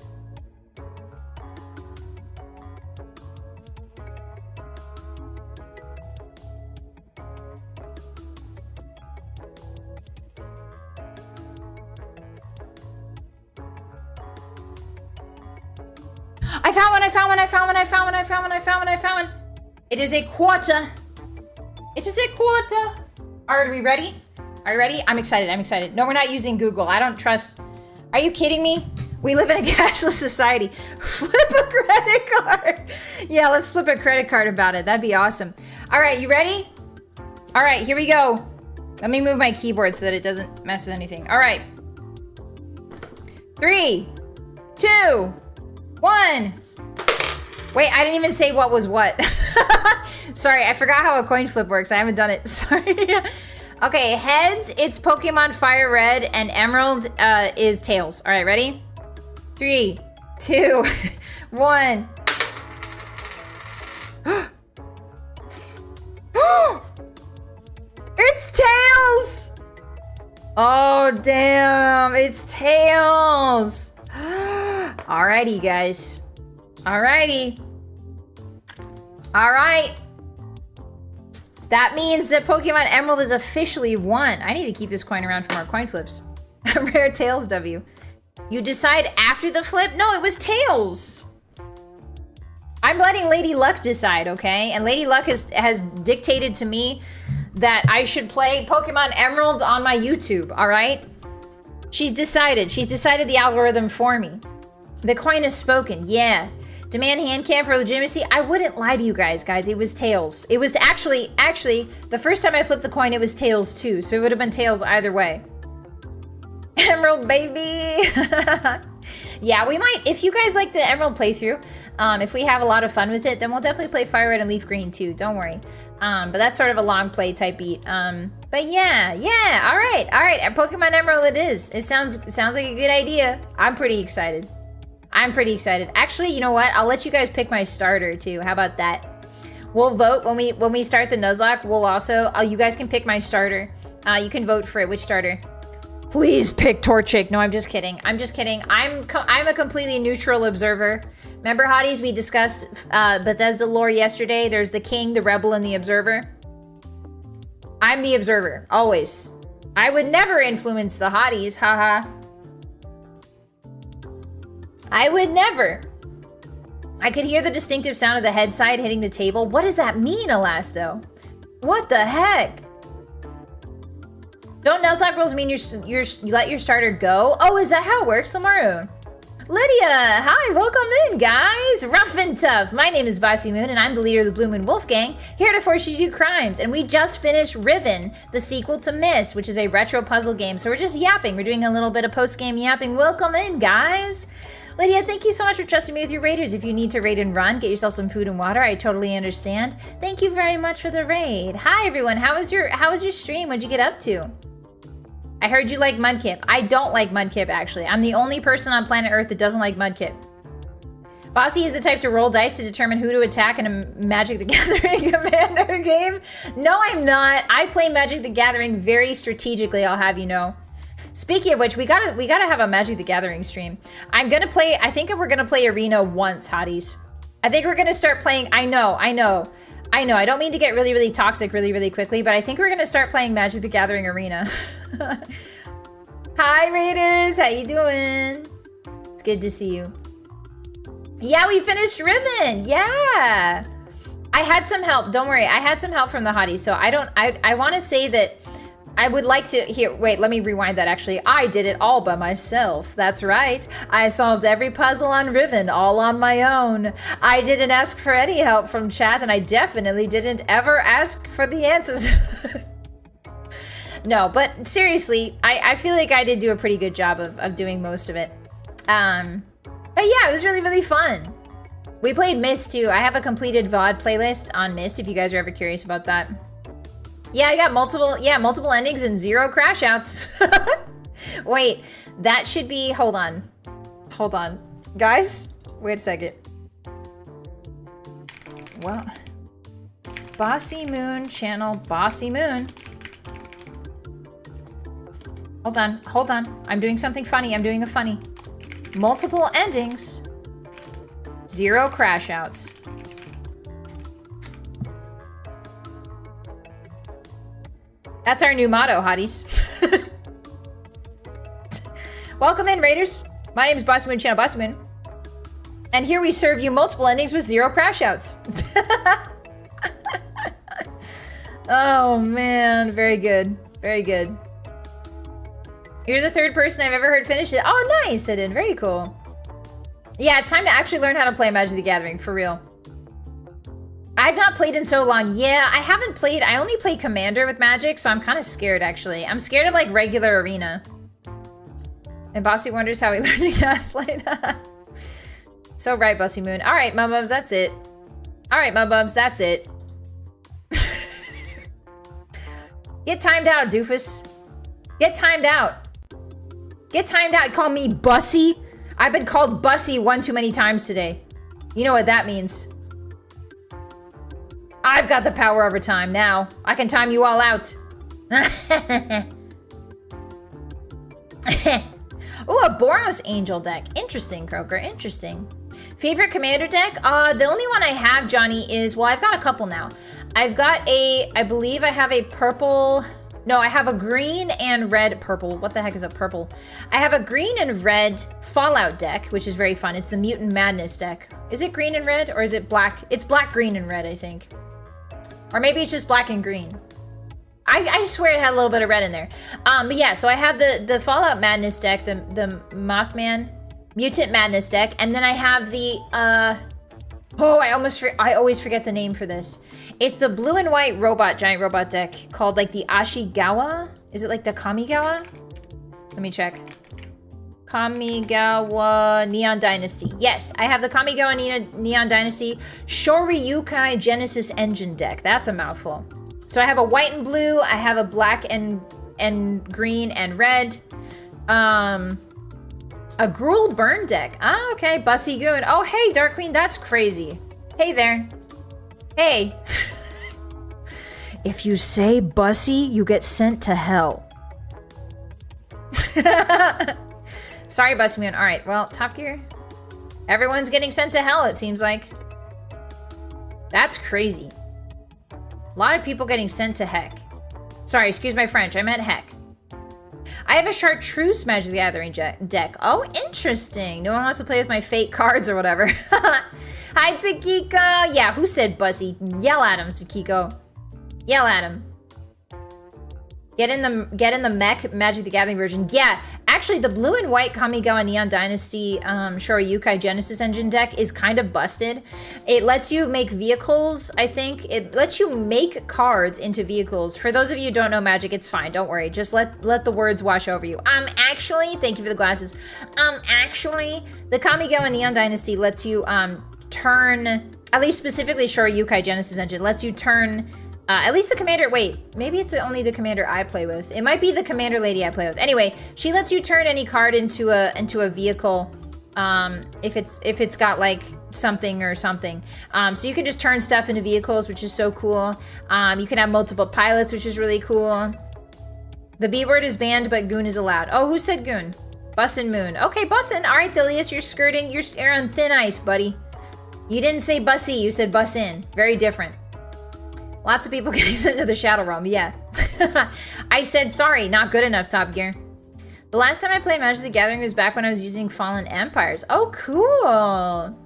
I found one, I found one, I found one, I found one, I found one, I found one, I found one. It is a quarter. It is a quarter. All right, are we ready? Are you ready? I'm excited, I'm excited. No, we're not using Google. I don't trust. Are you kidding me? We live in a cashless society. Flip a credit card. Yeah, let's flip a credit card about it. That'd be awesome. All right, you ready? All right, here we go. Let me move my keyboard so that it doesn't mess with anything. All right. 3, 2, 1. Wait, I didn't even say what was what. Sorry, I forgot how a coin flip works. I haven't done it. Sorry. Okay, heads, it's Pokemon Fire Red, and Emerald is tails. All right, ready? 3, 2, 1. It's tails! Oh, damn, it's tails. Alrighty, guys. Alrighty. All right. That means that Pokemon Emerald is officially won. I need to keep this coin around for more coin flips. Rare tails W. You decide after the flip? No, it was tails. I'm letting Lady Luck decide, okay? And Lady Luck has dictated to me that I should play Pokemon Emerald on my YouTube, all right? She's decided. She's decided the algorithm for me. The coin has spoken, yeah. Demand hand cam for legitimacy. I wouldn't lie to you guys. It was tails. It was actually, the first time I flipped the coin, it was tails too. So it would have been tails either way. Emerald, baby. Yeah, we might, if you guys like the Emerald playthrough, if we have a lot of fun with it, then we'll definitely play Fire Red and Leaf Green too. Don't worry. But that's sort of a long play type beat. But yeah. All right. Pokemon Emerald it is. It sounds like a good idea. I'm pretty excited. Actually, you know what? I'll let you guys pick my starter too. How about that? We'll vote when we start the Nuzlocke. We'll also, you guys can pick my starter. You can vote for it. Which starter? Please pick Torchic. No, I'm just kidding. I'm a completely neutral observer. Remember, Hotties, we discussed Bethesda lore yesterday. There's the King, the Rebel, and the Observer. I'm the Observer, always. I would never influence the Hotties, haha. I would never. I could hear the distinctive sound of the head side hitting the table. What does that mean, Elasto? What the heck? Don't Nuzlocke rules mean you let your starter go? Oh, is that how it works, Samaru? Lydia, hi, welcome in, guys. Ruff and Tuff. My name is Bossymoon, and I'm the leader of the Blue Moon Wolf Gang, here to force you to do crimes. And we just finished Riven, the sequel to Myst, which is a retro puzzle game. So we're just yapping. We're doing a little bit of post-game yapping. Welcome in, guys. Lydia, thank you so much for trusting me with your raiders. If you need to raid and run, get yourself some food and water. I totally understand. Thank you very much for the raid. Hi, everyone. How was your stream? What'd you get up to? I heard you like Mudkip. I don't like Mudkip, actually. I'm the only person on planet Earth that doesn't like Mudkip. Bossy is the type to roll dice to determine who to attack in a Magic the Gathering Commander game. No, I'm not. I play Magic the Gathering very strategically, I'll have you know. Speaking of which, we gotta have a Magic the Gathering stream. I think we're gonna play Arena once, Hotties. I think we're gonna start playing, I know. I don't mean to get really, really toxic really quickly, but I think we're gonna start playing Magic the Gathering Arena. Hi, Raiders, how you doing? It's good to see you. Yeah, we finished Riven, yeah. I had some help, don't worry. I had some help from the Hotties, so I wanna say that I would like to, wait, let me rewind that actually. I did it all by myself. That's right. I solved every puzzle on Riven all on my own. I didn't ask for any help from chat, and I definitely didn't ever ask for the answers. No, but seriously, I feel like I did do a pretty good job of doing most of it. But yeah, it was really, really fun. We played Myst too. I have a completed VOD playlist on Myst if you guys are ever curious about that. Yeah, I got multiple endings and 0 crash outs. Wait, that should be, hold on. Guys, wait a second. Well, Bossymoon channel, Bossymoon. Hold on. I'm doing something funny. I'm doing a funny. Multiple endings, 0 crash outs. That's our new motto, Hotties. Welcome in, Raiders. My name is Bossymoon channel, Bossymoon. And here we serve you multiple endings with 0 crash outs. Oh man, very good. Very good. You're the 3rd person I've ever heard finish it. Oh nice, Hidden, very cool. Yeah, it's time to actually learn how to play Magic the Gathering, for real. I've not played in so long. Yeah, I haven't played, I only play Commander with Magic, so I'm kind of scared actually. I'm scared of like regular Arena. And Bossy wonders how he learned to gaslight. So right, Bossymoon. All right, Mububs, that's it. All right, Mububs, that's it. Get timed out, doofus. Get timed out. Get timed out. Call me Bussy. I've been called Bussy one too many times today. You know what that means. I've got the power over time now. I can time you all out. Ooh, a Boros Angel deck. Interesting, Croaker. Interesting. Favorite Commander deck? The only one I have, Johnny, is, well, I've got a couple now. I've got a, I believe I have a purple, no, I have a green and red purple. What the heck is a purple? I have a green and red Fallout deck, which is very fun. It's the Mutant Madness deck. Is it green and red, or is it black? It's black, green, and red, I think. Or maybe it's just black and green. I swear it had a little bit of red in there. But yeah, so I have the Fallout Madness deck, the Mothman Mutant Madness deck, and then I have the, I always forget the name for this. It's the blue and white giant robot deck called like the Ashigawa. Is it like the Kamigawa? Let me check. Kamigawa Neon Dynasty. Yes, I have the Kamigawa Neon Dynasty Shoryukai Genesis Engine deck. That's a mouthful. So I have a white and blue, I have a black and green and red. A Gruul Burn deck. Ah, okay, Bussy Goon. Oh, hey, Dark Queen, that's crazy. Hey there. Hey. If you say Bussy, you get sent to hell. Sorry, Bossymoon. All right, well, Top Gear. Everyone's getting sent to hell, it seems like. That's crazy. A lot of people getting sent to heck. Sorry, excuse my French. I meant heck. I have a Chartreuse Magic the Gathering deck. Oh, interesting. No one wants to play with my fake cards or whatever. Hi, Takiko. Yeah, who said Bussy? Yell at him, Takiko. Yell at him. Get in the mech Magic the Gathering version. Yeah, actually, the blue and white Kamigawa Neon Dynasty Shoryukai Genesis Engine deck is kind of busted. It lets you make vehicles, I think. It lets you make cards into vehicles. For those of you who don't know Magic, it's fine. Don't worry. Just let the words wash over you. Actually, thank you for the glasses. Actually, the Kamigawa Neon Dynasty lets you turn, at least specifically Shoryukai Genesis Engine, lets you turn at least the commander, wait, maybe it's only the commander I play with. It might be the commander lady I play with. Anyway, she lets you turn any card into a vehicle if it's got like something or something. So you can just turn stuff into vehicles, which is so cool. You can have multiple pilots, which is really cool. The B word is banned, but goon is allowed. Oh, who said goon? Bussin' Moon. Okay, Bussin'. All right, Thilius, you're on thin ice, buddy. You didn't say bussy, you said bussin'. Very different. Lots of people getting sent to the Shadow Realm, yeah. I said sorry, not good enough, Top Gear. The last time I played Magic the Gathering was back when I was using Fallen Empires. Oh, cool.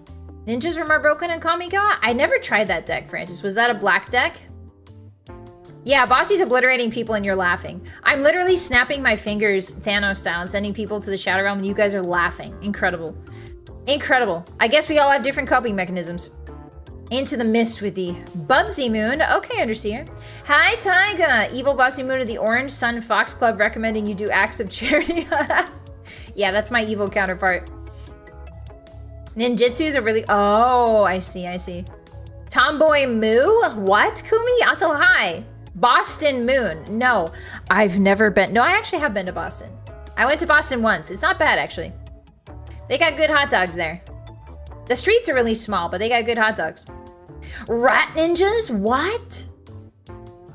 Ninjas were more broken in Kamigawa? I never tried that deck, Francis. Was that a black deck? Yeah, Bossy's obliterating people and you're laughing. I'm literally snapping my fingers Thanos style and sending people to the Shadow Realm and you guys are laughing. Incredible. Incredible. I guess we all have different coping mechanisms. Into the Myst with the Bossymoon. Okay, Underseer. Hi, Taiga. Evil Bossymoon of the Orange Sun Fox Club recommending you do acts of charity. Yeah, that's my evil counterpart. Ninjutsu's a really... Oh, I see. Tomboy Moo? What, Kumi? Also, hi. Boston Moon. No, I've never been... No, I actually have been to Boston. I went to Boston once. It's not bad, actually. They got good hot dogs there. The streets are really small, but they got good hot dogs. Rat ninjas? What?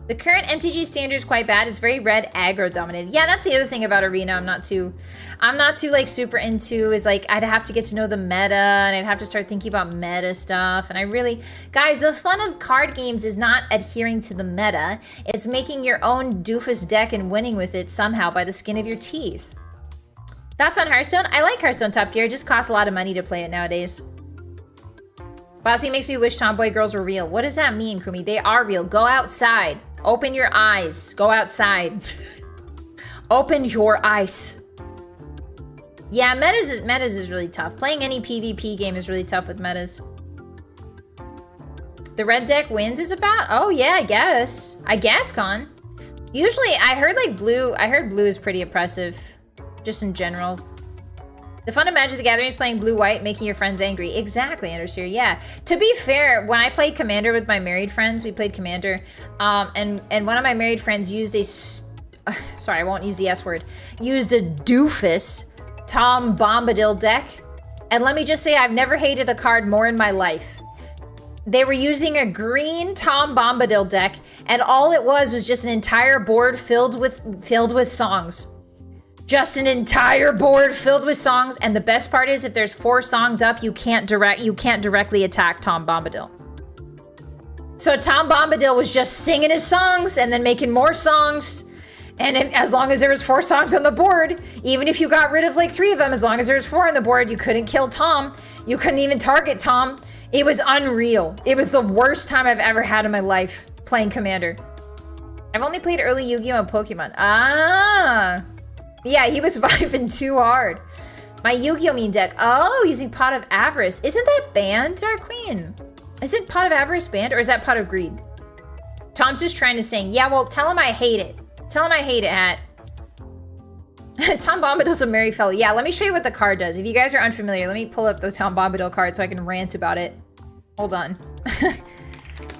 The current MTG standard is quite bad. It's very red aggro dominated. Yeah, that's the other thing about Arena I'm not too like super into is like I'd have to get to know the meta and I'd have to start thinking about meta stuff. And I really, guys, the fun of card games is not adhering to the meta. It's making your own doofus deck and winning with it somehow by the skin of your teeth. Thoughts on Hearthstone? I like Hearthstone, Top Gear. It just costs a lot of money to play it nowadays. Bossy makes me wish tomboy girls were real. What does that mean, Kumi? They are real. Go outside. Open your eyes. Go outside. Open your eyes. Yeah, metas is really tough. Playing any PvP game is really tough with metas. The red deck wins is about? Oh yeah, I guess. Con. Usually, I heard blue is pretty oppressive. Just in general. The fun of Magic the Gathering is playing blue-white, making your friends angry. Exactly, Understeer, yeah. To be fair, when I played Commander with my married friends, we played Commander, and one of my married friends used a, sorry, I won't use the S word, used a doofus Tom Bombadil deck, and let me just say, I've never hated a card more in my life. They were using a green Tom Bombadil deck, and all it was just an entire board filled with songs. Just an entire board filled with songs, and the best part is if there's 4 songs up, you can't directly attack Tom Bombadil. So Tom Bombadil was just singing his songs and then making more songs, and as long as there was 4 songs on the board, even if you got rid of like 3 of them, as long as there was 4 on the board, you couldn't kill Tom. You couldn't even target Tom. It was unreal. It was the worst time I've ever had in my life playing Commander. I've only played early Yu-Gi-Oh! And Pokemon. Ah. Yeah, he was vibing too hard. My Yu-Gi-Oh! Mean deck. Oh, using Pot of Avarice. Isn't that banned, Dark Queen? Isn't Pot of Avarice banned, or is that Pot of Greed? Tom's just trying to sing. Yeah, well, tell him I hate it. Tell him I hate it, Hat. Tom Bombadil's a merry fellow. Yeah, let me show you what the card does. If you guys are unfamiliar, let me pull up the Tom Bombadil card so I can rant about it. Hold on.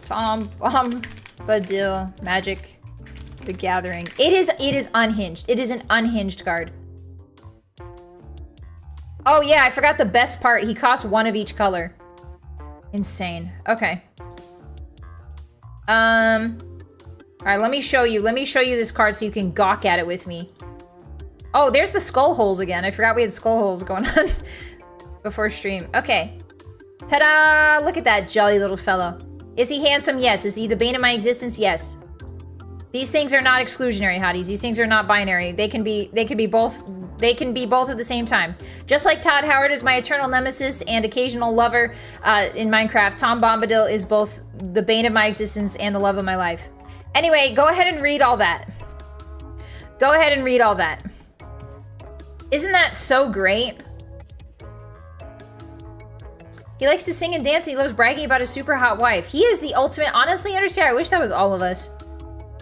Tom Bombadil Magic the Gathering. It is unhinged. It is an unhinged card. Oh yeah, I forgot the best part. He costs 1 of each color. Insane. Okay. Alright, let me show you. Let me show you this card so you can gawk at it with me. Oh, there's the skull holes again. I forgot we had skull holes going on before stream. Okay. Ta-da! Look at that jolly little fellow. Is he handsome? Yes. Is he the bane of my existence? Yes. These things are not exclusionary, hotties. These things are not binary. They can be both at the same time. Just like Todd Howard is my eternal nemesis and occasional lover in Minecraft, Tom Bombadil is both the bane of my existence and the love of my life. Anyway, go ahead and read all that. Go ahead and read all that. Isn't that so great? He likes to sing and dance and he loves bragging about his super hot wife. He is the ultimate, honestly, understand. I wish that was all of us.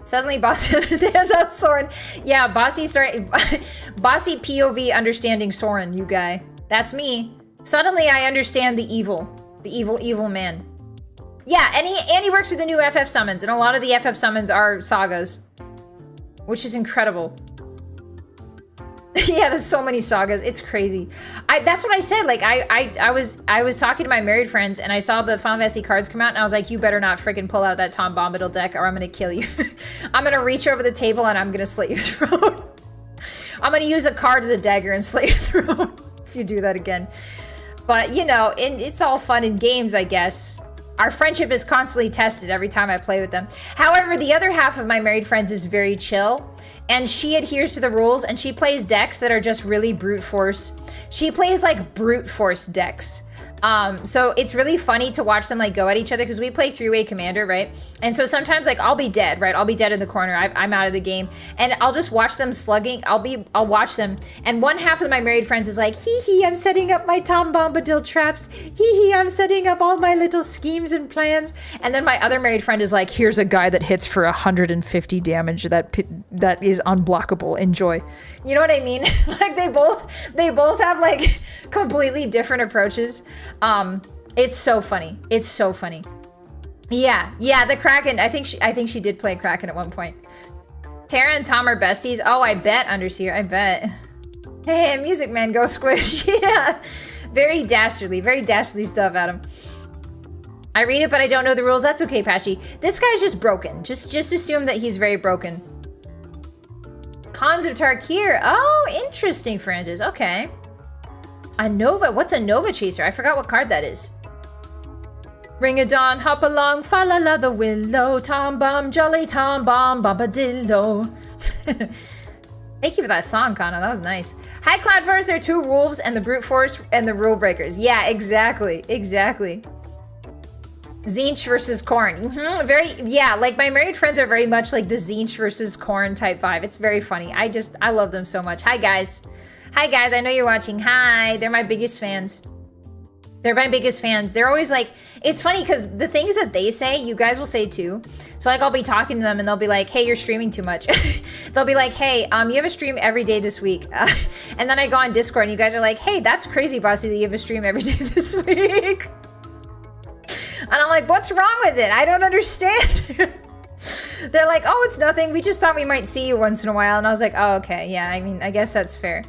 Suddenly, Bossy understands how Soren. Yeah, Bossy POV understanding Soren, you guy. That's me. Suddenly, I understand the evil man. Yeah, and he works with the new FF summons, and a lot of the FF summons are sagas, which is incredible. Yeah, there's so many sagas. It's crazy. That's what I said. Like I was talking to my married friends and I saw the Final Fantasy cards come out and I was like, you better not freaking pull out that Tom Bombadil deck or I'm gonna kill you. I'm gonna reach over the table and I'm gonna slit your throat. I'm gonna use a card as a dagger and slit your throat if you do that again. But you know, it's all fun in games, I guess. Our friendship is constantly tested every time I play with them. However, the other half of my married friends is very chill. And she adheres to the rules and she plays decks that are just really brute force. She plays like brute force decks. So it's really funny to watch them like go at each other because we play 3-way commander, right? And so sometimes like I'll be dead, right? I'll be dead in the corner. I'm out of the game and I'll just watch them slugging. I'll watch them. And one half of my married friends is like, hee hee, I'm setting up my Tom Bombadil traps. Hee hee, I'm setting up all my little schemes and plans. And then my other married friend is like, here's a guy that hits for 150 damage that is unblockable. Enjoy. You know what I mean? Like they both have like completely different approaches. It's so funny. It's so funny. Yeah, the Kraken. I think she did play Kraken at one point. Tara and Tom are besties. Oh, I bet, Underseer. I bet. Hey, Music Man, go squish. Yeah, very dastardly stuff, Adam. I read it, but I don't know the rules. That's okay, Patchy. This guy's just broken. Just assume that he's very broken. Cons of Tarkir. Oh, interesting, Francis. Okay. A Nova. What's a Nova Chaser? I forgot what card that is. Ring a dawn, hop along, fa la la the willow, Tom Bomb, jolly Tom Bomb, Bombadillo. Thank you for that song, Kana. That was nice. Hi, Cloudforce. There are 2 wolves and the brute force and the rule breakers. Yeah, exactly. Zinch versus corn. Very, yeah, like my married friends are very much like the Zinch versus corn type vibe. It's very funny. I love them so much. Hi guys. Hi guys, I know you're watching. Hi, they're my biggest fans. They're my biggest fans. They're always like, it's funny because the things that they say, you guys will say too. So like I'll be talking to them and they'll be like, hey, you're streaming too much. They'll be like, hey, you have a stream every day this week. And then I go on Discord and you guys are like, hey, that's crazy, Bossy, that you have a stream every day this week. And I'm like, what's wrong with it? I don't understand. They're like, oh, it's nothing. We just thought we might see you once in a while. And I was like, oh, okay. Yeah, I mean, I guess that's fair.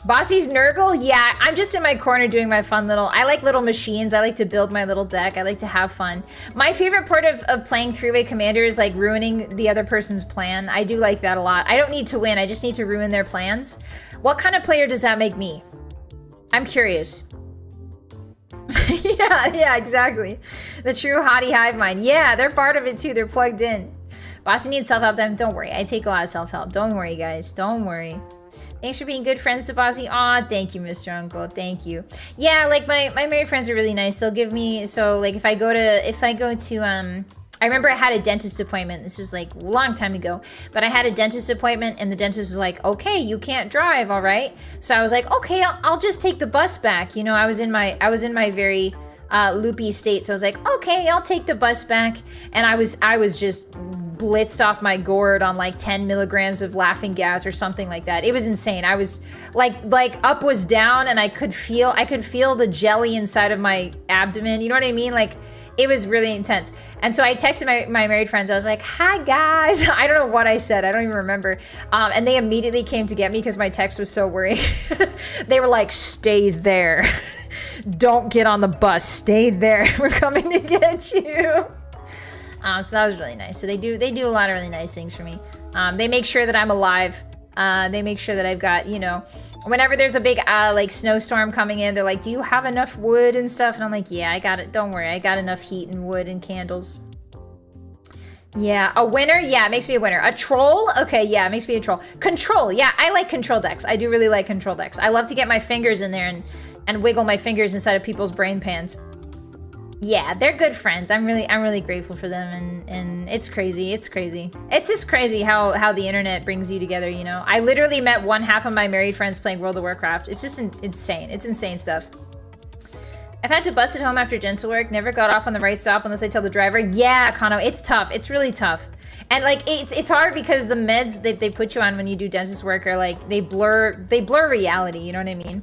Bossy's Nurgle? Yeah, I'm just in my corner doing my fun little... I like little machines. I like to build my little deck. I like to have fun. My favorite part of playing three-way commander is like ruining the other person's plan. I do like that a lot. I don't need to win. I just need to ruin their plans. What kind of player does that make me? I'm curious. yeah, exactly. The true hottie hive mind. Yeah, they're part of it too. They're plugged in. Bossy needs self-help time. Don't worry. I take a lot of self-help. Don't worry, guys. Don't worry. Thanks for being good friends to Bossy. Aw, thank you, Mr. Uncle. Thank you. Yeah, like my married friends are really nice. They'll give me, so like if I go to, I remember I had a dentist appointment. This was like a long time ago, but I had a dentist appointment and the dentist was like, okay, you can't drive, all right? So I was like, okay, I'll just take the bus back. You know, I was in my very loopy state. So I was like, okay, I'll take the bus back. And I was just blitzed off my gourd on like 10 milligrams of laughing gas or something like that. It was insane. I was like up was down and I could feel the jelly inside of my abdomen. You know what I mean? Like it was really intense. And so I texted my married friends. I was like, hi guys. I don't know what I said. I don't even remember. And they immediately came to get me because my text was so worrying. They were like, stay there. Don't get on the bus. Stay there. We're coming to get you. So that was really nice. So they do a lot of really nice things for me. They make sure that I'm alive. They make sure that I've got, you know, whenever there's a big like snowstorm coming in, they're like, do you have enough wood and stuff? And I'm like, yeah, I got it. Don't worry. I got enough heat and wood and candles. Yeah, a winner? Yeah, it makes me a winner. A troll? Okay, yeah, it makes me a troll. Control, yeah, I like control decks. I do really like control decks. I love to get my fingers in there and wiggle my fingers inside of people's brain pans. Yeah, they're good friends. I'm really grateful for them, and it's crazy. It's crazy. It's just crazy how the internet brings you together, you know? I literally met one half of my married friends playing World of Warcraft. It's just insane. It's insane stuff. I've had to bus at home after dental work. Never got off on the right stop unless I tell the driver. Yeah, Kano, it's tough. It's really tough. And like it's hard because the meds that they put you on when you do dentist work are like they blur reality, you know what I mean?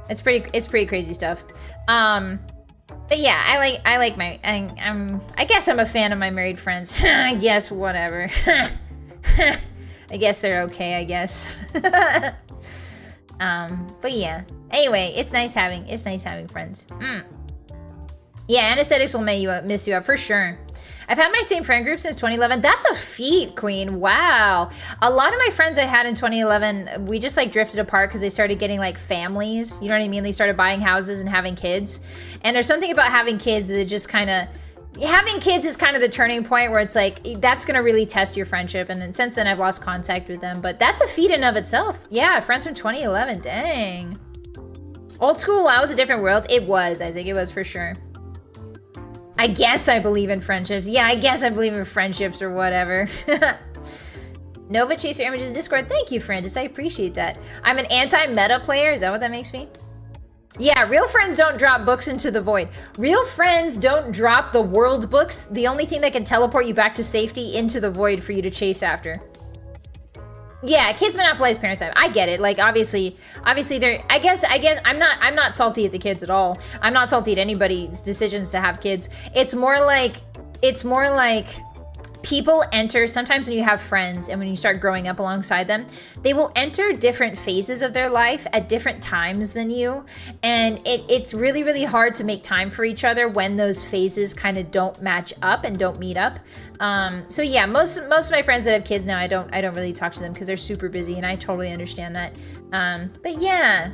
It's pretty crazy stuff. But yeah, I guess I'm a fan of my married friends. I guess whatever. I guess they're okay, I guess. But yeah. Anyway, it's nice having friends. Yeah, anesthetics will mess you up for sure. I've had my same friend group since 2011. That's a feat, Queen. Wow. A lot of my friends I had in 2011, we just like drifted apart because they started getting like families. You know what I mean? They started buying houses and having kids. And there's something about having kids that just kind of... Having kids is kind of the turning point where it's like, that's going to really test your friendship. And then since then, I've lost contact with them. But that's a feat in of itself. Yeah, friends from 2011. Dang. Old school WoW was a different world. It was, Isaac. It was for sure. I guess I believe in friendships. Yeah, I guess I believe in friendships or whatever. Nova Chaser Images Discord. Thank you, Francis. I appreciate that. I'm an anti-meta player. Is that what that makes me? Yeah, real friends don't drop books into the void. Real friends don't drop the world books. The only thing that can teleport you back to safety into the void for you to chase after. Yeah, kids monopolize parents' time. I get it. Like obviously they're I guess I'm not salty at the kids at all. I'm not salty at anybody's decisions to have kids. It's more like people enter, sometimes when you have friends and when you start growing up alongside them, they will enter different phases of their life at different times than you. And it's really, really hard to make time for each other when those phases kind of don't match up and don't meet up. So yeah, most of my friends that have kids now, I don't really talk to them because they're super busy, and I totally understand that. But yeah.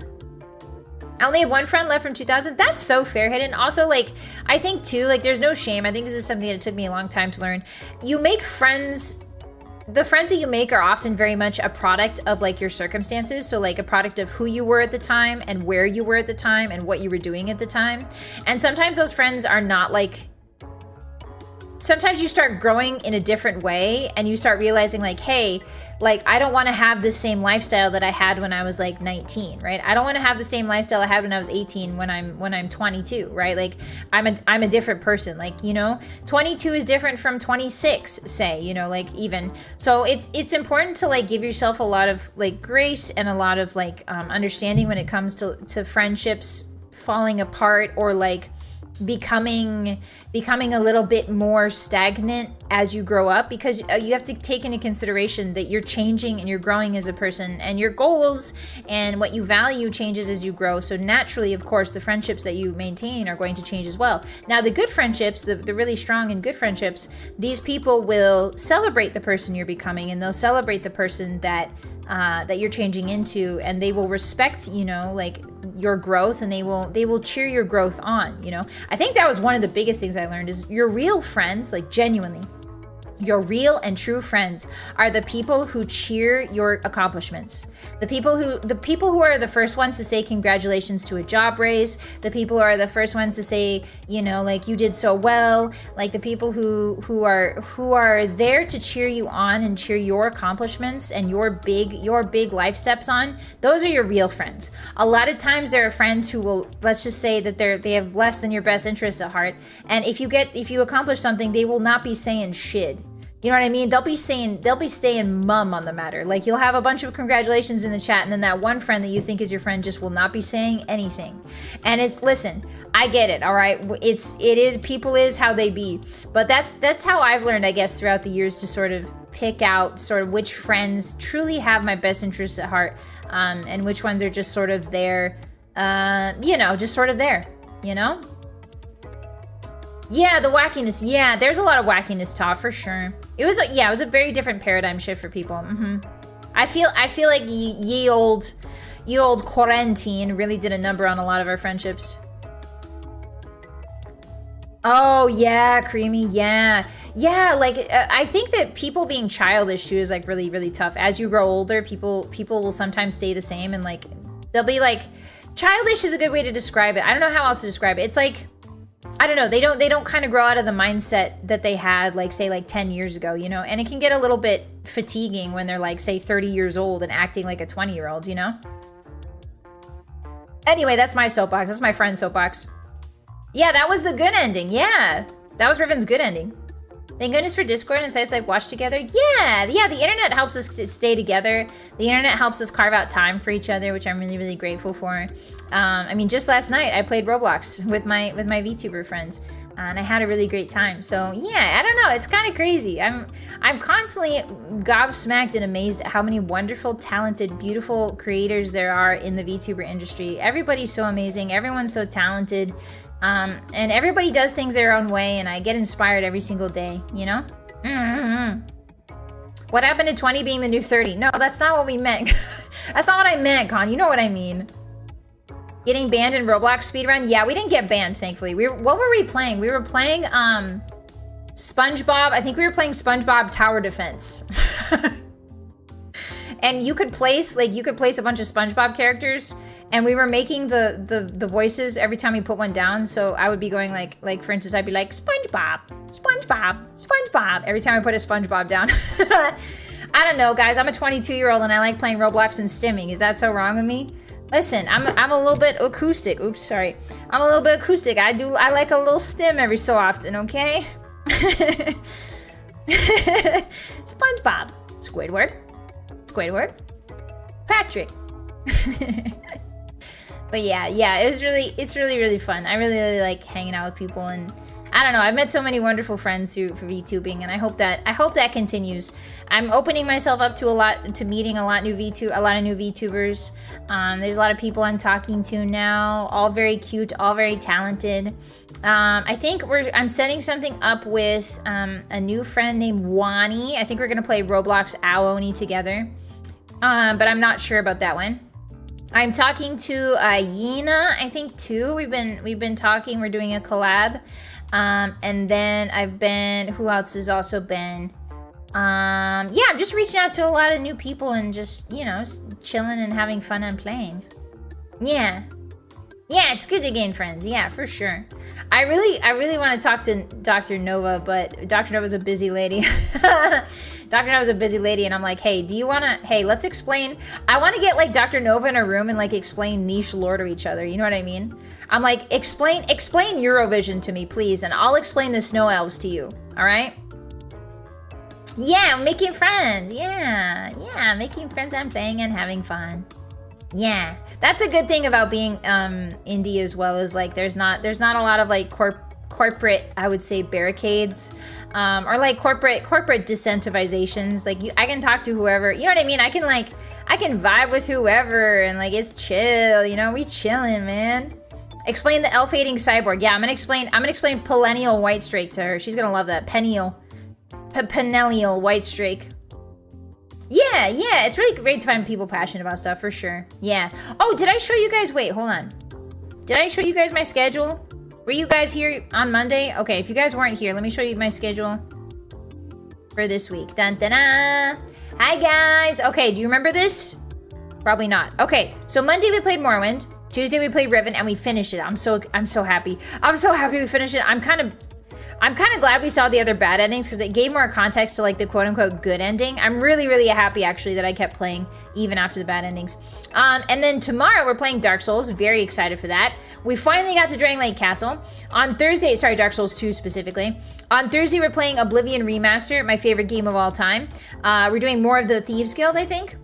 I only have one friend left from 2000. That's so fair, Hidden. Also, like, I think too, like, there's no shame. I think this is something that took me a long time to learn. You make friends, the friends that you make are often very much a product of like your circumstances. So like a product of who you were at the time and where you were at the time and what you were doing at the time. And sometimes those friends are not like, sometimes you start growing in a different way and you start realizing like, hey, like I don't want to have the same lifestyle that I had when I was like 19, right? I don't want to have the same lifestyle I had when I was 18 when I'm 22, right? Like I'm a different person. Like, you know, 22 is different from 26, say, you know, like even. So it's important to like give yourself a lot of like grace and a lot of like understanding when it comes to friendships falling apart or like becoming a little bit more stagnant as you grow up, because you have to take into consideration that you're changing and you're growing as a person, and your goals and what you value changes as you grow. So naturally, of course, the friendships that you maintain are going to change as well. Now, the good friendships, the really strong and good friendships, these people will celebrate the person you're becoming, and they'll celebrate the person that you're changing into, and they will respect, you know, like your growth, and they will cheer your growth on, you know. I think that was one of the biggest things I learned is your real friends, like genuinely, your real and true friends are the people who cheer your accomplishments. The people who are the first ones to say congratulations to a job raise, the people who are the first ones to say, you know, like you did so well, like the people who are there to cheer you on and cheer your accomplishments and your big life steps on. Those are your real friends. A lot of times there are friends who will, let's just say that they have less than your best interests at heart, and if you accomplish something, they will not be saying shit. You know what I mean? They'll be staying mum on the matter. Like you'll have a bunch of congratulations in the chat, and then that one friend that you think is your friend just will not be saying anything. And listen, I get it, all right? People is how they be. But that's how I've learned, I guess, throughout the years to sort of pick out sort of which friends truly have my best interests at heart, and which ones are just sort of there, you know, just sort of there, you know? Yeah, the wackiness. Yeah, there's a lot of wackiness, Todd, for sure. It was a very different paradigm shift for people. I feel like ye old quarantine really did a number on a lot of our friendships. Oh yeah, Creamy, yeah. Like I think that people being childish too is like really, really tough. As you grow older, people will sometimes stay the same, and like they'll be like, childish is a good way to describe it. I don't know how else to describe it. It's like, I don't know, they don't kind of grow out of the mindset that they had, like, say, like 10 years ago, you know? And it can get a little bit fatiguing when they're, like, say, 30 years old and acting like a 20-year-old, you know? Anyway, that's my soapbox. That's my friend's soapbox. Yeah, that was the good ending. Yeah, that was Riven's good ending. Thank goodness for Discord and sites like Watch Together. Yeah, the internet helps us stay together. The internet helps us carve out time for each other, which I'm really, really grateful for. I mean, just last night I played Roblox with my VTuber friends, and I had a really great time. So yeah, I don't know, it's kind of crazy. I'm constantly gobsmacked and amazed at how many wonderful, talented, beautiful creators there are in the VTuber industry. Everybody's so amazing. Everyone's so talented. And everybody does things their own way, and I get inspired every single day, you know? What happened to 20 being the new 30? No, that's not what we meant. That's not what I meant, Con. You know what I mean. Getting banned in Roblox speedrun? Yeah, we didn't get banned, thankfully. What were we playing? We were playing SpongeBob. I think we were playing SpongeBob Tower Defense. And you could place a bunch of SpongeBob characters, and we were making the voices every time we put one down. So I would be going like for instance, I'd be like, SpongeBob, SpongeBob, SpongeBob, every time I put a SpongeBob down. I don't know, guys. I'm a 22-year-old and I like playing Roblox and stimming. Is that so wrong with me? Listen, I'm a little bit acoustic. Oops, sorry. I'm a little bit acoustic. I like a little stim every so often, okay? SpongeBob, Squidward, Patrick. But yeah, it's really fun. I really like hanging out with people, and I don't know, I've met so many wonderful friends for VTubing, and I hope that continues. I'm opening myself up to meeting a lot of new VTubers. There's a lot of people I'm talking to now, all very cute, all very talented. I think I'm setting something up with a new friend named Wani. I think we're gonna play Roblox Aoni together, but I'm not sure about that one. I'm talking to Yina, I think too. We've been talking. We're doing a collab, and then who else has also been? Yeah, I'm just reaching out to a lot of new people and just, you know, chilling and having fun and playing. Yeah. Yeah, it's good to gain friends. Yeah, for sure. I really want to talk to Dr. Nova, but Dr. Nova's a busy lady. Dr. Nova's a busy lady, and I'm like, hey, do you want to, hey, let's explain. I want to get like Dr. Nova in a room and like explain niche lore to each other. You know what I mean? I'm like, explain Eurovision to me, please, and I'll explain the snow elves to you. All right? Yeah, making friends. Yeah, making friends and playing and having fun. Yeah, that's a good thing about being indie as well, is like there's not a lot of like corporate, I would say, barricades, or like corporate disincentivizations. Like I can talk to whoever, you know what I mean? I can vibe with whoever, and like it's chill, you know, we chilling, man. Explain the elf hating cyborg. Yeah, I'm gonna explain Perennial Whitestrake to her. She's gonna love that. Perennial Whitestrake. Yeah, it's really great to find people passionate about stuff, for sure. Yeah. Oh, did I show you guys? Wait, hold on. Did I show you guys my schedule? Were you guys here on Monday? Okay, if you guys weren't here, let me show you my schedule for this week. Dun dun dun. Hi guys. Okay, do you remember this? Probably not. Okay, so Monday we played Morrowind. Tuesday we played Riven, and we finished it. I'm so happy. I'm so happy we finished it. I'm kind of glad we saw the other bad endings, because it gave more context to like the quote-unquote good ending. I'm really happy actually that I kept playing even after the bad endings. And then tomorrow we're playing Dark Souls. Very excited for that. We finally got to Dragon Lake Castle. On Thursday, sorry, Dark Souls 2 specifically. On Thursday we're playing Oblivion Remaster, my favorite game of all time. We're doing more of the Thieves Guild, I think?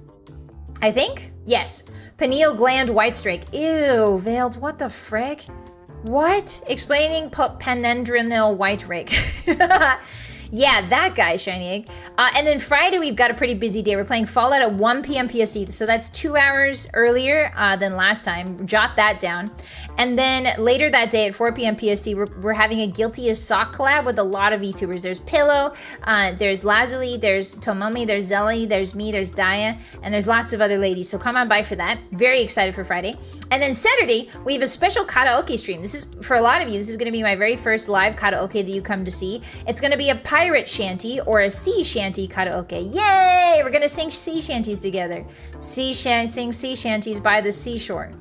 Yes. Pineal Gland Whitestrake. Ew, Veiled, what the frick? What? Explaining Penendrinal Whitestrake. Yeah, that guy, Shiny Egg. And then Friday, we've got a pretty busy day. We're playing Fallout at 1 p.m. PST, so that's 2 hours earlier than last time. Jot that down. And then later that day at 4 p.m. PST, we're having a Guilty as Sock collab with a lot of VTubers. There's Pillow, there's Lazuli, there's Tomomi, there's Zelly, there's me, there's Daya, and there's lots of other ladies. So come on by for that. Very excited for Friday. And then Saturday, we have a special karaoke stream. This is, for a lot of you, this is going to be my very first live karaoke that you come to see. It's going to be a pirate shanty or a sea shanty karaoke. Yay! We're going to sing sea shanties together. Sing sea shanties by the seashore.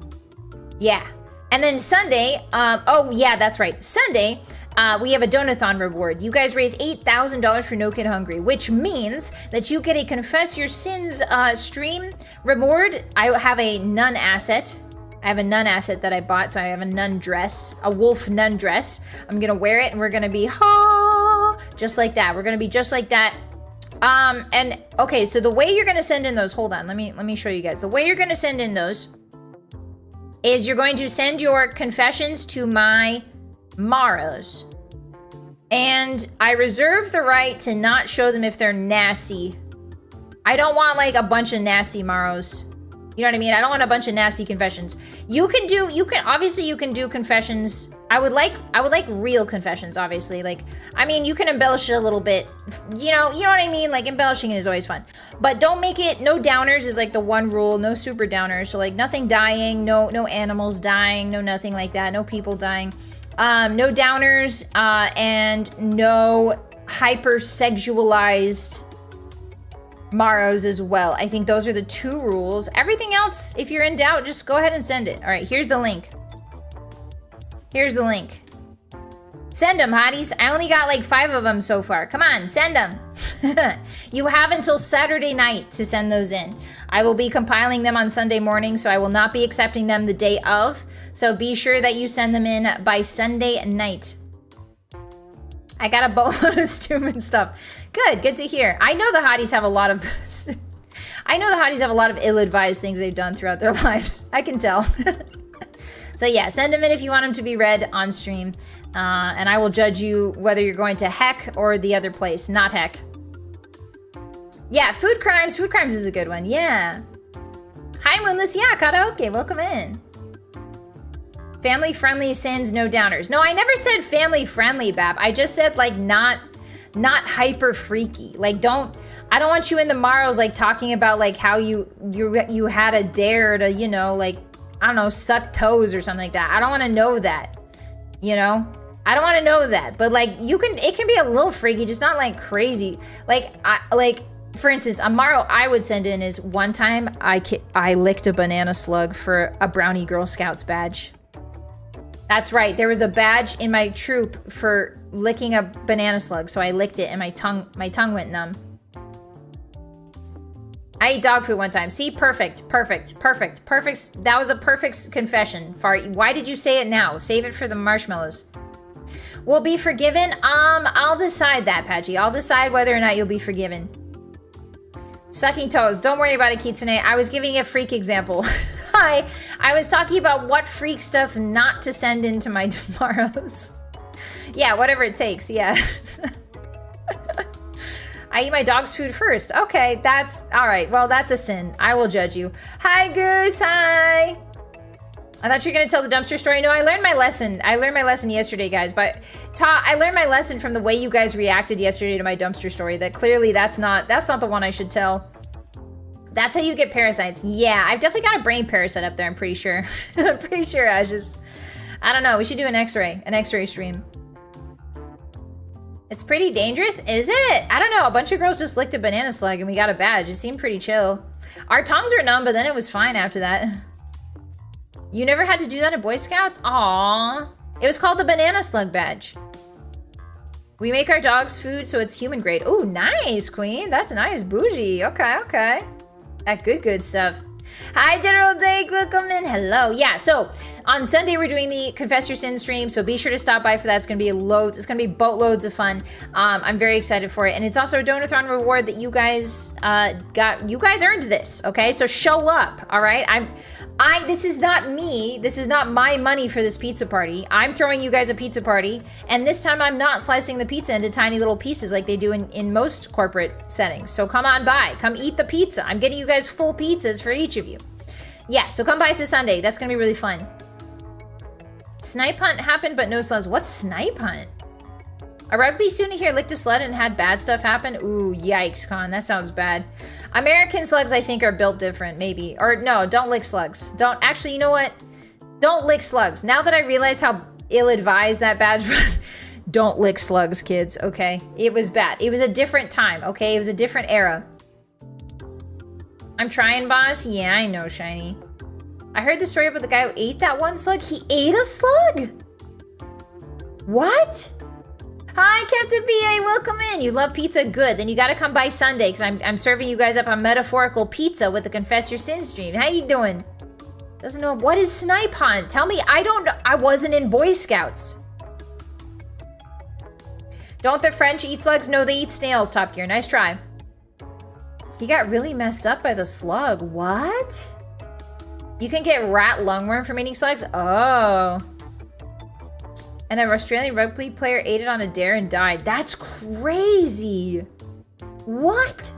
Yeah. And then Sunday, oh yeah, that's right. Sunday, we have a Donathon reward. You guys raised $8,000 for No Kid Hungry, which means that you get a Confess Your Sins stream reward. I have a nun asset. I have a nun asset that I bought, so I have a nun dress, a wolf nun dress. I'm gonna wear it, and we're gonna be just like that. We're gonna be just like that. And okay, so the way you're gonna send in those, hold on, let me show you guys. The way you're gonna send in those is you're going to send your confessions to my Maros. And I reserve the right to not show them if they're nasty. I don't want like a bunch of nasty Maros. You know what I mean? I don't want a bunch of nasty confessions. You can do confessions. I would like real confessions, obviously. Like, I mean, you can embellish it a little bit. You know what I mean? Like, embellishing it is always fun. But don't make it, no downers is like the one rule, no super downers. So like nothing dying, no animals dying, no nothing like that, no people dying. No downers, and no hyper-sexualized Maros as well. I think those are the 2 rules. Everything else, if you're in doubt, just go ahead and send it. All right, here's the link. Send them, hotties. I only got like 5 of them so far. Come on, send them. You have until Saturday night to send those in. I will be compiling them on Sunday morning, so I will not be accepting them the day of. So be sure that you send them in by Sunday night. I got a boatload of Stuman stuff. Good to hear. I know the hotties have a lot of ill-advised things they've done throughout their lives. I can tell. So yeah, send them in if you want them to be read on stream. And I will judge you whether you're going to heck or the other place, not heck. Yeah, food crimes. Food crimes is a good one. Yeah. Hi, Moonless. Yeah, karaoke. Welcome in. Family-friendly sins, no downers. No, I never said family-friendly, Bab. I just said, like, not hyper-freaky. Like, I don't want you in the Maros, like, talking about, like, how you had a dare to, you know, like, I don't know, suck toes or something like that. I don't want to know that, you know? I don't want to know that. But, like, it can be a little freaky, just not, like, crazy. Like, for instance, a Maro I would send in is one time I licked a banana slug for a Brownie Girl Scouts badge. That's right. There was a badge in my troop for licking a banana slug, so I licked it and my tongue went numb. I ate dog food one time. See, perfect. That was a perfect confession. Why did you say it now? Save it for the marshmallows. Will be forgiven? I'll decide that, Patchy. I'll decide whether or not you'll be forgiven. Sucking toes. Don't worry about it, Kitsune. I was giving a freak example. I was talking about what freak stuff not to send into my tomorrows. Yeah, whatever it takes. Yeah. I eat my dog's food first. Okay, that's all right. Well, that's a sin. I will judge you. Hi, Goose. Hi. I thought you were gonna tell the dumpster story. No, I learned my lesson. I learned my lesson yesterday, guys. But I learned my lesson from the way you guys reacted yesterday to my dumpster story. That clearly that's not the one I should tell. That's how you get parasites. Yeah, I've definitely got a brain parasite up there. I'm pretty sure. I'm pretty sure. I don't know. We should do an X-ray stream. It's pretty dangerous, is it? I don't know. A bunch of girls just licked a banana slug and we got a badge. It seemed pretty chill. Our tongues were numb, but then it was fine after that. You never had to do that at Boy Scouts? Aww. It was called the banana slug badge. We make our dog's food so it's human grade. Oh, nice, Queen. That's nice, bougie. Okay. That good stuff. Hi, General Dake. Welcome in. Hello. Yeah, so on Sunday, we're doing the Confess Your Sin stream, so be sure to stop by for that. It's going to be it's going to be boatloads of fun. I'm very excited for it, and it's also a Donathon reward that you guys got. You guys earned this, okay? So show up, all right? This is not me. This is not my money for this pizza party. I'm throwing you guys a pizza party, and this time I'm not slicing the pizza into tiny little pieces like they do in most corporate settings. So come on by. Come eat the pizza. I'm getting you guys full pizzas for each of you. Yeah, so come by this Sunday. That's going to be really fun. Snipe hunt happened, but no slugs. What's snipe hunt? A rugby student here licked a sled and had bad stuff happen? Ooh, yikes, Con. That sounds bad. American slugs, I think, are built different, maybe. Or no, don't lick slugs. Actually, you know what? Don't lick slugs. Now that I realize how ill-advised that badge was, don't lick slugs, kids, okay? It was bad. It was a different time, okay? It was a different era. I'm trying, boss. Yeah, I know, Shiny. I heard the story about the guy who ate that one slug. He ate a slug? What? Hi, Captain BA, welcome in. You love pizza? Good. Then you gotta come by Sunday, because I'm serving you guys up a metaphorical pizza with the Confess Your Sin stream. How you doing? Doesn't know. What is snipe hunt? Tell me. I don't know. I wasn't in Boy Scouts. Don't the French eat slugs? No, they eat snails, Top Gear. Nice try. He got really messed up by the slug. What? You can get rat lungworm from eating slugs? Oh. And an Australian rugby player ate it on a dare and died. That's crazy. What?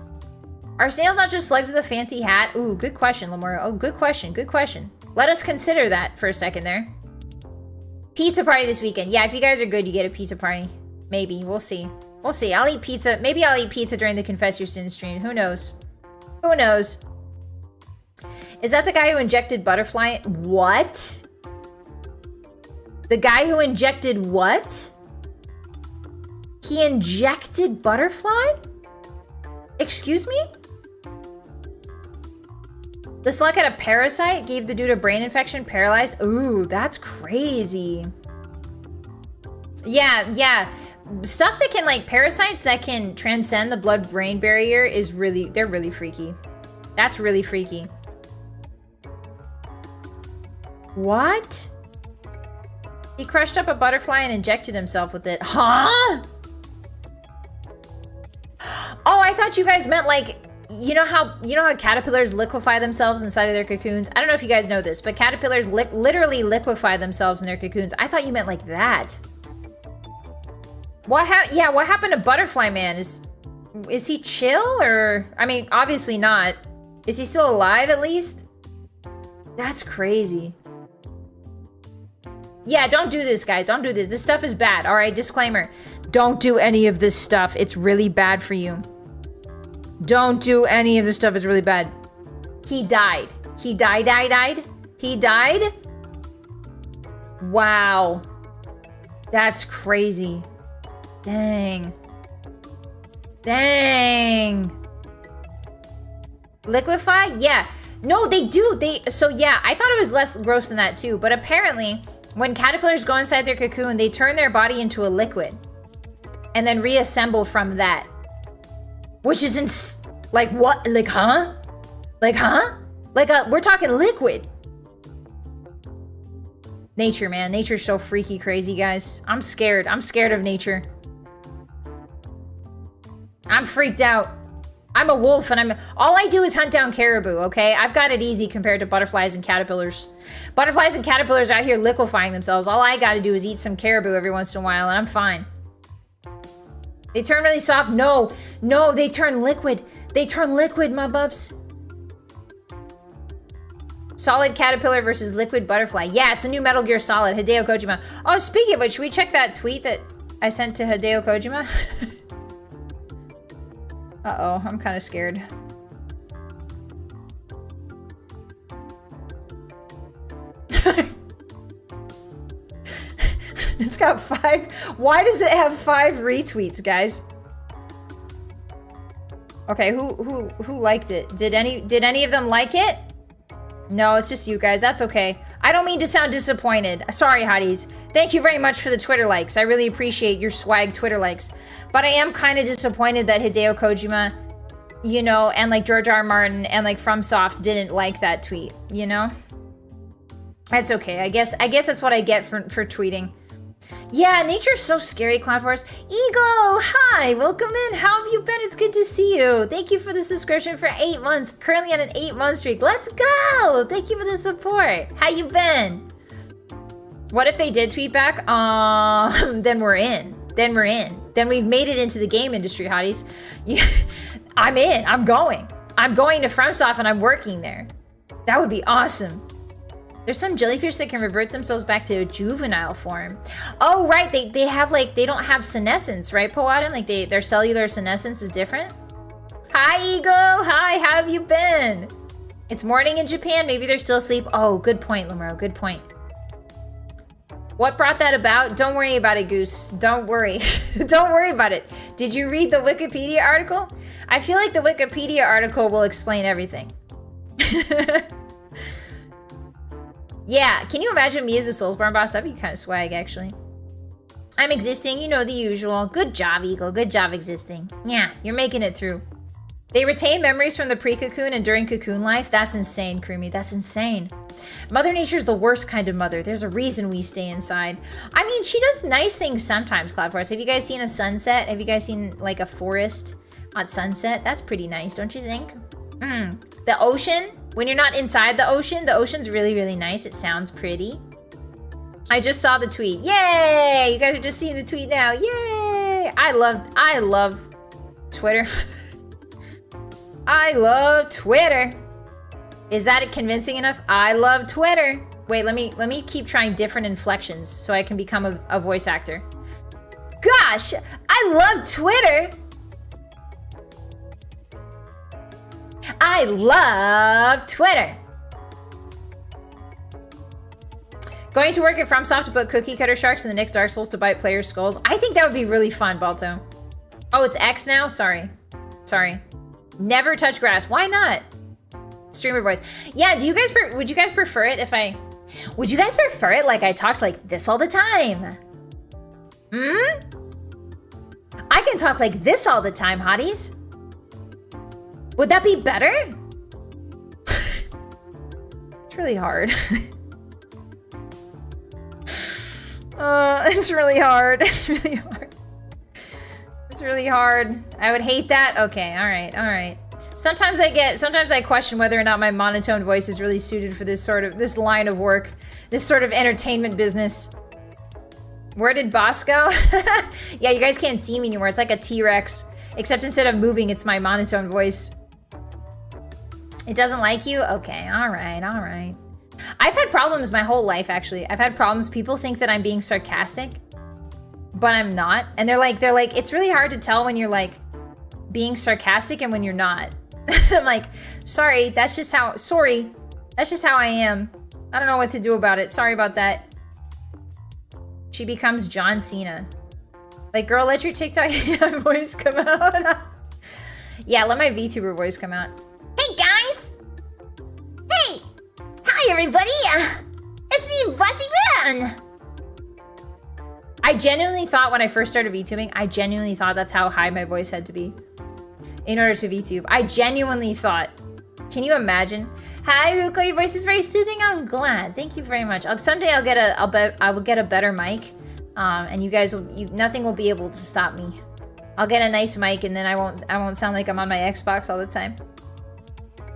Are snails not just slugs with a fancy hat? Ooh, good question, Lamora. Oh, good question. Let us consider that for a second there. Pizza party this weekend. Yeah, if you guys are good, you get a pizza party. Maybe. We'll see. I'll eat pizza. Maybe I'll eat pizza during the Confess Your Sin stream. Who knows? Is that the guy who injected butterfly? What? The guy who injected what? He injected butterfly? Excuse me? The slug had a parasite, gave the dude a brain infection, paralyzed. Ooh, that's crazy. Yeah. Stuff that can, like, parasites that can transcend the blood-brain barrier is they're really freaky. That's really freaky. What? He crushed up a butterfly and injected himself with it. Huh? Oh, I thought you guys meant, like, you know how caterpillars liquefy themselves inside of their cocoons? I don't know if you guys know this, but caterpillars literally liquefy themselves in their cocoons. I thought you meant like that. What happened to Butterfly Man? Is he chill, or, I mean, obviously not. Is he still alive at least? That's crazy. Yeah, don't do this, guys. Don't do this. This stuff is bad. All right, disclaimer. Don't do any of this stuff. It's really bad for you. Don't do any of this stuff. It's really bad. He died. He died? He died? Wow. That's crazy. Dang. Liquefy? Yeah. No, they do. So yeah, I thought it was less gross than that too, but apparently When caterpillars go inside their cocoon, they turn their body into a liquid and then reassemble from that. Which is like what? Like, huh? Like, huh? Like, we're talking liquid. Nature, man. Nature's so freaky crazy, guys. I'm scared. I'm scared of nature. I'm freaked out. I'm a wolf and all I do is hunt down caribou, okay? I've got it easy compared to butterflies and caterpillars. Butterflies and caterpillars are out here liquefying themselves. All I gotta do is eat some caribou every once in a while and I'm fine. They turn really soft. No, they turn liquid. They turn liquid, my bubs. Solid caterpillar versus liquid butterfly. Yeah, it's the new Metal Gear Solid, Hideo Kojima. Oh, speaking of which, should we check that tweet that I sent to Hideo Kojima? Uh-oh, I'm kind of scared. It's got 5. Why does it have 5 retweets, guys? Okay, who liked it? Did any of them like it? No, it's just you guys. That's okay. I don't mean to sound disappointed. Sorry, hotties. Thank you very much for the Twitter likes. I really appreciate your swag Twitter likes. But I am kind of disappointed that Hideo Kojima, you know, and like George R. R. Martin and like FromSoft didn't like that tweet, you know? That's okay. I guess that's what I get for tweeting. Yeah, nature's so scary, Cloud Force. Eagle, hi, welcome in. How have you been? It's good to see you. Thank you for the subscription for 8 months. Currently on an 8-month streak. Let's go. Thank you for the support. How you been? What if they did tweet back? Then we're in. Then Then we've made it into the game industry, hotties. I'm in. I'm going to FromSoft and I'm working there. That would be awesome. There's some jellyfish that can revert themselves back to a juvenile form. Oh, right. They have like, they don't have senescence, right, Poatin? Like their cellular senescence is different. Hi, Eagle. Hi, how have you been? It's morning in Japan. Maybe they're still asleep. Oh, good point, Lamuro. Good point. What brought that about? Don't worry about it, Goose. Don't worry. Don't worry about it. Did you read the Wikipedia article? I feel like the Wikipedia article will explain everything. Yeah, can you imagine me as a Soulsborne boss? That'd be kind of swag, actually. I'm existing, you know, the usual. Good job, Eagle. Good job existing. Yeah, you're making it through. They retain memories from the pre-cocoon and during cocoon life. That's insane, Creamy. That's insane. Mother Nature's the worst kind of mother. There's a reason we stay inside. I mean, she does nice things sometimes, Cloud Force. Have you guys seen a sunset? Have you guys seen, like, a forest at sunset? That's pretty nice, don't you think? The ocean? When you're not inside the ocean's really, really nice. It sounds pretty. I just saw the tweet. Yay! You guys are just seeing the tweet now. Yay! I love Twitter. I love Twitter. Is that convincing enough? I love Twitter. Wait, let me keep trying different inflections so I can become a voice actor. Gosh, I love Twitter. I love Twitter. Going to work at FromSoft to put cookie cutter sharks in the next Dark Souls to bite players' skulls. I think that would be really fun, Balto. Oh, it's X now? Sorry. Never touch grass. Why not? Streamer voice. Yeah, would you guys prefer it if would you guys prefer it like I talked like this all the time? I can talk like this all the time, hotties. Would that be better? It's really hard. It's really hard. It's really hard. It's really hard. I would hate that. Okay, all right. Sometimes I question whether or not my monotone voice is really suited for this line of work, this sort of entertainment business. Where did Boss go? Yeah, you guys can't see me anymore. It's like a T-Rex, except instead of moving, it's my monotone voice. It doesn't like you? Okay, all right. I've had problems my whole life, actually. I've had problems. People think that I'm being sarcastic, but I'm not. And they're like, it's really hard to tell when you're like being sarcastic and when you're not. I'm like, sorry, that's just how I am. I don't know what to do about it. Sorry about that. She becomes John Cena. Like, girl, let your TikTok voice come out. Yeah, let my VTuber voice come out. Hey, guys. Hey. Hi, everybody. It's me, Bossymoon. man! I genuinely thought when I first started VTubing, I genuinely thought that's how high my voice had to be in order to VTube. I genuinely thought. Can you imagine? Hi, Ruko, your voice is very soothing. I'm glad. Thank you very much. Someday I will get a better mic, and you guys will. Nothing will be able to stop me. I'll get a nice mic, and then I won't sound like I'm on my Xbox all the time.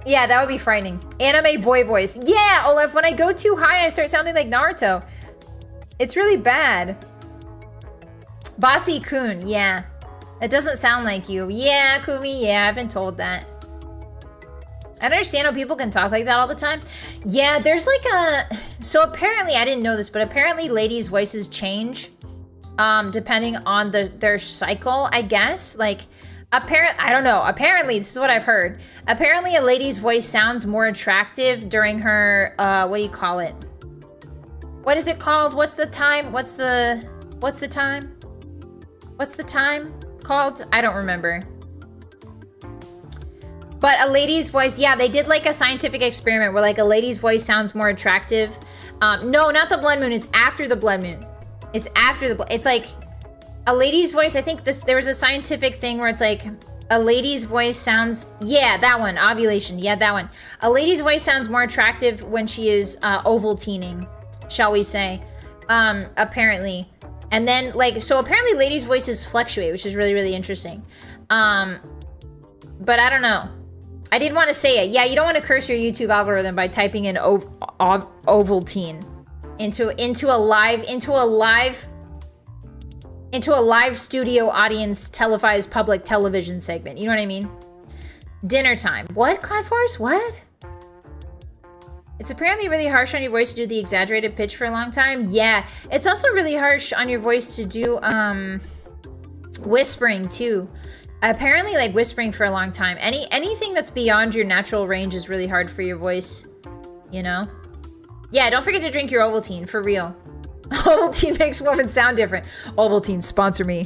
Yeah, that would be frightening. Anime boy voice. Yeah, Olaf. When I go too high, I start sounding like Naruto. It's really bad. Bossy-kun. Yeah, it doesn't sound like you. Yeah, Kumi. Yeah, I've been told that. I don't understand how people can talk like that all the time. Yeah, there's like a... So apparently, I didn't know this, but apparently ladies' voices change depending on their cycle, I guess. Like, I don't know. Apparently, this is what I've heard. Apparently, a lady's voice sounds more attractive during her, what do you call it? What is it called? What's the time? What's the time? What's the time called? I don't remember. But a lady's voice, yeah, they did like a scientific experiment where like a lady's voice sounds more attractive. No, not the blood moon. It's after the blood moon. It's after the it's like a lady's voice. I think there was a scientific thing where it's like a lady's voice sounds, yeah, that one, ovulation. Yeah, that one. A lady's voice sounds more attractive when she is Ovaltining, shall we say. Apparently. And then like, so apparently ladies' voices fluctuate, which is really, really interesting. But I don't know. I didn't want to say it. Yeah, you don't want to curse your YouTube algorithm by typing in Ovaltine into a live studio audience televised public television segment. You know what I mean? Dinner time. What, Cloud Force? What? It's apparently really harsh on your voice to do the exaggerated pitch for a long time. Yeah, it's also really harsh on your voice to do whispering too. Apparently, like whispering for a long time. Anything that's beyond your natural range is really hard for your voice, you know? Yeah, don't forget to drink your Ovaltine, for real. Ovaltine makes women sound different. Ovaltine, sponsor me.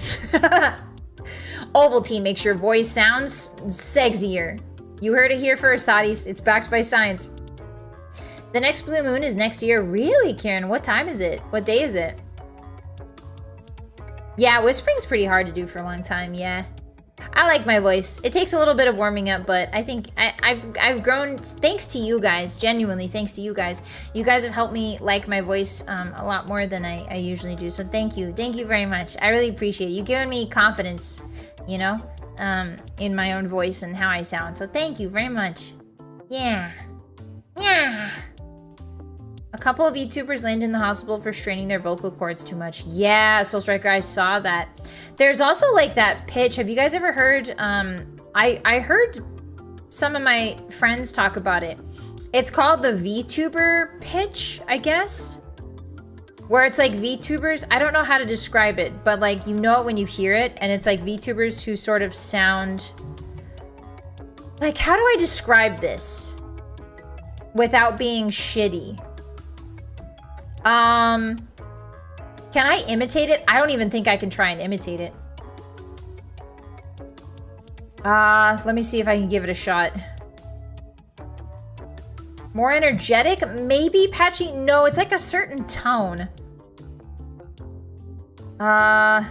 Ovaltine makes your voice sounds sexier. You heard it here first, Hotties. It's backed by science. The next blue moon is next year. Really, Karen? What time is it? What day is it? Yeah, whispering's pretty hard to do for a long time, yeah. I like my voice. It takes a little bit of warming up, but I think I've grown thanks to you guys. Genuinely, thanks to you guys. You guys have helped me like my voice a lot more than I usually do. So thank you. Thank you very much. I really appreciate it. You've given me confidence, you know, in my own voice and how I sound. So thank you very much. Yeah. Yeah. A couple of VTubers landed in the hospital for straining their vocal cords too much. Yeah, Soul Striker, I saw that. There's also like that pitch. Have you guys ever heard, I heard some of my friends talk about it. It's called the VTuber pitch, I guess. Where it's like VTubers, I don't know how to describe it, but like you know it when you hear it, and it's like VTubers who sort of sound... Like, how do I describe this without being shitty? Can I imitate it? I don't even think I can try and imitate it. Let me see if I can give it a shot. More energetic? Maybe patchy? No, it's like a certain tone. A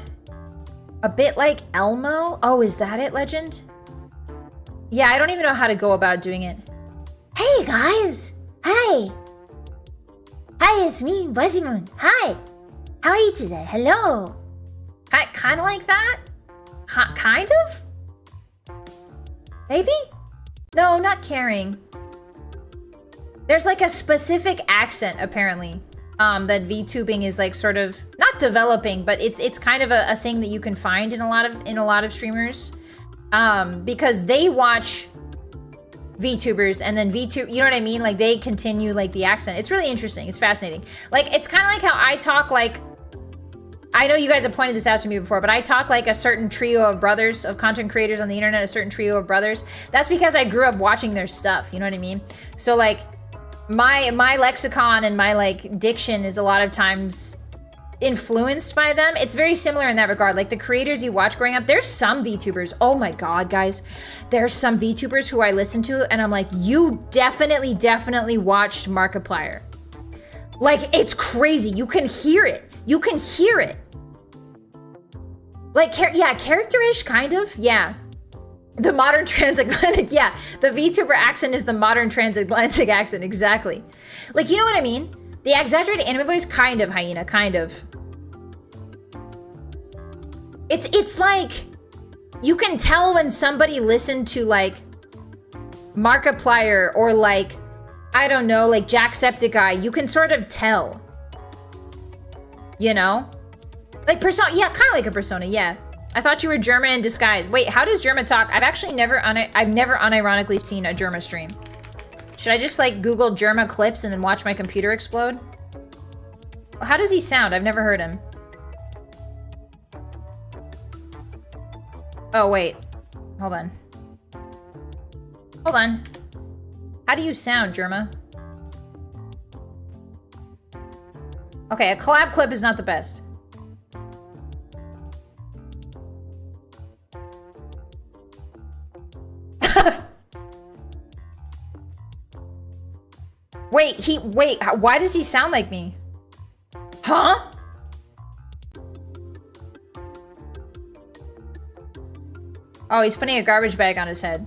bit like Elmo? Oh, is that it, Legend? Yeah, I don't even know how to go about doing it. Hey, guys! Hi! Hi, it's me, Bossymoon. Hi! How are you today? Hello! Kind of like that? Kind of? Maybe? No, not caring. There's like a specific accent, apparently, that VTubing is like sort of, not developing, but it's kind of a thing that you can find in a lot of streamers. Because they watch VTubers and then VTube, you know what I mean? Like they continue like the accent. It's really interesting. It's fascinating. Like it's kind of like how I talk like, I know you guys have pointed this out to me before, but I talk like a certain trio of brothers, of content creators on the internet, a certain trio of brothers. That's because I grew up watching their stuff, you know what I mean? So like my lexicon and my like diction is a lot of times influenced by them. It's very similar in that regard. Like the creators you watch growing up, there's some VTubers, oh my god guys, there's some VTubers who I listen to and I'm like, you definitely watched Markiplier. Like, it's crazy. You can hear it. You can hear it. Like, yeah, character-ish, kind of. Yeah. The modern transatlantic, yeah. The VTuber accent is the modern transatlantic accent, exactly. Like, you know what I mean? The exaggerated anime voice, kind of, Hyena, kind of. It's like, you can tell when somebody listened to, like, Markiplier or, like, I don't know, like Jacksepticeye. You can sort of tell. You know? Like Persona, yeah, kind of like a Persona, yeah. I thought you were Germa in disguise. Wait, how does Germa talk? I've actually never unironically seen a Germa stream. Should I just like Google Germa clips and then watch my computer explode? How does he sound? I've never heard him. Oh, wait. Hold on. Hold on. How do you sound, Germa? Okay, a collab clip is not the best. Wait, why does he sound like me? Huh? Oh, he's putting a garbage bag on his head.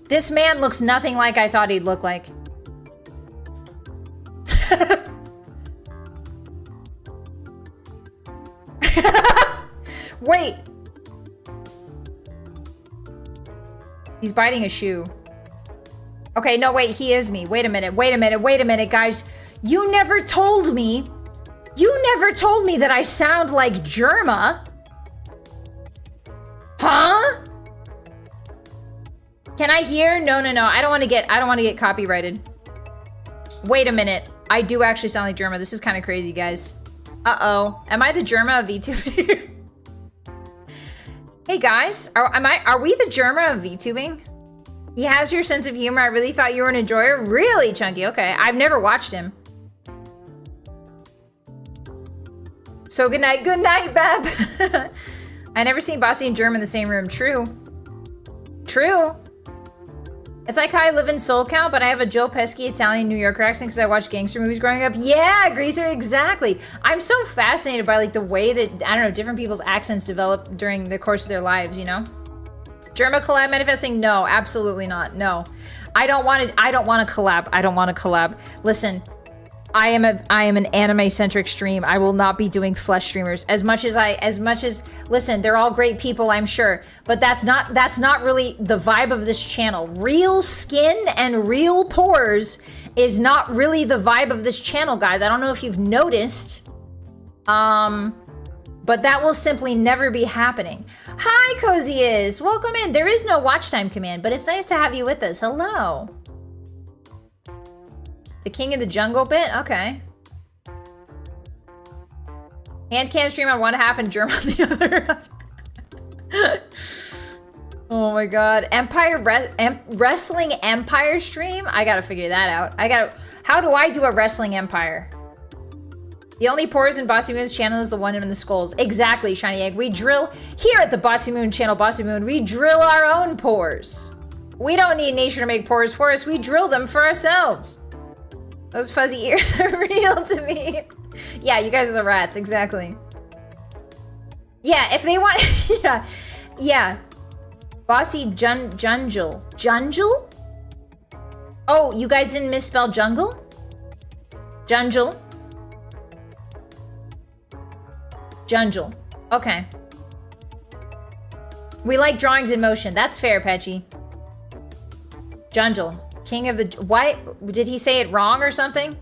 This man looks nothing like I thought he'd look like. Wait. He's biting a shoe. Okay, no, wait, he is me. Wait a minute, guys. You never told me that I sound like Germa. Huh? Can I hear? No. I don't want to get copyrighted. Wait a minute. I do actually sound like Germa. This is kind of crazy, guys. Uh-oh. Am I the Germa of VTubing? Hey guys, are we the Germa of VTubing? He has your sense of humor. I really thought you were an enjoyer. Really, Chunky? Okay. I've never watched him. So good night, Bab. I never seen Bossy and Germa in the same room. True. It's like how I live in SoCal, but I have a Joe Pesci Italian New Yorker accent because I watched gangster movies growing up. Yeah, Greaser, exactly. I'm so fascinated by like the way that, I don't know, different people's accents develop during the course of their lives, you know? Germa collab manifesting? No, absolutely not. No. I don't want to collab. Listen, I am an anime-centric stream. I will not be doing flesh streamers. As much as listen, they're all great people, I'm sure, but that's not really the vibe of this channel. Real skin and real pores is not really the vibe of this channel, guys. I don't know if you've noticed. But that will simply never be happening. Hi, Cozy Is. Welcome in. There is no watch time command, but it's nice to have you with us. Hello. The king of the jungle bit? Okay. Hand cam stream on one half and germ on the other. Oh my god. Wrestling Empire stream? I gotta figure that out. How do I do a wrestling Empire? The only pores in Bossymoon's channel is the one in the skulls. Exactly, Shiny Egg. We drill, here at the Bossymoon channel, Bossymoon, we drill our own pores. We don't need nature to make pores for us. We drill them for ourselves. Those fuzzy ears are real to me. Yeah, you guys are the rats, exactly. Yeah, if they want, yeah. Bossy Jungle. Jungle? Oh, you guys didn't misspell jungle? Jungle. Jungle. Okay. We like drawings in motion. That's fair, Petchy. Jungle. King of the... What? Did he say it wrong or something?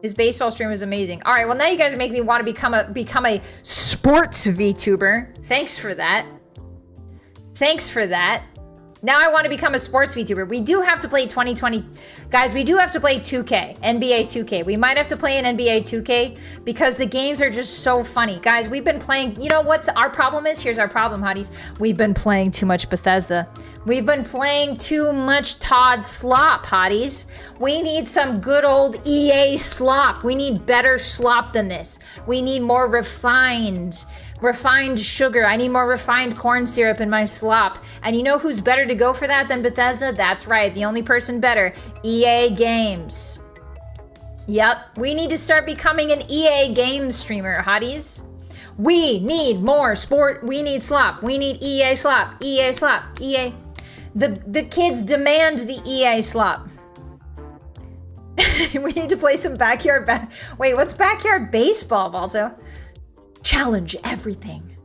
His baseball stream is amazing. All right, well, now you guys are making me want to become a sports VTuber. Thanks for that. Thanks for that. Now I want to become a sports VTuber. We do have to play 2020. Guys, we do have to play 2K, NBA 2K. We might have to play an NBA 2K because the games are just so funny. Guys, we've been playing, you know what's our problem is? Here's our problem, Hotties. We've been playing too much Bethesda. We've been playing too much Todd slop, Hotties. We need some good old EA slop. We need better slop than this. We need more refined. Refined sugar. I need more refined corn syrup in my slop. And you know who's better to go for that than Bethesda? That's right, the only person better. EA Games. Yep, we need to start becoming an EA Games streamer, hotties. We need more sport. We need slop. We need EA slop. EA slop. EA. The kids demand the EA slop. We need to play some backyard wait, what's backyard baseball, Balto? Challenge everything.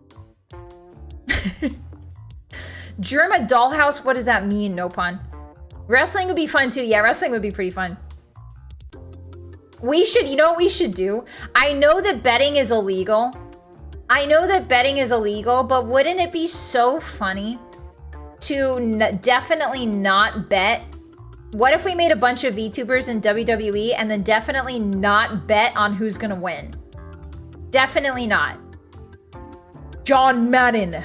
Germa dollhouse, what does that mean, Nopon? Wrestling would be fun too. Yeah, wrestling would be pretty fun. We should, you know what we should do? I know that betting is illegal. But wouldn't it be so funny to definitely not bet? What if we made a bunch of VTubers in WWE and then definitely not bet on who's gonna win? Definitely not. John Madden.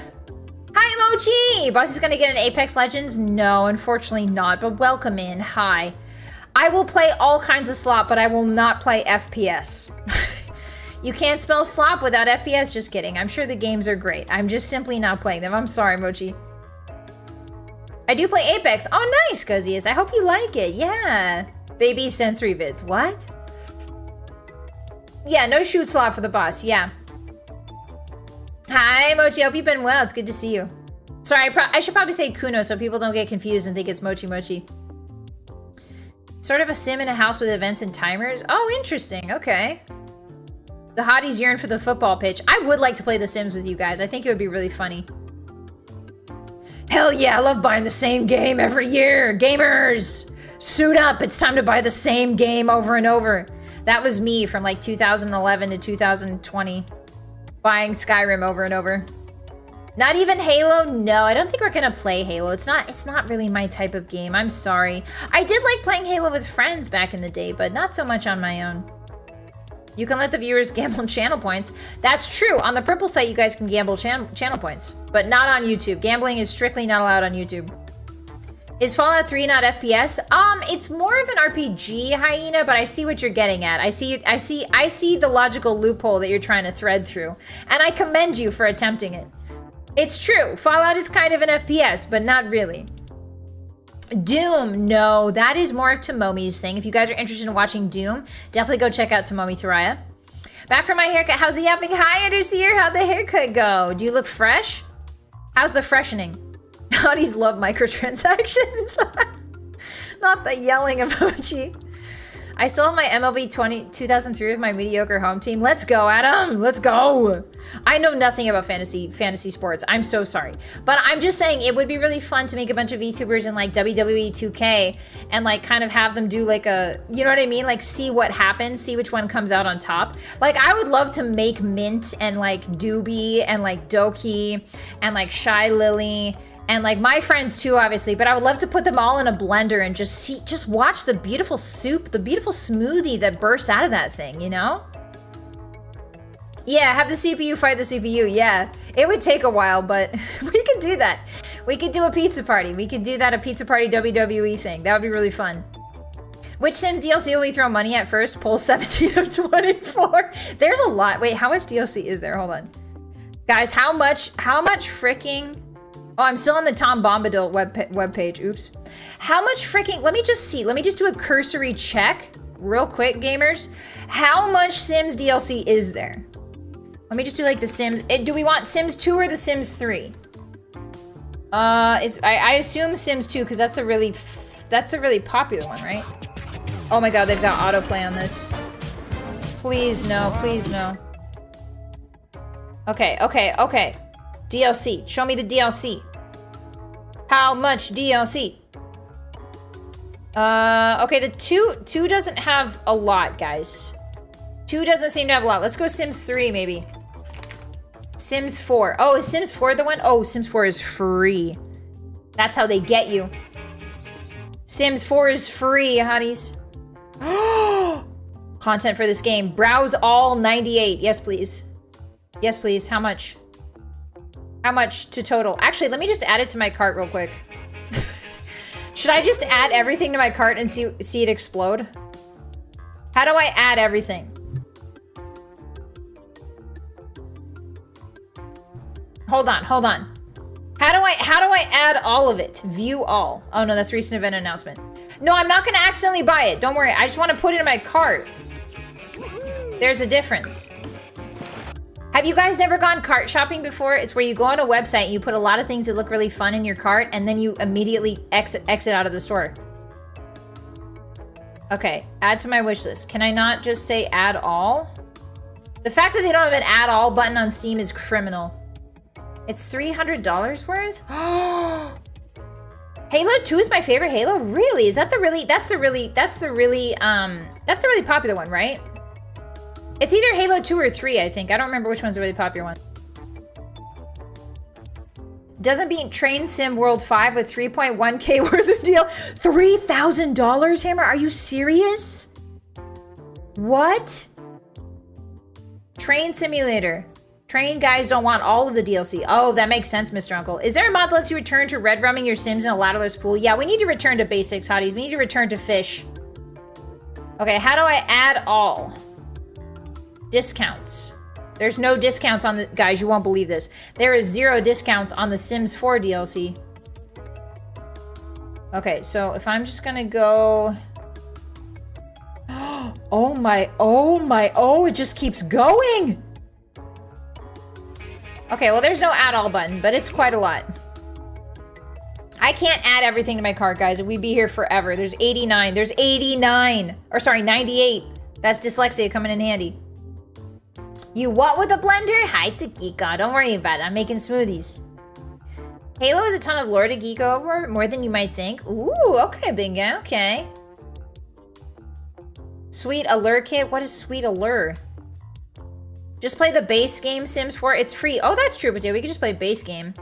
Hi, Mochi! Boss is gonna get an Apex Legends? No, unfortunately not, but welcome in. Hi. I will play all kinds of slop, but I will not play FPS. You can't spell slop without FPS, just kidding. I'm sure the games are great. I'm just simply not playing them. I'm sorry, Mochi. I do play Apex. Oh, nice, Guzziest. I hope you like it. Yeah. Baby sensory vids. What? Yeah, no shoot slot for the boss. Yeah. Hi, Mochi. Hope you've been well. It's good to see you. Sorry, I should probably say Kuno so people don't get confused and think it's Mochi Mochi. Sort of a sim in a house with events and timers. Oh, interesting. Okay. The hotties yearn for the football pitch. I would like to play The Sims with you guys. I think it would be really funny. Hell yeah, I love buying the same game every year. Gamers, suit up. It's time to buy the same game over and over. That was me from like 2011 to 2020. Buying Skyrim over and over. Not even Halo? No, I don't think we're gonna play Halo. It's not really my type of game. I'm sorry. I did like playing Halo with friends back in the day, but not so much on my own. You can let the viewers gamble channel points. That's true. On the Purple site, you guys can gamble channel points, but not on YouTube. Gambling is strictly not allowed on YouTube. Is Fallout 3 not FPS? It's more of an RPG, Hyena, but I see what you're getting at. I see the logical loophole that you're trying to thread through, and I commend you for attempting it. It's true. Fallout is kind of an FPS, but not really. Doom, no, that is more of Tomomi's thing. If you guys are interested in watching Doom, definitely go check out Tomomi Soraya. Back from my haircut, how's the yapping? Hi, Underseer, how'd the haircut go? Do you look fresh? How's the freshening? Hotties love microtransactions. Not the yelling emoji. I still have my MLB 2003 with my mediocre home team. Let's go, Adam. Let's go. I know nothing about fantasy sports. I'm so sorry. But I'm just saying it would be really fun to make a bunch of VTubers in like WWE 2K and like kind of have them do like a, you know what I mean? Like see what happens, see which one comes out on top. Like I would love to make Mint and like Doobie and like Doki and like Shy Lily and like my friends too, obviously, but I would love to put them all in a blender and just watch the beautiful soup, the beautiful smoothie that bursts out of that thing, you know? Yeah, have the CPU fight the CPU, yeah. It would take a while, but we could do that. We could do a pizza party. We could do that, a pizza party WWE thing. That would be really fun. Which Sims DLC will we throw money at first? Poll 17 of 24. There's a lot. Wait, how much DLC is there? Hold on. Guys, how much freaking... Oh, I'm still on the Tom Bombadil webpage. Oops. How much freaking... Let me just see. Let me just do a cursory check real quick, gamers. How much Sims DLC is there? Let me just do like the Sims... Do we want Sims 2 or the Sims 3? I assume Sims 2 because that's the really popular one, right? Oh my god, they've got autoplay on this. Please no, please no. Okay. DLC. Show me the DLC. How much DLC? Okay, the 2 doesn't have a lot, guys. 2 doesn't seem to have a lot. Let's go Sims 3, maybe. Sims 4. Oh, is Sims 4 the one? Oh, Sims 4 is free. That's how they get you. Sims 4 is free, hotties. Content for this game. Browse all 98. Yes, please. Yes, please. How much? How much to total? Actually, let me just add it to my cart real quick. Should I just add everything to my cart and see it explode? How do I add everything? Hold on. How do I add all of it? View all. Oh no, that's recent event announcement. No, I'm not gonna accidentally buy it. Don't worry. I just want to put it in my cart. There's a difference. Have you guys never gone cart shopping before? It's where you go on a website and you put a lot of things that look really fun in your cart and then you immediately exit out of the store. Okay, add to my wish list. Can I not just say add all? The fact that they don't have an add all button on Steam is criminal. It's $300 worth? Halo 2 is my favorite Halo? Really? Is that the really, that's the really popular one, right? It's either Halo 2 or 3, I think. I don't remember which one's the really popular one. Doesn't beat Train Sim World 5 with 3.1k worth of deal. $3,000, Hammer? Are you serious? What? Train Simulator. Train guys don't want all of the DLC. Oh, that makes sense, Mr. Uncle. Is there a mod that lets you return to red rumming your Sims in a ladderless pool? Yeah, we need to return to basics, hotties. We need to return to fish. Okay, how do I add all? Discounts. There's no discounts on the... Guys, you won't believe this. There is 0 discounts on the Sims 4 DLC. Okay, so if I'm just gonna go... Oh, it just keeps going! Okay, well, there's no add all button, but it's quite a lot. I can't add everything to my cart, guys, and we'd be here forever. There's 89. There's 89. Or sorry, 98. That's dyslexia coming in handy. You what with a blender? Hi to Geeko. Don't worry about it. I'm making smoothies. Halo has a ton of lore to geek over, more than you might think. Ooh, okay, big guy. Okay. Sweet Allure Kit? What is Sweet Allure? Just play the base game, Sims 4. It's free. Oh, that's true, but we can just play base game.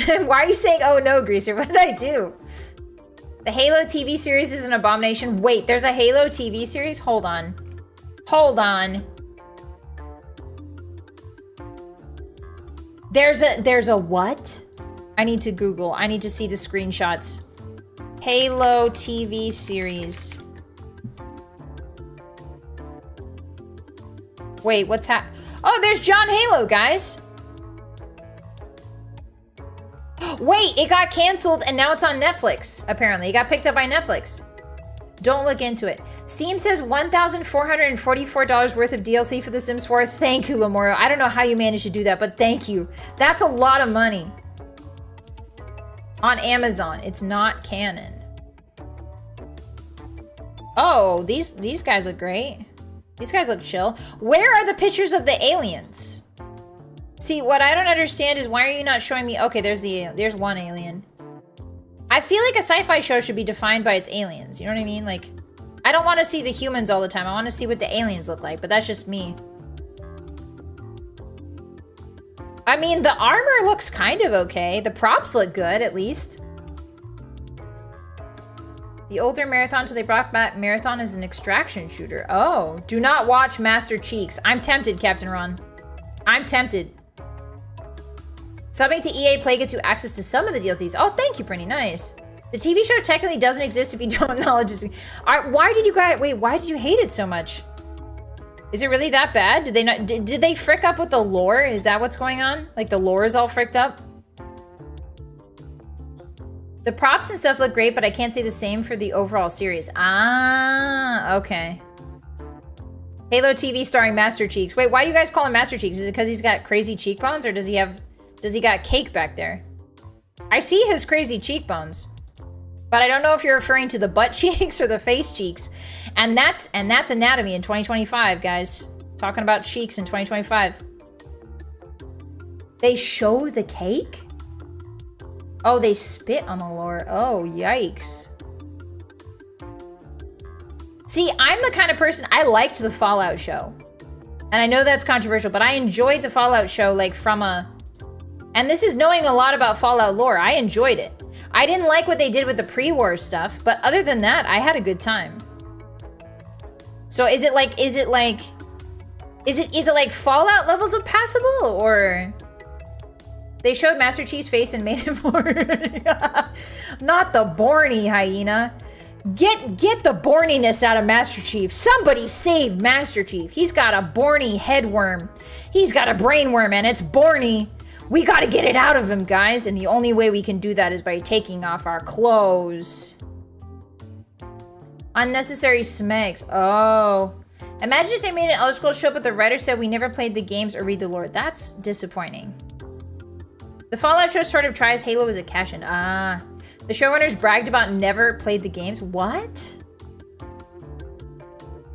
Why are you saying, oh no, Greaser? What did I do? The Halo TV series is an abomination. Wait, there's a Halo TV series? Hold on. Hold on. There's a what? I need to Google. I need to see the screenshots. Halo TV series. Wait, what's Oh, there's John Halo, guys. Wait, it got canceled and now it's on Netflix, apparently. It got picked up by Netflix. Don't look into it. Steam says $1,444 worth of DLC for The Sims 4. Thank you, Lamoro. I don't know how you managed to do that, but thank you. That's a lot of money. On Amazon. It's not canon. Oh, these guys look great. These guys look chill. Where are the pictures of the aliens? See, what I don't understand is why are you not showing me... Okay, there's one alien. I feel like a sci-fi show should be defined by its aliens. You know what I mean? Like, I don't want to see the humans all the time. I want to see what the aliens look like, but that's just me. I mean, the armor looks kind of okay. The props look good, at least. The older Marathon till they brought back Marathon as an extraction shooter. Oh, do not watch Master Cheeks. I'm tempted, Captain Ron. I'm tempted. Subbing to EA Play gets you access to some of the DLCs. Oh, thank you, pretty nice. The TV show technically doesn't exist if you don't acknowledge it. Why did you guys, wait, why did you hate it so much? Is it really that bad? Did they not, did they frick up with the lore? Is that what's going on? Like the lore is all fricked up? The props and stuff look great, but I can't say the same for the overall series. Ah, okay. Halo TV starring Master Cheeks. Wait, why do you guys call him Master Cheeks? Is it because he's got crazy cheekbones, or does he got cake back there? I see his crazy cheekbones, but I don't know if you're referring to the butt cheeks or the face cheeks. And that's anatomy in 2025, guys. Talking about cheeks in 2025. They show the cake? Oh, they spit on the lore. Oh, yikes. See, I'm the kind of person, I liked the Fallout show. And I know that's controversial, but I enjoyed the Fallout show, like, from a... And this is knowing a lot about Fallout lore. I enjoyed it. I didn't like what they did with the pre-war stuff, but other than that, I had a good time. So is it like Fallout levels of passable, or... They showed Master Chief's face and made him more... Not the Borny hyena. Get the Borniness out of Master Chief. Somebody save Master Chief. He's got a Borny headworm. He's got a brainworm and it's Borny. We gotta get it out of him, guys. And the only way we can do that is by taking off our clothes. Unnecessary smacks. Oh. Imagine if they made an Elder Scrolls show, but the writer said we never played the games or read the lore. That's disappointing. The Fallout show sort of tries Halo as a cash-in. Ah. The showrunners bragged about never played the games. What?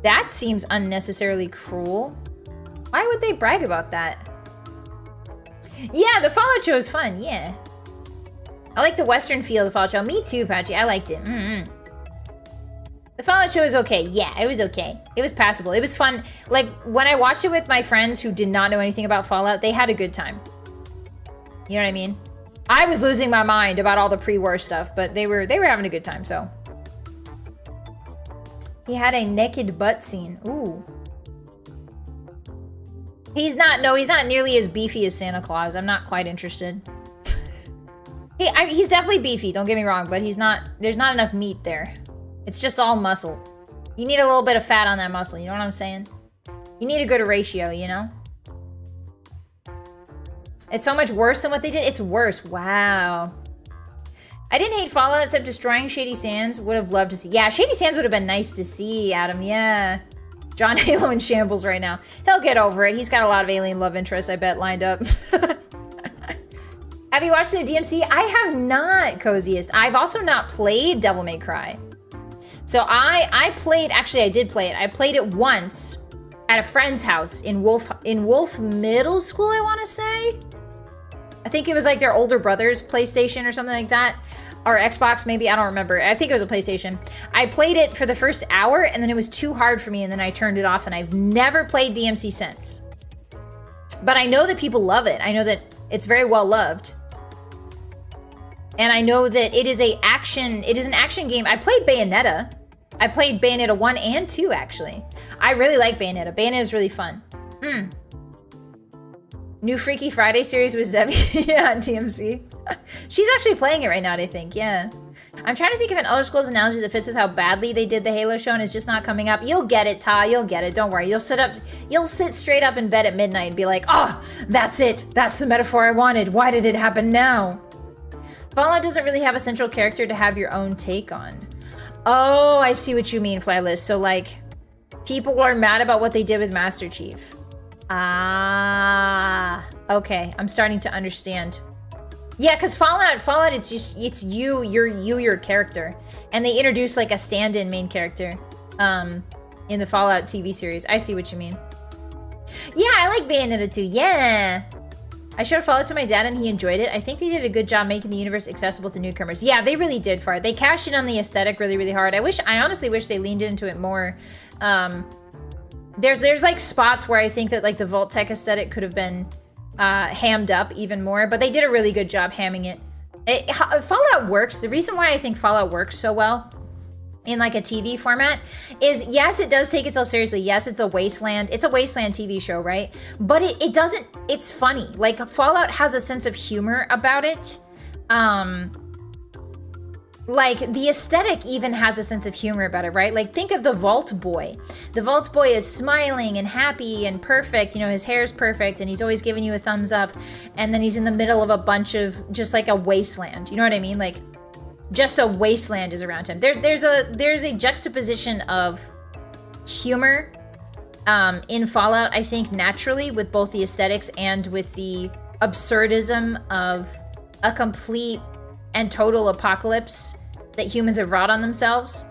That seems unnecessarily cruel. Why would they brag about that? Yeah, the Fallout show is fun, yeah. I like the Western feel of the Fallout show. Me too, Patchy. I liked it. The Fallout show is okay. Yeah, it was okay. It was passable. It was fun. Like, when I watched it with my friends who did not know anything about Fallout, they had a good time. You know what I mean? I was losing my mind about all the pre-war stuff, but they were having a good time, so. He had a naked butt scene. Ooh. He's not nearly as beefy as Santa Claus. I'm not quite interested. He's definitely beefy, don't get me wrong, but there's not enough meat there. It's just all muscle. You need a little bit of fat on that muscle, you know what I'm saying? You need a good ratio, you know? It's so much worse than what they did. It's worse. Wow. I didn't hate Fallout except destroying Shady Sands. Would have loved to see. Yeah, Shady Sands would have been nice to see, Adam. Yeah. John Halo in shambles right now. He'll get over it. He's got a lot of alien love interests, I bet, lined up. Have you watched the DMC? I have not, Coziest. I've also not played Devil May Cry. So I played, actually I did play it. I played it once at a friend's house in Wolf Middle School, I want to say. I think it was like their older brother's PlayStation or something like that. Or Xbox, maybe, I don't remember. I think it was a PlayStation. I played it for the first hour, and then it was too hard for me, and then I turned it off, and I've never played DMC since. But I know that people love it. I know that it's very well loved. And I know that it is an action game. I played Bayonetta. I played Bayonetta 1 and 2, actually. I really like Bayonetta. Bayonetta is really fun. New Freaky Friday series with Zevi. Yeah, on TMC. She's actually playing it right now, I think. Yeah. I'm trying to think of an Elder Scrolls analogy that fits with how badly they did the Halo show, and it's just not coming up. You'll get it, Ta. You'll get it. Don't worry. You'll sit straight up in bed at midnight and be like, oh, that's it. That's the metaphor I wanted. Why did it happen now? Fallout doesn't really have a central character to have your own take on. Oh, I see what you mean, Flylist. So, like, people are mad about what they did with Master Chief. Ah, okay. I'm starting to understand. Yeah, because Fallout, it's your character. And they introduce like a stand-in main character in the Fallout TV series. I see what you mean. Yeah, I like Bayonetta 2. Yeah. I showed Fallout to my dad and he enjoyed it. I think they did a good job making the universe accessible to newcomers. Yeah, they really did, Far. They cashed in on the aesthetic really, really hard. I honestly wish they leaned into it more. There's like spots where I think that like the Vault Tech aesthetic could have been hammed up even more, but they did a really good job hamming it. Fallout works. The reason why I think Fallout works so well in like a TV format is, yes, it does take itself seriously. Yes, it's a wasteland. It's a wasteland TV show, right? But it doesn't, it's funny. Like Fallout has a sense of humor about it. Like, the aesthetic even has a sense of humor about it, right? Like, think of the Vault Boy. The Vault Boy is smiling and happy and perfect. You know, his hair's perfect and he's always giving you a thumbs up. And then he's in the middle of a bunch of just like a wasteland. You know what I mean? Like, just a wasteland is around him. There's a juxtaposition of humor in Fallout, I think, naturally, with both the aesthetics and with the absurdism of a complete and total apocalypse that humans have wrought on themselves.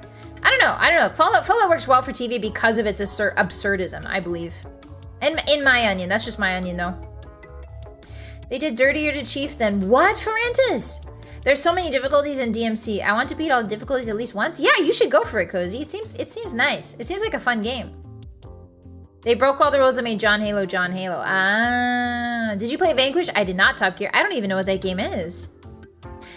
I don't know. Fallout works well for TV because of its absurdism, I believe. And in my onion, that's just my onion though. They did dirtier to Chief than what, Ferrantis? There's so many difficulties in DMC. I want to beat all the difficulties at least once. Yeah, you should go for it, Cozy. It seems nice. It seems like a fun game. They broke all the rules that made John Halo. Ah, did you play Vanquish? I did not, Top Gear. I don't even know what that game is.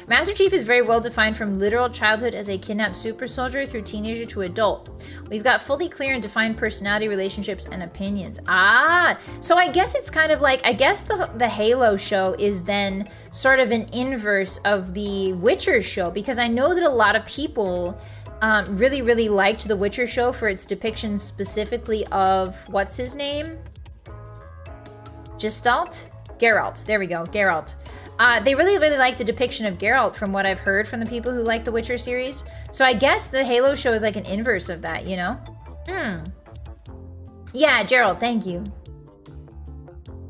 Master Chief is very well defined from literal childhood as a kidnapped super soldier through teenager to adult. We've got fully clear and defined personality, relationships, and opinions. Ah, so I guess it's kind of like, I guess the Halo show is then sort of an inverse of the Witcher show, because I know that a lot of people really, really liked the Witcher show for its depiction specifically of, what's his name? Gestalt? Geralt. There we go, Geralt. They really, really like the depiction of Geralt from what I've heard from the people who like the Witcher series. So I guess the Halo show is like an inverse of that, you know? Yeah, Gerald, thank you.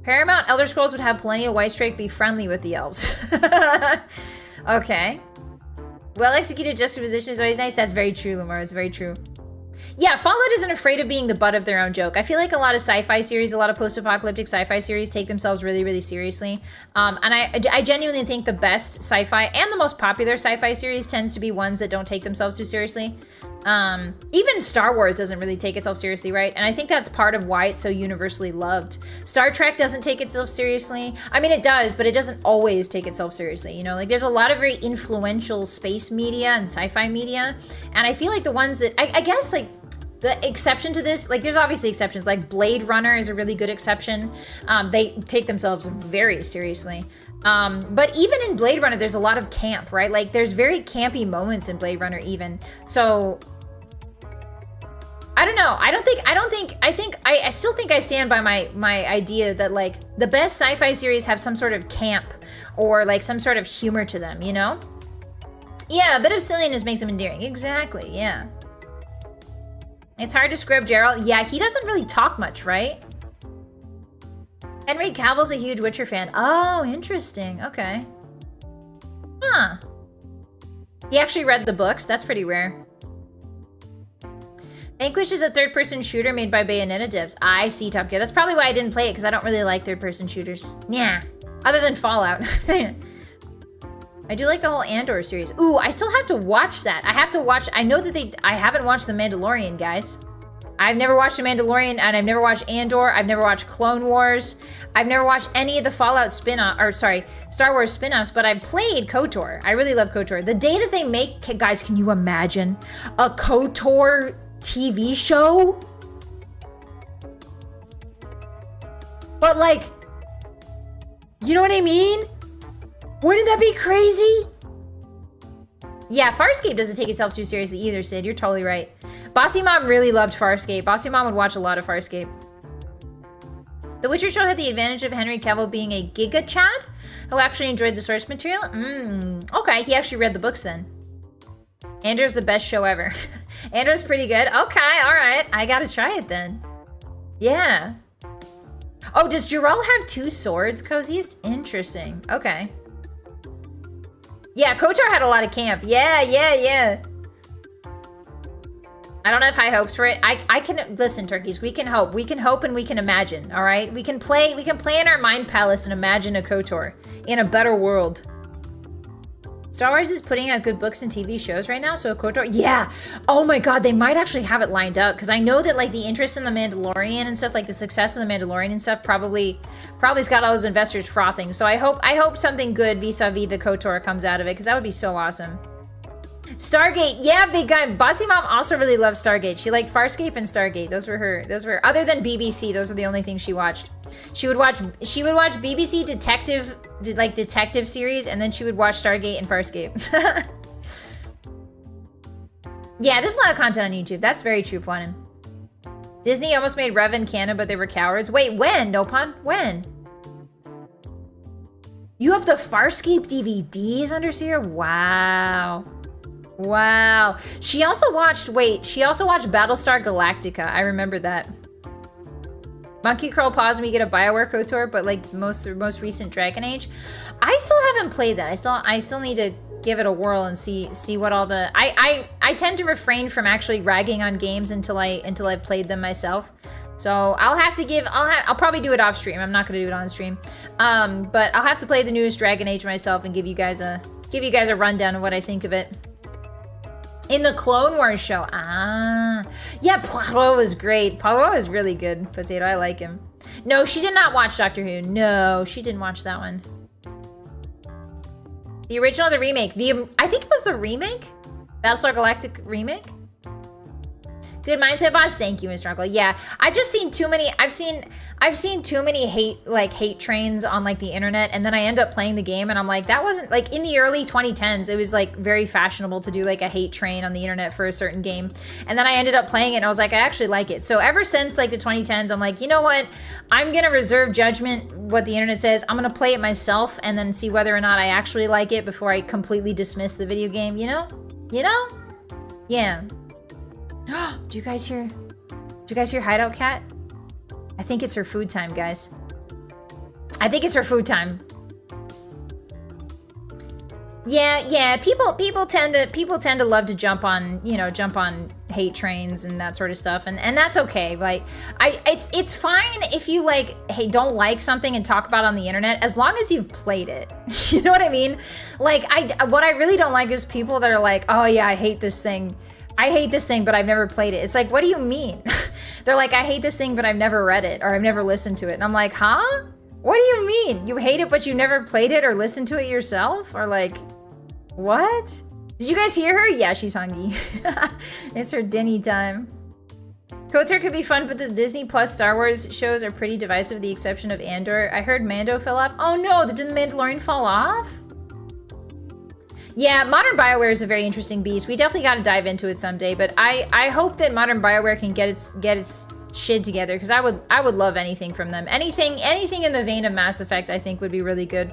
Paramount Elder Scrolls would have plenty of Whitestrike be friendly with the elves. Okay. Well-executed juxtaposition is always nice. That's very true, Lamar. It's very true. Yeah, Fallout isn't afraid of being the butt of their own joke. I feel like a lot of sci-fi series, a lot of post-apocalyptic sci-fi series take themselves really, really seriously. And I genuinely think the best sci-fi and the most popular sci-fi series tends to be ones that don't take themselves too seriously. Even Star Wars doesn't really take itself seriously, right? And I think that's part of why it's so universally loved. Star Trek doesn't take itself seriously. I mean, it does, but it doesn't always take itself seriously, you know? Like, there's a lot of very influential space media and sci-fi media, and I feel like the ones that, I guess, like, the exception to this, like, there's obviously exceptions, like Blade Runner is a really good exception. They take themselves very seriously. But even in Blade Runner, there's a lot of camp, right? Like, there's very campy moments in Blade Runner even. So, I don't know. I still think I stand by my idea that, like, the best sci-fi series have some sort of camp or, like, some sort of humor to them, you know? Yeah, a bit of silliness makes them endearing. Exactly, yeah. It's hard to scrub Geralt. Yeah, he doesn't really talk much, right? Henry Cavill's a huge Witcher fan. Oh, interesting. Okay. Huh. He actually read the books. That's pretty rare. Vanquish is a third-person shooter made by Bayonetta devs. I see, Top Gear. That's probably why I didn't play it, because I don't really like third-person shooters. Yeah. Other than Fallout. I do like the whole Andor series. Ooh, I still have to watch that. I have to watch, I know that I haven't watched The Mandalorian, guys. I've never watched The Mandalorian, and I've never watched Andor. I've never watched Clone Wars. I've never watched any of the Fallout spin-off, or sorry, Star Wars spin-offs, but I played KOTOR. I really love KOTOR. The day that they make, guys, can you imagine a KOTOR TV show? But, like, you know what I mean? Wouldn't that be crazy? Yeah, Farscape doesn't take itself too seriously either, Sid. You're totally right. Bossy Mom really loved Farscape. Bossy Mom would watch a lot of Farscape. The Witcher show had the advantage of Henry Cavill being a Giga Chad who actually enjoyed the source material. Okay, he actually read the books then. Andor's the best show ever. Andor's pretty good. Okay, all right. I gotta try it then. Yeah. Oh, does Jarrell have two swords, Coziest? Interesting. Okay. Yeah, KOTOR had a lot of camp. Yeah. I don't have high hopes for it. I can listen, turkeys. We can hope. We can hope and we can imagine. All right. We can play in our mind palace and imagine a KOTOR in a better world. Star Wars is putting out good books and TV shows right now, so a KOTOR, yeah. Oh my God, they might actually have it lined up because I know that like the interest in the Mandalorian and stuff, like the success of the Mandalorian and stuff, probably's got all those investors frothing. So I hope something good vis-a-vis the KOTOR comes out of it because that would be so awesome. Stargate, yeah, big guy. Bossy Mom also really loved Stargate. She liked Farscape and Stargate. Those were her. Other than BBC, those were the only things she watched. She would watch BBC detective series, and then she would watch Stargate and Farscape. Yeah, there's a lot of content on YouTube. That's very true, Quantum. Disney almost made Riven canon, but they were cowards. Wait, when? No pun? When? You have the Farscape DVDs, Underseer? Wow. Wow. She also watched Battlestar Galactica. I remember that. Monkey Curl Paws me get a BioWare KOTOR, but like the most recent Dragon Age. I still haven't played that. I still need to give it a whirl and see what all the I tend to refrain from actually ragging on games until I've played them myself. So I'll probably do it off stream. I'm not gonna do it on stream. But I'll have to play the newest Dragon Age myself and give you guys a rundown of what I think of it. In the Clone Wars show. Yeah, Poirot was great. Poirot was really good. Potato, I like him. No, she did not watch Doctor Who. No, she didn't watch that one. The original or the remake? I think it was the remake? Battlestar Galactic remake? Good mindset, boss. Thank you, Mr. Uncle. Yeah, I've just seen too many. I've seen too many hate trains on like the internet, and then I end up playing the game, and I'm like, that wasn't like in the early 2010s. It was like very fashionable to do like a hate train on the internet for a certain game, and then I ended up playing it, and I was like, I actually like it. So ever since like the 2010s, I'm like, you know what? I'm gonna reserve judgment what the internet says. I'm gonna play it myself, and then see whether or not I actually like it before I completely dismiss the video game. You know? You know? Yeah. Do you guys hear Hideout Cat? I think it's her food time, guys. I think it's her food time. Yeah. People tend to love to jump on hate trains and that sort of stuff, and that's okay. Like, it's fine if you like, hey, don't like something and talk about it on the internet, as long as you've played it. You know what I mean? Like, what I really don't like is people that are like, oh yeah, I hate this thing, but I've never played it. It's like, what do you mean? They're like, I hate this thing, but I've never read it, or I've never listened to it. And I'm like, huh? What do you mean? You hate it, but you never played it or listened to it yourself? Or like, what? Did you guys hear her? Yeah, she's hungry. It's her dinny time. KOTOR could be fun, but the Disney Plus Star Wars shows are pretty divisive with the exception of Andor. I heard Mando fell off. Oh no, did the Mandalorian fall off? Yeah, modern BioWare is a very interesting beast. We definitely got to dive into it someday, but I hope that modern BioWare can get its shit together, because I would love anything from them. Anything in the vein of Mass Effect I think would be really good.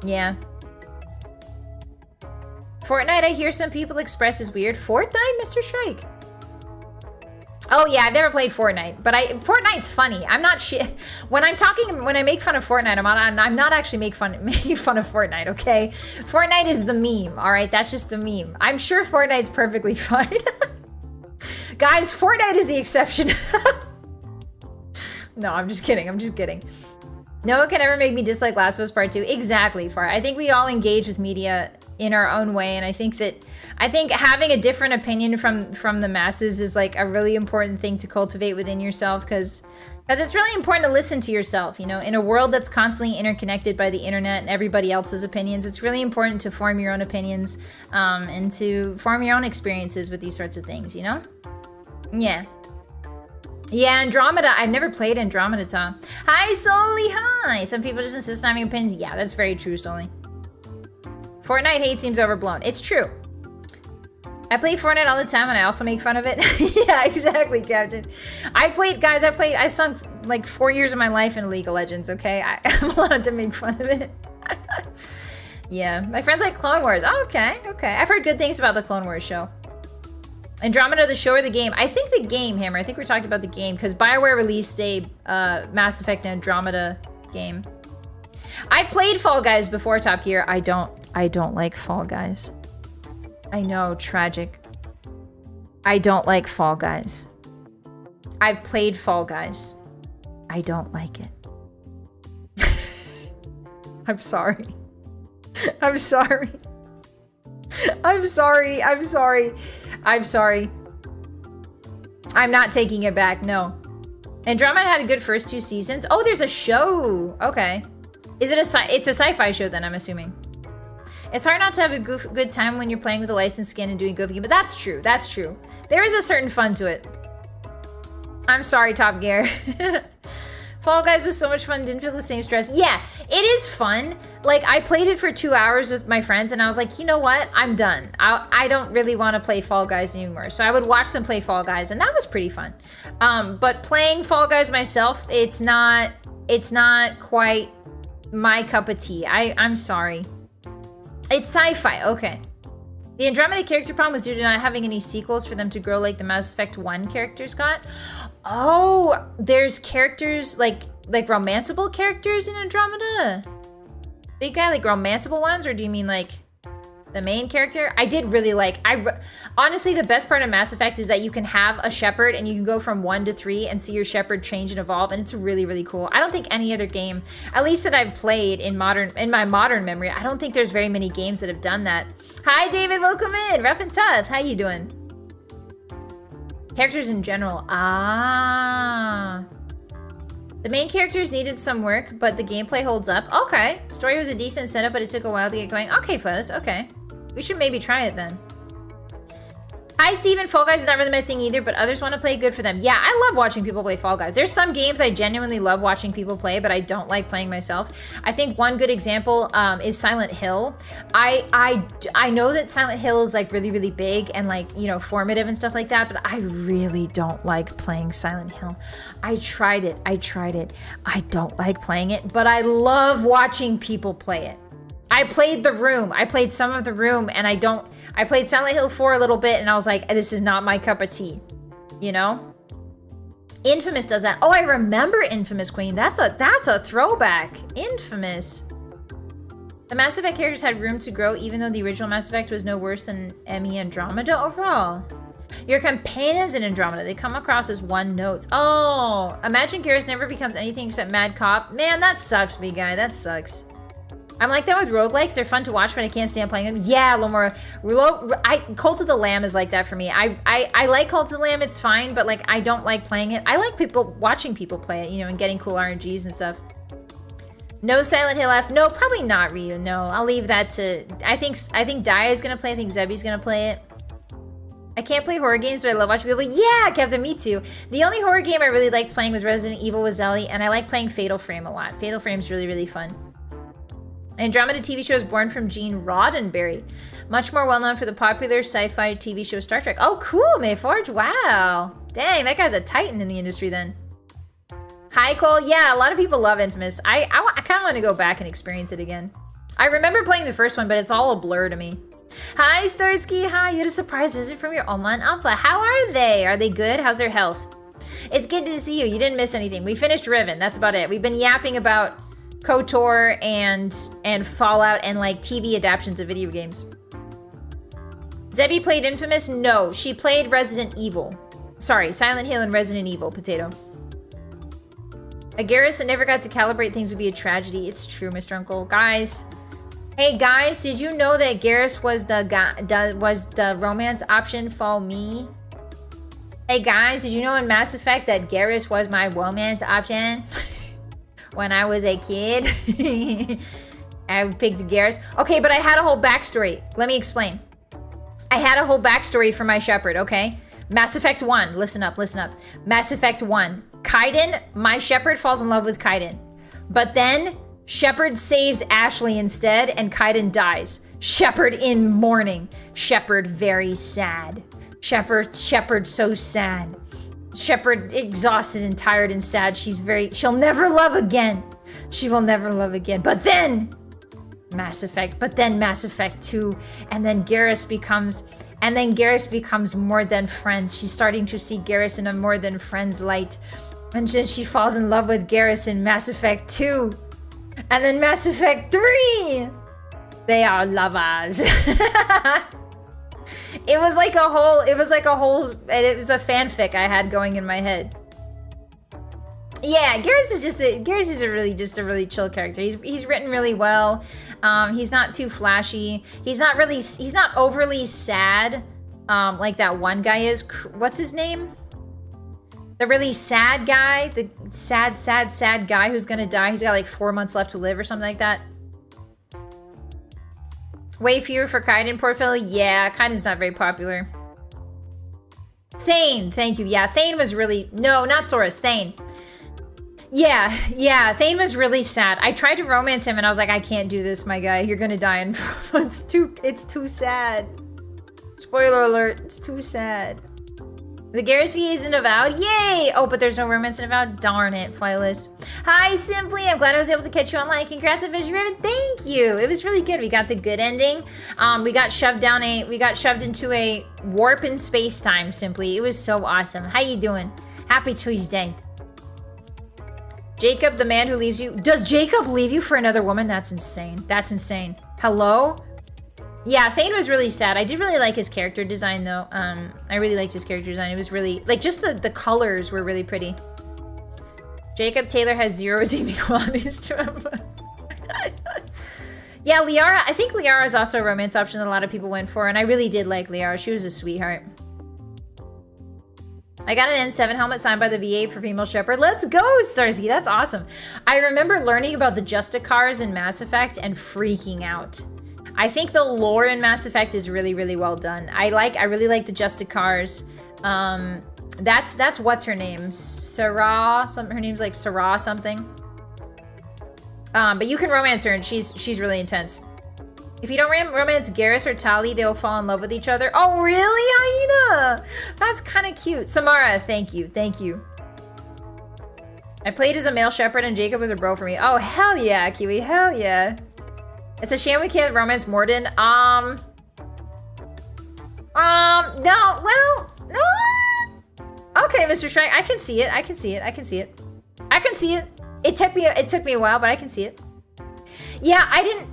Yeah. Fortnite, I hear some people express is weird. Fortnite, Mr. Shrike? Oh yeah, I've never played Fortnite, but Fortnite's funny. I'm not shit. When I make fun of Fortnite, I'm not actually making fun of Fortnite, okay? Fortnite is the meme, all right? That's just the meme. I'm sure Fortnite's perfectly fine. Guys, Fortnite is the exception. No, I'm just kidding. No one can ever make me dislike Last of Us Part 2. Exactly, Far. I think we all engage with media in our own way, and I think having a different opinion from the masses is like a really important thing to cultivate within yourself, because it's really important to listen to yourself. You know, in a world that's constantly interconnected by the internet and everybody else's opinions, it's really important to form your own opinions and to form your own experiences with these sorts of things. You know? Yeah. Yeah, Andromeda. I've never played Andromeda, Tom. Hi, Soli. Hi. Some people just insist on having opinions. Yeah, that's very true, Soli. Fortnite hate seems overblown. It's true. I play Fortnite all the time, and I also make fun of it. Yeah, exactly, Captain. I sunk like 4 years of my life in League of Legends, okay? I'm allowed to make fun of it. Yeah, my friends like Clone Wars. Oh, okay. I've heard good things about the Clone Wars show. Andromeda, the show or the game? I think the game, Hammer. I think we talked about the game, because BioWare released a Mass Effect Andromeda game. I played Fall Guys before Top Gear. I don't like Fall Guys. I know, tragic. I don't like Fall Guys. I've played Fall Guys. I don't like it. I'm sorry. I'm sorry. I'm not taking it back, no. Andromeda had a good first 2 seasons. Oh, there's a show. Okay. Is it it's a sci-fi show then, I'm assuming. It's hard not to have a good time when you're playing with a licensed skin and doing goofy, but that's true. There is a certain fun to it. I'm sorry, Top Gear. Fall Guys was so much fun, didn't feel the same stress. Yeah, it is fun. Like, I played it for 2 hours with my friends, and I was like, you know what? I'm done. I don't really want to play Fall Guys anymore. So I would watch them play Fall Guys, and that was pretty fun. But playing Fall Guys myself, it's not quite my cup of tea. I'm sorry. It's sci-fi, okay. The Andromeda character problem was due to not having any sequels for them to grow like the Mass Effect 1 characters got. Oh, there's characters like romanceable characters in Andromeda? Big guy, like romanceable ones, or do you mean like the main character? I did really like, honestly, the best part of Mass Effect is that you can have a shepherd and you can go from 1 to 3 and see your shepherd change and evolve, and it's really, really cool. I don't think any other game, at least that I've played in my modern memory, I don't think there's very many games that have done that. Hi, David, welcome in. Ruff and Tuff, how you doing? Characters in general, The main characters needed some work, but the gameplay holds up. Okay, story was a decent setup, but it took a while to get going. Okay, Fuzz, okay. We should maybe try it then. Hi, Steven. Fall Guys is not really my thing either, but others want to play. Good for them. Yeah, I love watching people play Fall Guys. There's some games I genuinely love watching people play, but I don't like playing myself. I think one good example is Silent Hill. I know that Silent Hill is like really, really big and like, you know, formative and stuff like that, but I really don't like playing Silent Hill. I tried it. I don't like playing it, but I love watching people play it. I played The Room. I played some of The Room, and I played Silent Hill 4 a little bit, and I was like, this is not my cup of tea, you know? Infamous does that. Oh, I remember Infamous, Queen. That's a throwback. Infamous. The Mass Effect characters had room to grow, even though the original Mass Effect was no worse than ME Andromeda overall. Your companions in Andromeda, they come across as one note. Oh, imagine Garrus never becomes anything except Mad Cop. Man, that sucks, big guy. That sucks. I'm like that with roguelikes. They're fun to watch, but I can't stand playing them. Yeah, Lomora. Cult of the Lamb is like that for me. I like Cult of the Lamb. It's fine, but like I don't like playing it. I like watching people play it, you know, and getting cool RNGs and stuff. No Silent Hill F. No, probably not, Ryu. No, I'll leave that to. I think Daya is gonna play. I think Zebby's gonna play it. I can't play horror games, but I love watching people. Yeah, Captain, me too. The only horror game I really liked playing was Resident Evil with Zelly, and I like playing Fatal Frame a lot. Fatal Frame's really, really fun. Andromeda TV show is born from Gene Roddenberry. Much more well known for the popular sci-fi TV show Star Trek. Oh, cool, Mayforge. Wow. Dang, that guy's a titan in the industry then. Hi, Cole. Yeah, a lot of people love Infamous. I kind of want to go back and experience it again. I remember playing the first one, but it's all a blur to me. Hi, Starsky. Hi, you had a surprise visit from your online alpha. How are they? Are they good? How's their health? It's good to see you. You didn't miss anything. We finished Riven. That's about it. We've been yapping about KOTOR and Fallout and like TV adaptations of video games. Zebby played Infamous? No, she played Resident Evil. Sorry, Silent Hill and Resident Evil, Potato. A Garrus that never got to calibrate things would be a tragedy. It's true, Mr. Uncle. Guys. Hey guys, did you know that Garrus was the romance option for me? Hey guys, did you know in Mass Effect that Garrus was my romance option? When I was a kid, I picked Garrus. Okay, but I had a whole backstory. Let me explain. I had a whole backstory for my shepherd, okay? Mass Effect 1, listen up. Mass Effect 1, Kaiden, my shepherd falls in love with Kaiden. But then, Shepard saves Ashley instead, and Kaiden dies. Shepard in mourning. Shepard very sad. Shepard so sad. Shepard exhausted and tired and sad. She'll never love again. She will never love again. But then Mass Effect 2, and then Garrus becomes more than friends. She's starting to see Garrus in a more than friends light. And then she falls in love with Garrus in Mass Effect 2. And then Mass Effect 3. They are lovers. It was a fanfic I had going in my head. Yeah, Garrus is a really chill character. He's written really well. He's not too flashy. He's not overly sad. Like that one guy is. What's his name? The really sad guy, the sad guy who's gonna die. He's got like 4 months left to live or something like that. Way fewer for Kaiden, poor Phil. Yeah, Kaiden's not very popular. Thane, thank you. Yeah, Thane was really... No, not Saurus, Thane. Yeah, Thane was really sad. I tried to romance him and I was like, I can't do this, my guy. You're gonna die in... It's too sad. Spoiler alert, it's too sad. The Garrus VA isn't avowed. Yay! Oh, but there's no romance in avowed. Darn it, Flyless. Hi, Simply. I'm glad I was able to catch you online. Congrats on finishing Riven. Thank you. It was really good. We got the good ending. We got shoved into a warp in space time. Simply, it was so awesome. How you doing? Happy Tuesday. Jacob, the man who leaves you. Does Jacob leave you for another woman? That's insane. That's insane. Hello? Yeah, Thane was really sad. I did really like his character design, though. I really liked his character design. It was really, like, just the colors were really pretty. Jacob Taylor has 0 redeeming qualities to him. Yeah, Liara. I think Liara is also a romance option that a lot of people went for, and I really did like Liara. She was a sweetheart. I got an N7 helmet signed by the VA for female shepherd. Let's go, Starsky. That's awesome. I remember learning about the Justicars in Mass Effect and freaking out. I think the lore in Mass Effect is really, really well done. I really like the Justicars. That's what's her name? Sarah, her name's like Sarah something. But you can romance her and she's really intense. If you don't romance Garrus or Tali, they'll fall in love with each other. Oh, really, Hyena? That's kind of cute. Samara, thank you. Thank you. I played as a male shepherd and Jacob was a bro for me. Oh, hell yeah, Kiwi. Hell yeah. It's a shame we can't romance Morden. No, well, no. Okay, Mr. Shrek, I can see it. I can see it. I can see it. I can see it. It took me a while, but I can see it. Yeah,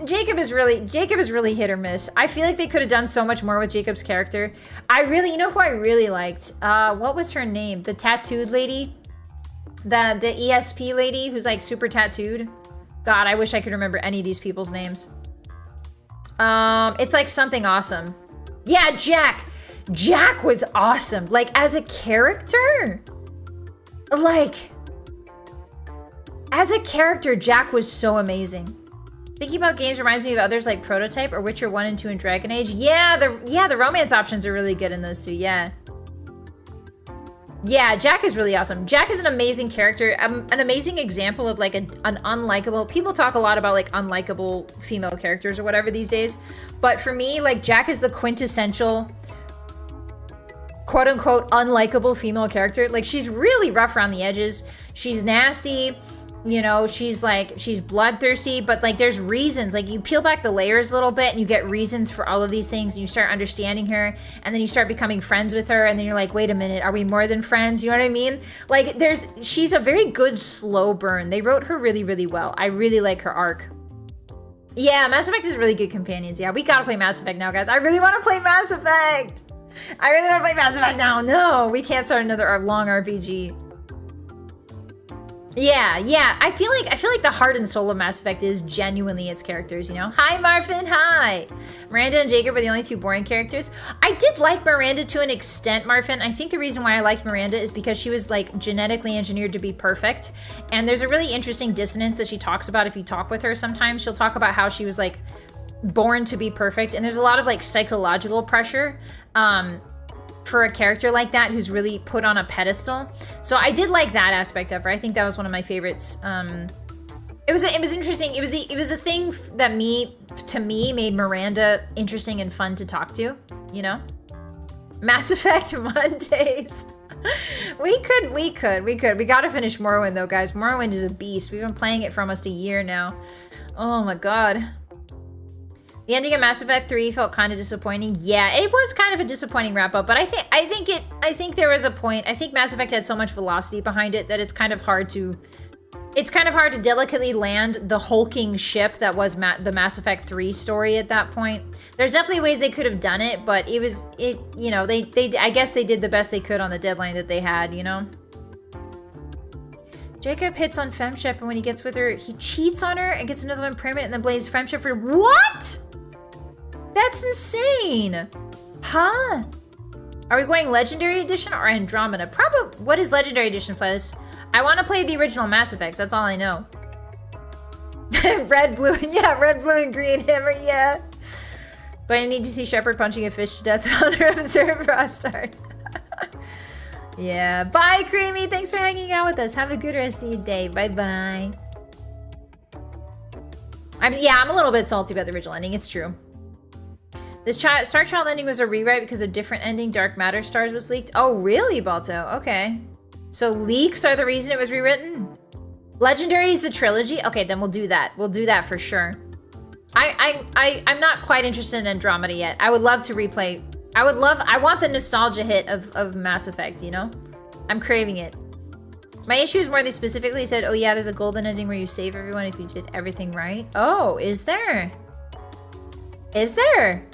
Jacob is really hit or miss. I feel like they could have done so much more with Jacob's character. You know who I really liked? What was her name? The tattooed lady? The ESP lady who's like super tattooed. God, I wish I could remember any of these people's names. It's like something awesome. Yeah, Jack. Jack was awesome. Like as a character. Jack was so amazing. Thinking about games reminds me of others like Prototype or Witcher 1 and 2 and Dragon Age. Yeah, the romance options are really good in those two, yeah. Yeah, Jack is really awesome. Jack is an amazing character, an amazing example of like an unlikable, people talk a lot about like unlikable female characters or whatever these days. But for me, like Jack is the quintessential quote unquote unlikable female character. Like she's really rough around the edges. She's nasty. You know, she's bloodthirsty, but like there's reasons, like you peel back the layers a little bit and you get reasons for all of these things and you start understanding her and then you start becoming friends with her and then you're like, wait a minute, are we more than friends? You know what I mean? Like she's a very good slow burn. They wrote her really, really well. I really like her arc. Yeah, Mass Effect is really good companions. Yeah, we gotta play Mass Effect now, guys. I really want to play Mass Effect. I really want to play Mass Effect now. No, we can't start another long RPG. Yeah. I feel like the heart and soul of Mass Effect is genuinely its characters, you know? Hi, Marvin, hi! Miranda and Jacob were the only two boring characters. I did like Miranda to an extent, Marvin. I think the reason why I liked Miranda is because she was like genetically engineered to be perfect. And there's a really interesting dissonance that she talks about if you talk with her sometimes. She'll talk about how she was like born to be perfect. And there's a lot of like psychological pressure for a character like that who's really put on a pedestal. So I did like that aspect of her. I think that was one of my favorites. It was interesting. It was the thing that to me made Miranda interesting and fun to talk to, you know? Mass Effect Mondays. We gotta finish Morrowind though, guys. Morrowind is a beast. We've been playing it for almost a year now. Oh my god. The ending of Mass Effect 3 felt kind of disappointing. Yeah, it was kind of a disappointing wrap up, but I think there was a point. I think Mass Effect had so much velocity behind it that it's kind of hard to delicately land the hulking ship that was the Mass Effect 3 story at that point. There's definitely ways they could have done it, but you know, I guess they did the best they could on the deadline that they had, you know? Jacob hits on Femship, and when he gets with her, he cheats on her and gets another one pregnant and then blames Femship for what? That's insane. Huh? Are we going Legendary Edition or Andromeda? Probably. What is Legendary Edition, Fuzz? I want to play the original Mass Effects. That's all I know. Red, blue, yeah, red, blue, and green hammer, yeah. But I need to see Shepard punching a fish to death on her observer Frostart. Yeah. Bye, Creamy. Thanks for hanging out with us. Have a good rest of your day. Bye-bye. I'm a little bit salty about the original ending. It's true. The Star Child ending was a rewrite because a different ending, Dark Matter Stars, was leaked. Oh, really, Balto? Okay. So leaks are the reason it was rewritten? Legendary is the trilogy? Okay, then we'll do that. We'll do that for sure. I'm not quite interested in Andromeda yet. I would love to replay. I want the nostalgia hit of Mass Effect, you know? I'm craving it. My issue is more they specifically said, oh yeah, there's a golden ending where you save everyone if you did everything right. Oh, is there? Is there?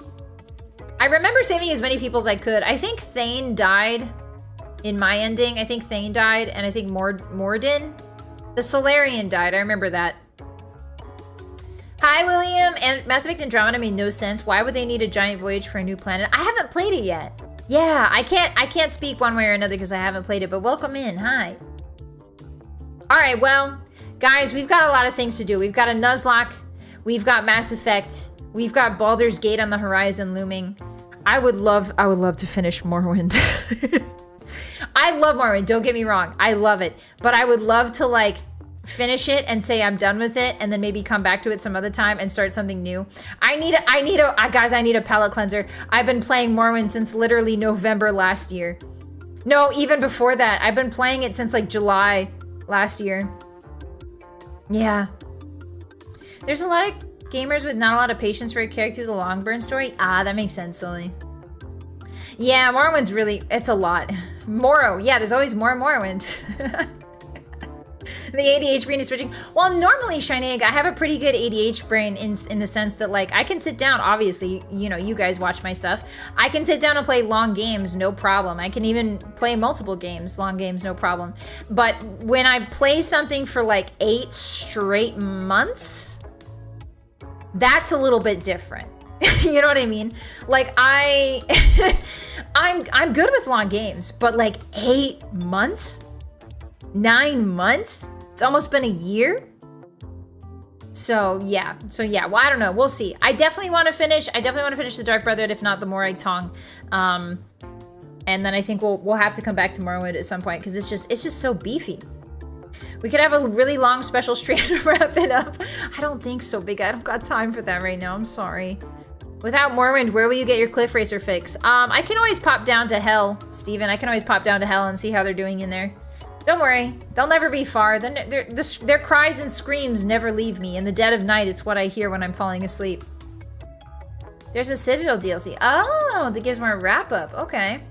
I remember saving as many people as I could. I think Thane died in my ending. I think Thane died, and I think Morden. The Solarian died. I remember that. Hi, William. And Mass Effect Andromeda made no sense. Why would they need a giant voyage for a new planet? I haven't played it yet. Yeah, I can't speak one way or another because I haven't played it, but welcome in. Hi. All right, well, guys, we've got a lot of things to do. We've got a Nuzlocke. We've got Mass Effect. We've got Baldur's Gate on the horizon looming. I would love to finish Morrowind. I love Morrowind, don't get me wrong. I love it. But I would love to like finish it and say I'm done with it and then maybe come back to it some other time and start something new. I need a palate cleanser. I've been playing Morrowind since literally November last year. No, even before that. I've been playing it since like July last year. Yeah. There's a lot of gamers with not a lot of patience for a character with a long burn story. Ah, that makes sense, Sully. Yeah, Morrowind's really, it's a lot. Morrow, yeah, there's always more Morrowind. The ADH brain is switching. Well, normally, Shiny Egg, I have a pretty good ADH brain in the sense that, like, I can sit down, obviously, you know, you guys watch my stuff. I can sit down and play long games, no problem. I can even play multiple games, long games, no problem. But when I play something for, like, 8 straight months, that's a little bit different. You know what I mean? Like, I'm good with long games, but, like, 8 months? 9 months? It's almost been a year. So yeah. Well, I don't know. We'll see. I definitely want to finish the Dark Brotherhood, if not the Morai Tong. And then I think we'll have to come back to Morrowind at some point because it's just so beefy. We could have a really long special stream to wrap it up. I don't think so, Big. I don't got time for that right now. I'm sorry. Without Morrowind, where will you get your Cliff Racer fix? I can always pop down to Hell, Steven. I can always pop down to Hell and see how they're doing in there. Don't worry, they'll never be far. Their cries and screams never leave me. In the dead of night, it's what I hear when I'm falling asleep. There's a Citadel DLC. Oh, that gives more wrap-up. Okay.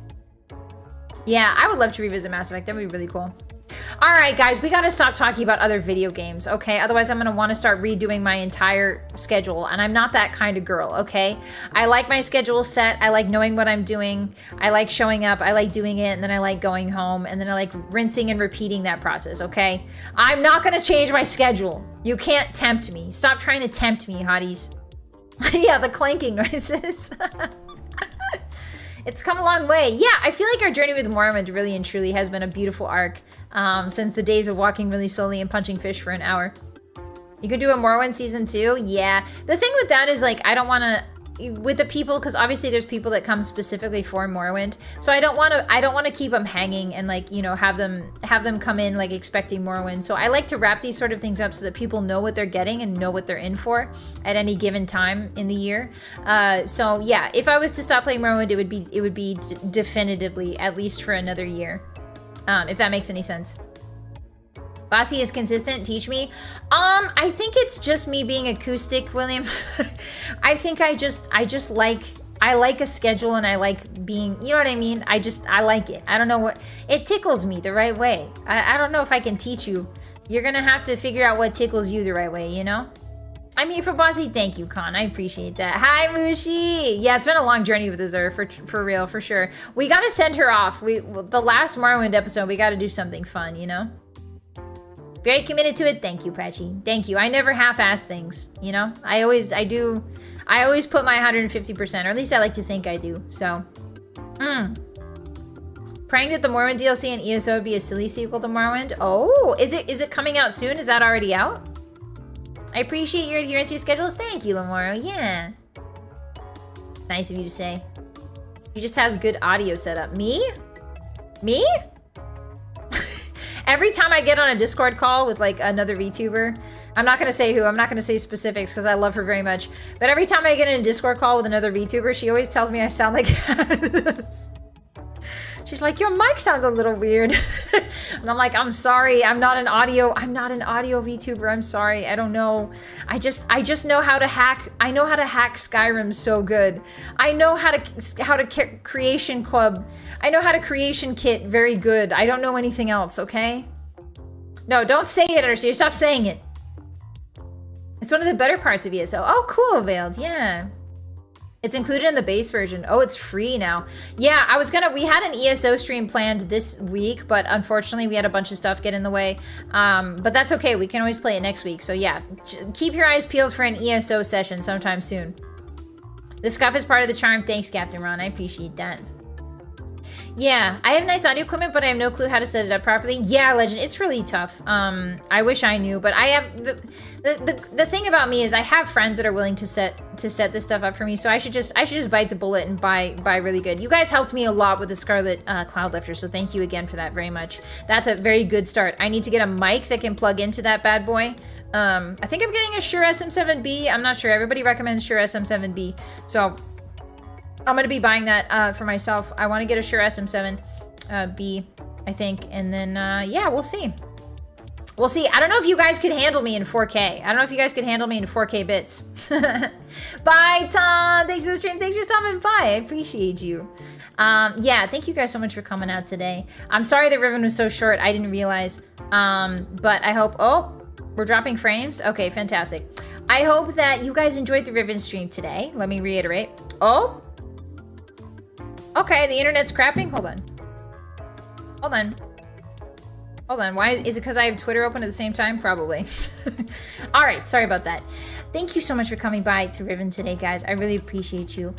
Yeah, I would love to revisit Mass Effect. That would be really cool. All right, guys, we got to stop talking about other video games, okay? Otherwise, I'm going to want to start redoing my entire schedule, and I'm not that kind of girl, okay? I like my schedule set. I like knowing what I'm doing. I like showing up. I like doing it, and then I like going home, and then I like rinsing and repeating that process, okay? I'm not going to change my schedule. You can't tempt me. Stop trying to tempt me, hotties. Yeah, the clanking noises. It's come a long way. Yeah, I feel like our journey with Morrowind really and truly has been a beautiful arc since the days of walking really slowly and punching fish for an hour. You could do a Morrowind season 2? Yeah. The thing with that is, like, I don't want to, with the people, because obviously there's people that come specifically for Morrowind, so I don't want to keep them hanging and, like, you know, have them come in like expecting Morrowind. So I like to wrap these sort of things up so that people know what they're getting and know what they're in for at any given time in the year. So yeah, if I was to stop playing Morrowind, it would be definitively at least for another year, if that makes any sense. Bossy is consistent. Teach me. I think it's just me being acoustic, William. I think I like a schedule and I like being, you know what I mean? I like it. I don't know what, it tickles me the right way. I don't know if I can teach you. You're gonna have to figure out what tickles you the right way, you know? I'm here for Bossy. Thank you, Con. I appreciate that. Hi, Mushi. Yeah, it's been a long journey with Azure, for real, for sure. We gotta send her off. The last Morrowind episode, we gotta do something fun, you know? Very committed to it. Thank you, Patchy. Thank you. I never half-ass things, you know? I always put my 150%, or at least I like to think I do, so. Praying that the Morrowind DLC and ESO would be a silly sequel to Morrowind. Oh, is it coming out soon? Is that already out? I appreciate your adherence to your schedules. Thank you, Lamoro. Yeah. Nice of you to say. He just has good audio setup. Me? Me? Every time I get on a Discord call with like another VTuber, I'm not gonna say who, I'm not gonna say specifics because I love her very much, but every time I get in a Discord call with another VTuber, she always tells me I sound like she's like, your mic sounds a little weird. And I'm like, I'm sorry, I'm not an audio VTuber, I'm sorry, I don't know. I just know how to hack, I know how to hack Skyrim so good. I know how to creation club, I know how to creation kit very good. I don't know anything else, okay? No, don't say it, Ursula, stop saying it. It's one of the better parts of ESO. Oh, cool, Veiled, yeah. It's included in the base version. Oh, it's free now. Yeah, we had an ESO stream planned this week, but unfortunately we had a bunch of stuff get in the way. But that's okay, we can always play it next week. So yeah, keep your eyes peeled for an ESO session sometime soon. The scuff is part of the charm. Thanks, Captain Ron, I appreciate that. Yeah, I have nice audio equipment, but I have no clue how to set it up properly. Yeah, Legend, it's really tough. I wish I knew, but I have the thing about me is I have friends that are willing to set this stuff up for me. So I should just bite the bullet and buy really good. You guys helped me a lot with the Scarlet Cloud Lifter, so thank you again for that very much. That's a very good start. I need to get a mic that can plug into that bad boy. I think I'm getting a Shure SM7B. I'm not sure. Everybody recommends Shure SM7B, so I'm gonna be buying that for myself. I want to get a Shure SM7B, I think, and then yeah, we'll see. We'll see. I don't know if you guys could handle me in 4K. I don't know if you guys could handle me in 4K bits. Bye, Tom. Thanks for the stream. Thanks for stopping by. I appreciate you. Yeah, thank you guys so much for coming out today. I'm sorry that Riven was so short. I didn't realize. But I hope. Oh, we're dropping frames. Okay, fantastic. I hope that you guys enjoyed the Riven stream today. Let me reiterate. Oh. Okay, the internet's crapping. Hold on. Hold on. Hold on. Why is it? Because I have Twitter open at the same time? Probably. All right. Sorry about that. Thank you so much for coming by to Riven today, guys. I really appreciate you.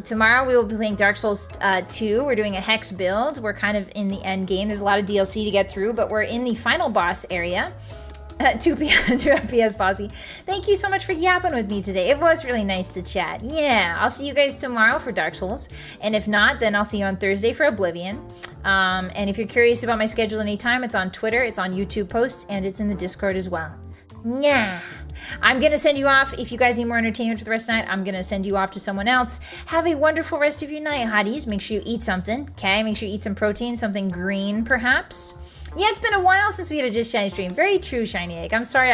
Tomorrow we will be playing Dark Souls 2. We're doing a Hex build. We're kind of in the end game. There's a lot of DLC to get through, but we're in the final boss area. 2 FPS Bossy. Thank you so much for yapping with me today. It was really nice to chat. Yeah, I'll see you guys tomorrow for Dark Souls. And if not, then I'll see you on Thursday for Oblivion. And if you're curious about my schedule anytime, it's on Twitter, it's on YouTube posts, and it's in the Discord as well. Yeah. I'm going to send you off. If you guys need more entertainment for the rest of the night, I'm going to send you off to someone else. Have a wonderful rest of your night, hotties. Make sure you eat something, okay? Make sure you eat some protein, something green, perhaps. Yeah, it's been a while since we had a Just Shiny stream. Very true, Shiny Egg. I'm sorry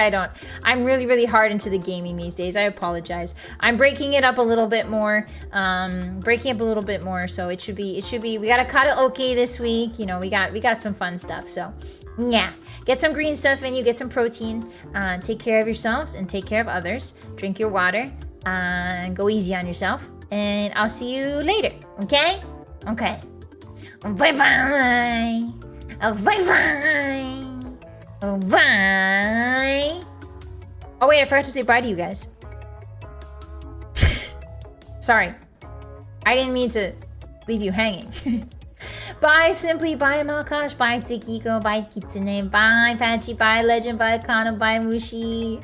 I'm really, really hard into the gaming these days. I apologize. I'm breaking it up a little bit more. So it should be, we got a karaoke this week. You know, we got some fun stuff. So yeah, get some green stuff in you, get some protein. Take care of yourselves and take care of others. Drink your water and go easy on yourself. And I'll see you later, okay? Okay. Bye-bye. Bye-bye. Bye. Oh, wait, I forgot to say bye to you guys. Sorry. I didn't mean to leave you hanging. Bye, Simply. Bye, Malkash. Bye, Tikiko. Bye, Kitsune. Bye, Patchy. Bye, Legend. Bye, Kana. Bye, Mushi.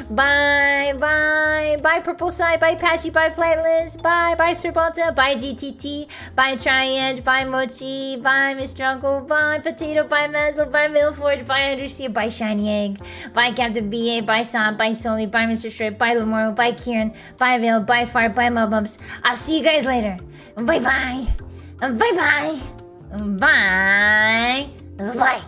Bye, bye, bye, Purple Side, bye, Patchy, bye, Flightless, bye, Serbata, bye, GTT, bye, Triedge, bye, Mochi, bye, Miss Jungle, bye, Potato, bye, Mazel, bye, Milford, bye, Underseer, bye, Shiny Egg, bye, Captain BA, bye, Sam, bye, Soli, bye, Mr. Strip, bye, Lamoro, bye, Kieran, bye, Vale, bye, Fire, bye, Mubums. I'll see you guys later. Bye-bye. Bye-bye. Bye. Bye.